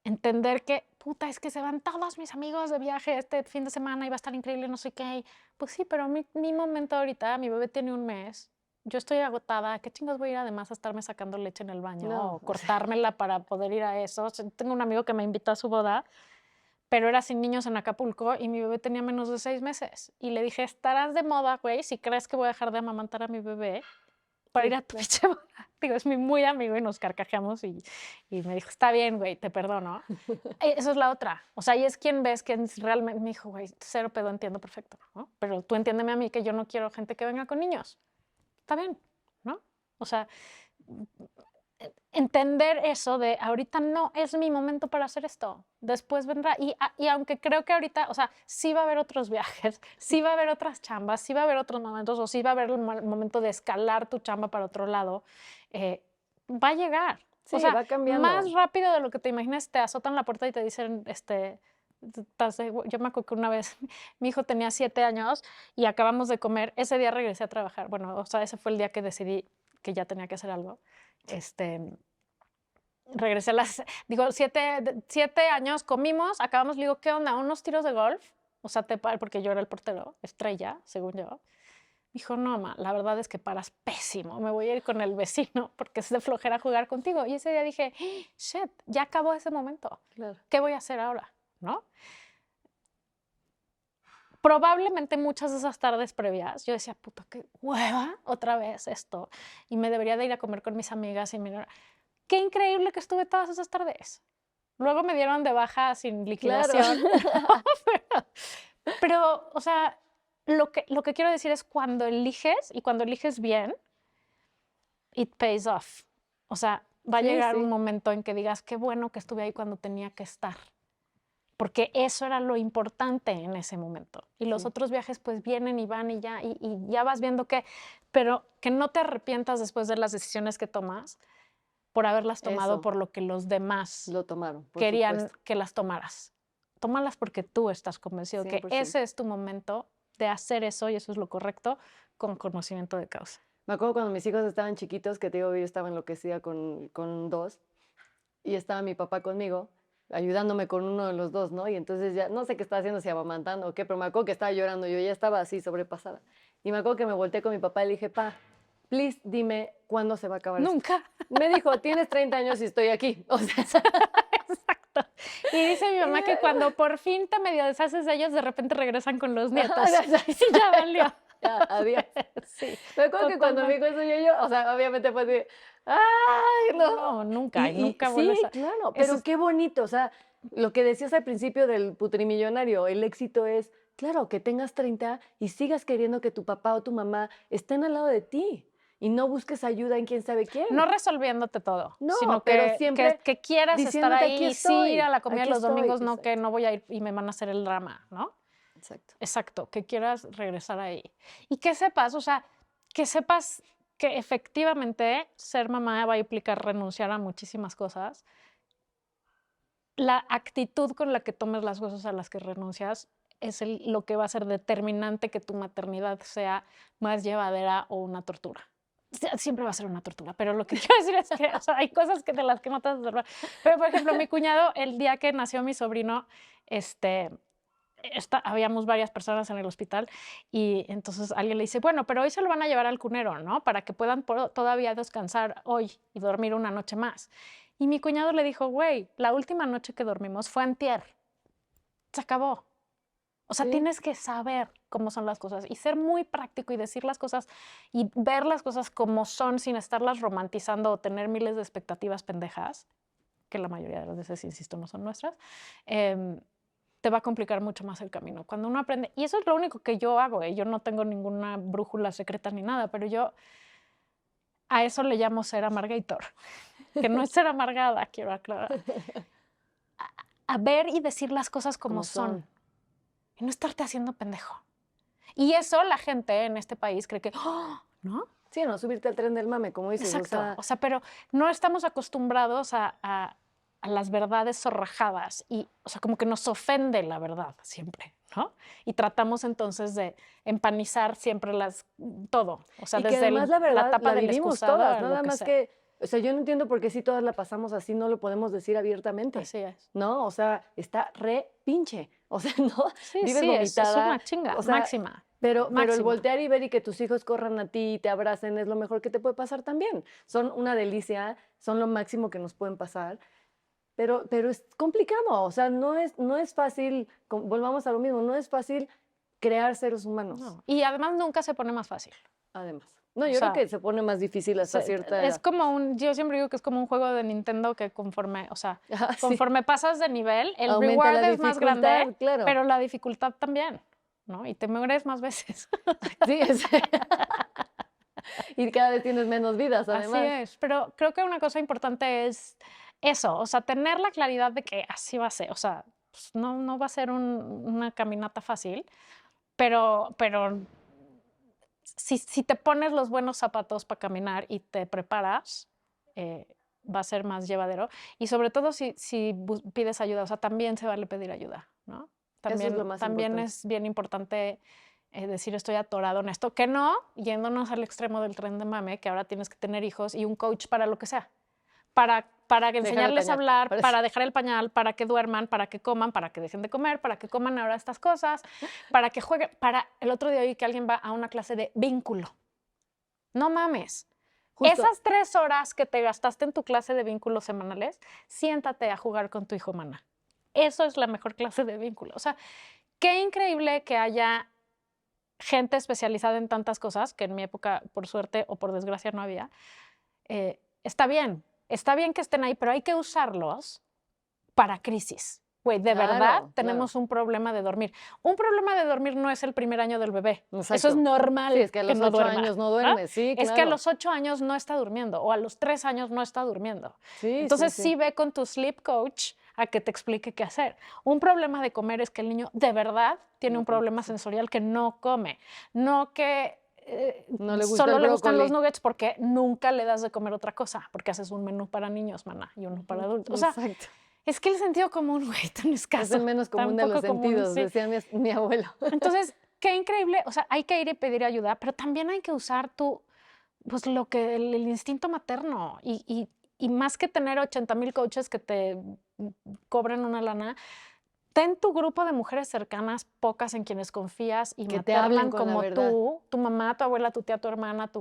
entender que, puta, es que se van todos mis amigos de viaje este fin de semana y va a estar increíble, no sé qué. Pues sí, pero mi momento ahorita, mi bebé tiene 1 mes, yo estoy agotada, ¿qué chingos voy a ir además a estarme sacando leche en el baño no. o cortármela para poder ir a eso? O sea, tengo un amigo que me invitó a su boda, pero era sin niños en Acapulco y mi bebé tenía menos de 6 meses. Y le dije, estarás de moda, güey, si crees que voy a dejar de amamantar a mi bebé para Sí, ir a tu claro. pinche boda. Digo, es mi muy amigo y nos carcajeamos y me dijo, está bien, güey, te perdono. Eso es la otra. O sea, y es quien ves que realmente me dijo, güey, cero pedo, entiendo perfecto, ¿no? Pero tú entiéndeme a mí que yo no quiero gente que venga con niños. Está bien, ¿no? O sea, entender eso de ahorita no es mi momento para hacer esto, después vendrá. Y aunque creo que ahorita, o sea, sí va a haber otros viajes, sí va a haber otras chambas, sí va a haber otros momentos, o sí va a haber el momento de escalar tu chamba para otro lado, va a llegar. Sí, O sea, va cambiando. más rápido de lo que te imaginas, te azotan la puerta y te dicen, yo me acuerdo que una vez mi hijo tenía 7 años y acabamos de comer, ese día regresé a trabajar, bueno, o sea, ese fue el día que decidí que ya tenía que hacer algo. Regresé a las, digo, 7 años, comimos, acabamos, le digo, ¿qué onda? ¿Unos tiros de golf? o sea, porque yo era el portero, estrella, según yo. Me dijo, no, ma, la verdad es que paras pésimo, me voy a ir con el vecino porque es de flojera jugar contigo. Y ese día dije, shit, ya acabó ese momento. Claro. ¿Qué voy a hacer ahora? ¿No? Probablemente muchas de esas tardes previas yo decía, puta, qué hueva, otra vez esto. Y me debería de ir a comer con mis amigas. Y mira, qué increíble que estuve todas esas tardes. Luego me dieron de baja sin liquidación. Claro. Pero, o sea, lo que quiero decir es cuando eliges, y cuando eliges bien, it pays off. O sea, va a Sí, llegar sí. un momento en que digas, qué bueno que estuve ahí cuando tenía que estar. Porque eso era lo importante en ese momento. Y los Sí. otros viajes pues vienen y van y ya vas viendo que, pero que no te arrepientas después de las decisiones que tomas por haberlas tomado Eso. por lo que los demás Lo tomaron, por querían supuesto. que las tomaras. Tómalas porque tú estás convencido que 100%. ese es tu momento de hacer eso y eso es lo correcto con conocimiento de causa. Me acuerdo cuando mis hijos estaban chiquitos, que te digo, yo estaba enloquecida con 2, y estaba mi papá conmigo, ayudándome con uno de los 2, ¿no? Y entonces ya, no sé qué estaba haciendo, si amamantando o qué, pero me acuerdo que estaba llorando, yo ya estaba así, sobrepasada. Y me acuerdo que me volteé con mi papá y le dije, pa, please, dime cuándo se va a acabar esto. Nunca. Me dijo, tienes 30 años y estoy aquí. O sea, Exacto. Y dice mi mamá que cuando por fin te medio deshaces de ellos, de repente regresan con los nietos. Y ya valió. ya, adiós. Sí. Me acuerdo que cuando me dijo eso, yo, o sea, obviamente fue de, ¡ay, no! No, nunca, y Y nunca sí, vuelves a... claro, Eso pero es- qué bonito, o sea, lo que decías al principio del putrimillonario, el éxito es, claro, que tengas 30 y sigas queriendo que tu papá o tu mamá estén al lado de ti y no busques ayuda en quién sabe quién. No resolviéndote todo, No, sino pero que, siempre que quieras estar diciéndote, ahí aquí y sí ir a estoy, la comida aquí los estoy. domingos, no que Exacto, no voy a ir y me van a hacer el drama, ¿no? exacto. Exacto, que quieras regresar ahí. Y que sepas, o sea, que sepas que efectivamente ser mamá va a implicar renunciar a muchísimas cosas. La actitud con la que tomes las cosas a las que renuncias es lo que va a ser determinante que tu maternidad sea más llevadera o una tortura. Siempre va a ser una tortura, pero lo que quiero decir es que o sea, hay cosas de las que no te vas a salvar. Pero, por ejemplo, mi cuñado, el día que nació mi sobrino, habíamos varias personas en el hospital y entonces alguien le dice, bueno, pero hoy se lo van a llevar al cunero, ¿no? Para que puedan todavía descansar hoy y dormir una noche más. Y mi cuñado le dijo, güey, la última noche que dormimos fue antier. Se acabó. O sea, Sí. tienes que saber cómo son las cosas y ser muy práctico y decir las cosas y ver las cosas como son sin estarlas romantizando o tener miles de expectativas pendejas, que la mayoría de las veces, insisto, no son nuestras, te va a complicar mucho más el camino. Cuando uno aprende, y eso es lo único que yo hago, yo no tengo ninguna brújula secreta ni nada, pero yo a eso le llamo ser amargator, que no es ser amargada, quiero aclarar. A ver y decir las cosas como son. Y no estarte haciendo pendejo. Y eso la gente en este país cree que, ¡oh! ¿No? Sí, no subirte al tren del mame, como dices. Exacto. O sea, pero no estamos acostumbrados a las verdades zorrajadas y, o sea, como que nos ofende la verdad siempre, ¿no? Y tratamos entonces de empanizar siempre todo. O sea, y que desde además la la verdad tapa la del vivimos excusado todas, a lo nada que más sea. que, o sea, yo no entiendo por qué si todas la pasamos así no lo podemos decir abiertamente. Así es. ¿No? O sea, está re pinche. O sea, ¿no? Sí, Vives sí, es vomitada. una chinga, O sea, máxima. pero el máxima. voltear y ver y que tus hijos corran a ti y te abracen es lo mejor que te puede pasar también. Son una delicia, son lo máximo que nos pueden pasar. Pero es complicado, o sea, no es fácil, volvamos a lo mismo, no es fácil crear seres humanos, No. Y además nunca se pone más fácil. además. No, O yo creo sea, que se pone más difícil hasta cierta es edad. como yo siempre digo que es como un juego de Nintendo que conforme, o sea, Ah, sí. conforme pasas de nivel, el Aumenta reward la es más grande, dificultad, claro. pero la dificultad también, ¿no? Y te mueres más veces. Sí, y cada vez tienes menos vidas, además. Así es, pero creo que una cosa importante es eso, o sea, tener la claridad de que así va a ser, o sea, pues no va a ser una caminata fácil, pero si te pones los buenos zapatos para caminar y te preparas, va a ser más llevadero. Y sobre todo si pides ayuda, o sea, también se vale pedir ayuda, ¿no? Eso es lo más También importante. es bien importante decir estoy atorado en esto, que no, yéndonos al extremo del tren de mame, que ahora tienes que tener hijos y un coach para lo que sea. para Dejar el enseñarles a pañal, hablar, parece. para dejar el pañal, para que duerman, para que coman, para que dejen de comer, para que coman ahora estas cosas, para que jueguen. El otro día oí que alguien va a una clase de vínculo. No mames. Justo. Esas 3 horas que te gastaste en tu clase de vínculos semanales, siéntate a jugar con tu hijo, mana. Eso es la mejor clase de vínculo. O sea, qué increíble que haya gente especializada en tantas cosas, que en mi época, por suerte o por desgracia, no había. Está bien que estén ahí, pero hay que usarlos para crisis. Güey, de verdad Claro, tenemos un problema de dormir. Un problema de dormir no es el primer año del bebé. Eso es Exacto. normal Sí, es que a los no 8 duerma. años no ¿no? duermes, sí, Es que a claro. los 8 años no está durmiendo o a los 3 años no está durmiendo. Sí, Entonces sí. sí ve con tu sleep coach a que te explique qué hacer. Un problema de comer es que el niño de verdad tiene No un come, problema sí. sensorial que no come, no que No le gusta solo el le gustan los brócoli. nuggets porque nunca le das de comer otra cosa, porque haces un menú para niños, maná, y uno para adultos. O sea, Exacto. es que el sentido común, güey, tan escaso. Es el menos común de tan los poco común, sentidos, sí. decía mi abuelo. Entonces, qué increíble, o sea, hay que ir y pedir ayuda, pero también hay que usar pues el instinto materno y más que tener 80,000 coaches que te cobren una lana, ten tu grupo de mujeres cercanas, pocas en quienes confías y Que te hablen maternan con la como verdad. tú, tu mamá, tu abuela, tu tía, tu hermana,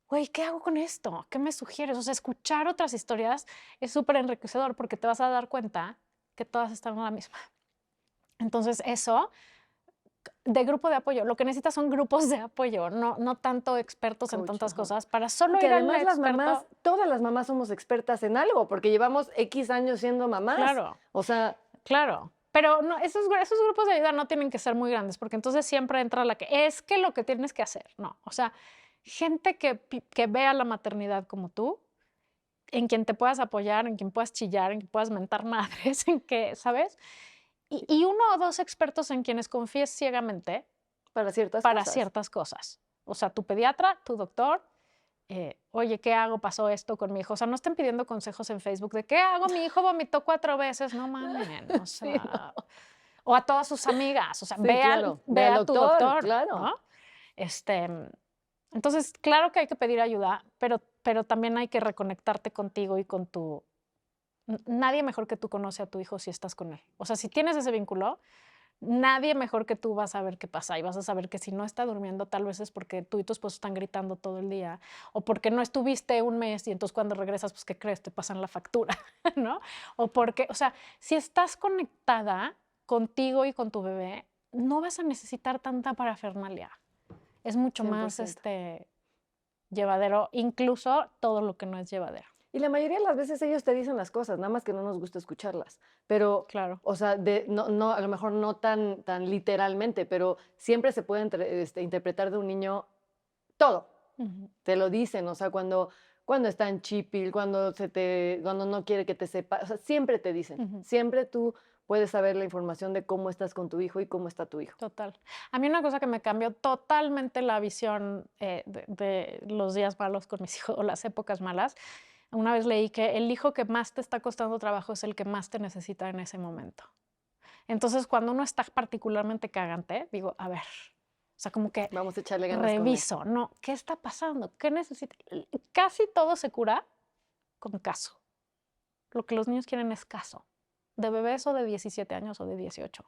güey, ¿qué hago con esto? ¿Qué me sugieres? O sea, escuchar otras historias es súper enriquecedor porque te vas a dar cuenta que todas están en la misma. Entonces, eso de grupo de apoyo. Lo que necesitas son grupos de apoyo, no tanto expertos en Coach, tantas ajá. cosas. Para solo Que ir al además las experto. mamás, todas las mamás somos expertas en algo, porque llevamos X años siendo mamás. Claro, O sea, claro. Pero no, esos grupos de ayuda no tienen que ser muy grandes, porque entonces siempre entra la que es que lo que tienes que hacer. No, o sea, gente que vea la maternidad como tú, en quien te puedas apoyar, en quien puedas chillar, en quien puedas mentar madres, en que, ¿sabes? Y 1 o 2 expertos en quienes confíes ciegamente para ciertas para cosas. ciertas cosas. O sea, tu pediatra, tu doctor, oye, ¿qué hago? Pasó esto con mi hijo. O sea, no estén pidiendo consejos en Facebook de ¿qué hago? Mi hijo vomitó 4 veces. No mamen, o Sí, sea, o a todas sus amigas. O sea, sí, claro. Ve ve al a tu doctor, doctor, claro. ¿no? Entonces, claro que hay que pedir ayuda, pero también hay que reconectarte contigo y con nadie mejor que tú conoce a tu hijo si estás con él. O sea, si tienes ese vínculo, nadie mejor que tú va a saber qué pasa y vas a saber que si no está durmiendo, tal vez es porque tú y tu esposo están gritando todo el día o porque no estuviste un mes y entonces cuando regresas, pues, ¿qué crees? Te pasan la factura, ¿no? O porque, o sea, si estás conectada contigo y con tu bebé, no vas a necesitar tanta parafernalia. Es mucho más 100%. llevadero, incluso todo lo que no es llevadero. Y la mayoría de las veces ellos te dicen las cosas, nada más que no nos gusta escucharlas. Pero, Claro. o sea, no, a lo mejor no tan literalmente, pero siempre se puede interpretar de un niño todo. Ujú. Te lo dicen, o sea, cuando está en chipil, cuando no quiere que te sepa, o sea, siempre te dicen. Ujú. Siempre tú puedes saber la información de cómo estás con tu hijo y cómo está tu hijo. Total. A mí una cosa que me cambió totalmente la visión de los días malos con mis hijos o las épocas malas. Una vez leí que el hijo que más te está costando trabajo es el que más te necesita en ese momento. Entonces, cuando uno está particularmente cagante, digo, a ver, o sea, como que Vamos a echarle ganas con él. reviso, ¿no? ¿Qué está pasando? ¿Qué necesita? Casi todo se cura con caso. Lo que los niños quieren es caso. De bebés o de 17 años o de 18.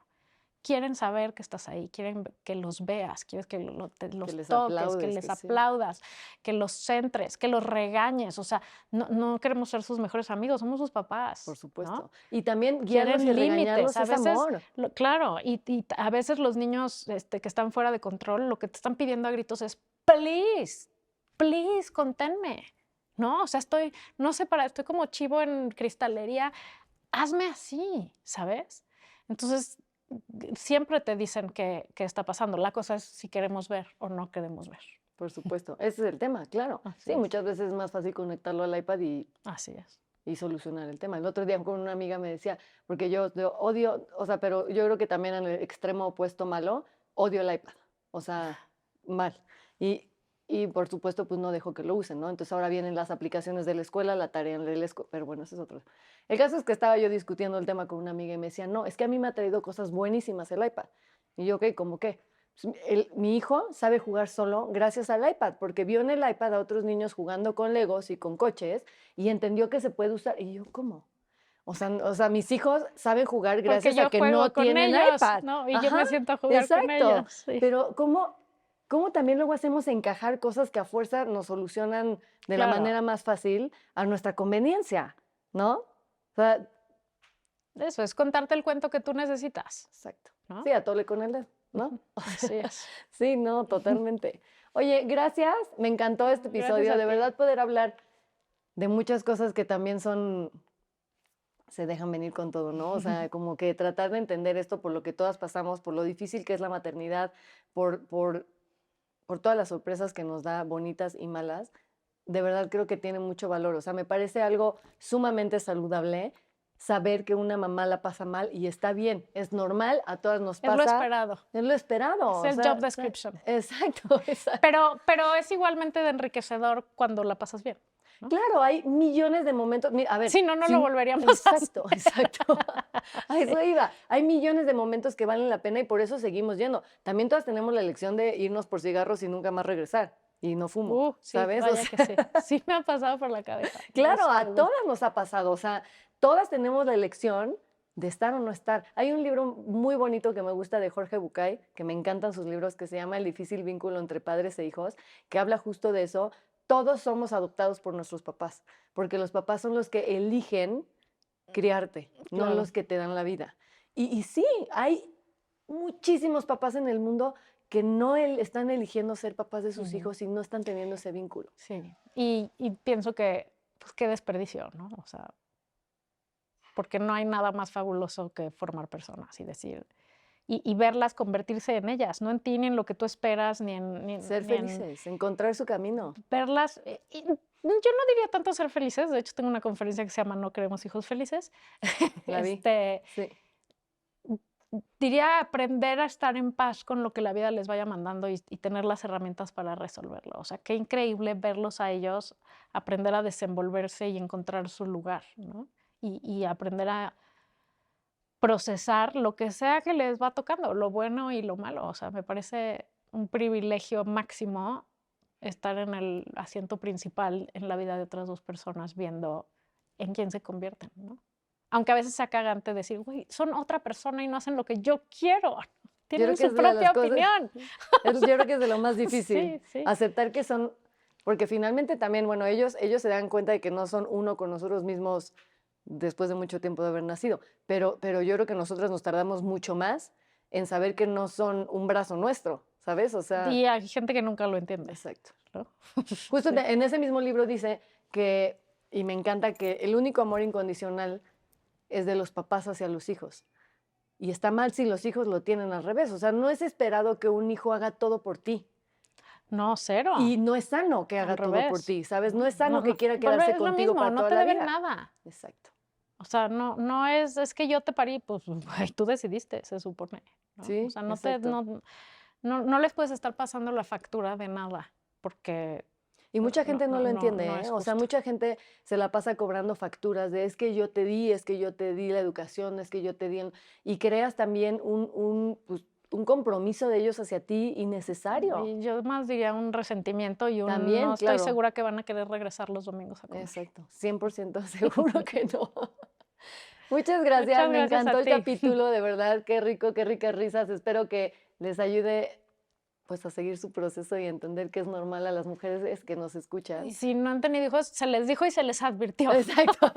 Quieren saber que estás ahí, quieren que los veas, quieres que los les toques, aplaudes, que les que sí. aplaudas, que los centres, que los regañes. O sea, no queremos ser sus mejores amigos, somos sus papás. Por supuesto. ¿no? Y también guiarlos y Quieren regañarlos límites. A es veces, amor. claro, y a veces los niños que están fuera de control, lo que te están pidiendo a gritos es, please, please, conténme. ¿No? O sea, estoy como chivo en cristalería, hazme así, ¿sabes? Entonces, siempre te dicen qué está pasando. La cosa es si queremos ver o no queremos ver. Por supuesto. Ese es el tema, claro. Así Sí, es. muchas veces es más fácil conectarlo al iPad Así es. y solucionar el tema. El otro día con una amiga me decía, porque yo odio, o sea, pero yo creo que también en el extremo opuesto malo, odio el iPad. O sea, mal. Y por supuesto, pues no dejo que lo usen, ¿no? Entonces ahora vienen las aplicaciones de la escuela, la tarea en la escuela, pero bueno, ese es otro. El caso es que estaba yo discutiendo el tema con una amiga y me decía, no, es que a mí me ha traído cosas buenísimas el iPad. Y yo, ok, ¿cómo qué? Mi hijo sabe jugar solo gracias al iPad, porque vio en el iPad a otros niños jugando con Legos y con coches y entendió que se puede usar. Y yo, ¿cómo? O sea, mis hijos saben jugar Porque gracias yo a que juego no con tienen ellos, iPad. ¿no? Y yo Ajá, me siento a jugar con exacto. ellos. Sí. Pero ¿cómo también luego hacemos encajar cosas que a fuerza nos solucionan de la Claro. manera más fácil a nuestra conveniencia, ¿no? O sea, Eso es contarte el cuento que tú necesitas, exacto. ¿no? Sí, atole con el dedo, ¿no? Así es. Sí, no, totalmente. Oye, gracias. Me encantó este Gracias episodio. a De ti. verdad poder hablar de muchas cosas que también se dejan venir con todo, ¿no? O sea, como que tratar de entender esto por lo que todas pasamos, por lo difícil que es la maternidad, por todas las sorpresas que nos da, bonitas y malas. De verdad creo que tiene mucho valor. O sea, me parece algo sumamente saludable saber que una mamá la pasa mal y está bien. Es normal, a todas nos Es lo pasa. esperado. Es lo esperado. Es el job description. Exacto, exacto. Pero es igualmente de enriquecedor cuando la pasas bien, ¿no? Claro, hay millones de momentos. A ver, Si no, no lo volveríamos a hacer. Exacto, exacto. A eso iba. Hay millones de momentos que valen la pena y por eso seguimos yendo. También todas tenemos la elección de irnos por cigarros y nunca más regresar. Y no fumo, Sí, ¿sabes? vaya que sí. Sí me ha pasado por la cabeza. Claro, a Perdón. todas nos ha pasado. O sea, todas tenemos la elección de estar o no estar. Hay un libro muy bonito que me gusta de Jorge Bucay, que me encantan sus libros, que se llama El difícil vínculo entre padres e hijos, que habla justo de eso. Todos somos adoptados por nuestros papás, porque los papás son los que eligen criarte, no Claro. los que te dan la vida. Y sí, hay muchísimos papás en el mundo que no están eligiendo ser papás de sus hijos y no están teniendo ese vínculo. Sí. Y pienso que, pues, qué desperdicio, ¿no? O sea, porque no hay nada más fabuloso que formar personas y decir, y verlas convertirse en ellas, no en ti, ni en lo que tú esperas, ni en Ser ni en felices, encontrar su camino. verlas. Y yo no diría tanto ser felices, de hecho tengo una conferencia que se llama No queremos hijos felices. La vi. Sí. Diría aprender a estar en paz con lo que la vida les vaya mandando y tener las herramientas para resolverlo. O sea, qué increíble verlos a ellos aprender a desenvolverse y encontrar su lugar, ¿no? Y aprender a procesar lo que sea que les va tocando, lo bueno y lo malo. O sea, me parece un privilegio máximo estar en el asiento principal en la vida de otras dos personas viendo en quién se convierten, ¿no? Aunque a veces sea cagante decir, güey, son otra persona y no hacen lo que yo quiero. Tienen su propia opinión. Yo creo que es de lo más difícil. Sí, sí. Aceptar que son, porque finalmente también, bueno, ellos se dan cuenta de que no son uno con nosotros mismos después de mucho tiempo de haber nacido, pero yo creo que nosotras nos tardamos mucho más en saber que no son un brazo nuestro, ¿sabes? O sea, y hay gente que nunca lo entiende. Exacto. ¿No? Justo en ese mismo libro dice que, y me encanta, que el único amor incondicional es de los papás hacia los hijos. Y está mal si los hijos lo tienen al revés. O sea, no es esperado que un hijo haga todo por ti. No, cero. Y no es sano que haga todo por ti, ¿sabes? No es sano que quiera quedarse contigo para toda la vida. No te deben nada. Exacto. O sea, no es que yo te parí, pues tú decidiste, se supone, ¿no? Sí, o sea, no les puedes estar pasando la factura de nada, porque y mucha gente no lo entiende, no ¿eh? es O sea, justo. mucha gente se la pasa cobrando facturas de es que yo te di, es que yo te di la educación, es que yo te di... Y creas también pues, un compromiso de ellos hacia ti innecesario. Y yo más diría un resentimiento y También, no claro. estoy segura que van a querer regresar los domingos a comer. Exacto, 100% seguro que no. Muchas gracias, me encantó el capítulo, de verdad, qué rico, qué ricas risas. Espero que les ayude pues a seguir su proceso y entender que es normal a las mujeres que nos escuchan. Y si no han tenido hijos, se les dijo y se les advirtió. Exacto.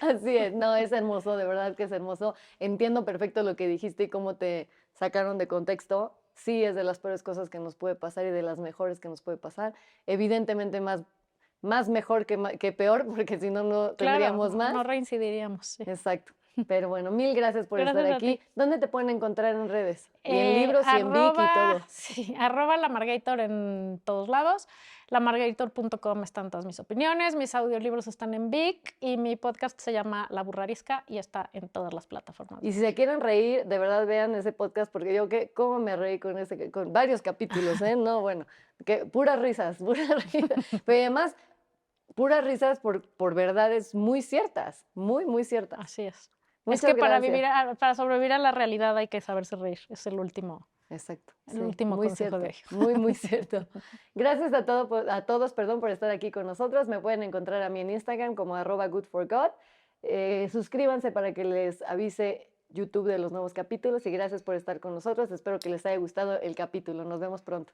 Así es, no, es hermoso, de verdad que es hermoso. Entiendo perfecto lo que dijiste y cómo te sacaron de contexto. Sí, es de las peores cosas que nos puede pasar y de las mejores que nos puede pasar. Evidentemente más mejor que peor, porque si no, no tendríamos más. No reincidiríamos. Sí. Exacto. Pero bueno, mil gracias por estar aquí. ¿Dónde te pueden encontrar en redes? Y en libros y en Vic y todo. Sí, @lamargator en todos lados. lamargator.com están todas mis opiniones, mis audiolibros están en Vic y mi podcast se llama La Burrarisca y está en todas las plataformas. Y si se quieren reír, de verdad vean ese podcast porque yo cómo me reí con varios capítulos, ¿eh? No, bueno, que puras risas, Pero además, puras risas por verdades muy ciertas, muy, muy ciertas. Así es. Es Muchas que para gracias. para sobrevivir a la realidad hay que saberse reír. Es Exacto, el sí, último muy consejo cierto, de hoy. muy cierto. Gracias a todos, perdón, por estar aquí con nosotros. Me pueden encontrar a mí en Instagram como @goodforgod. Suscríbanse para que les avise YouTube de los nuevos capítulos y gracias por estar con nosotros. Espero que les haya gustado el capítulo. Nos vemos pronto.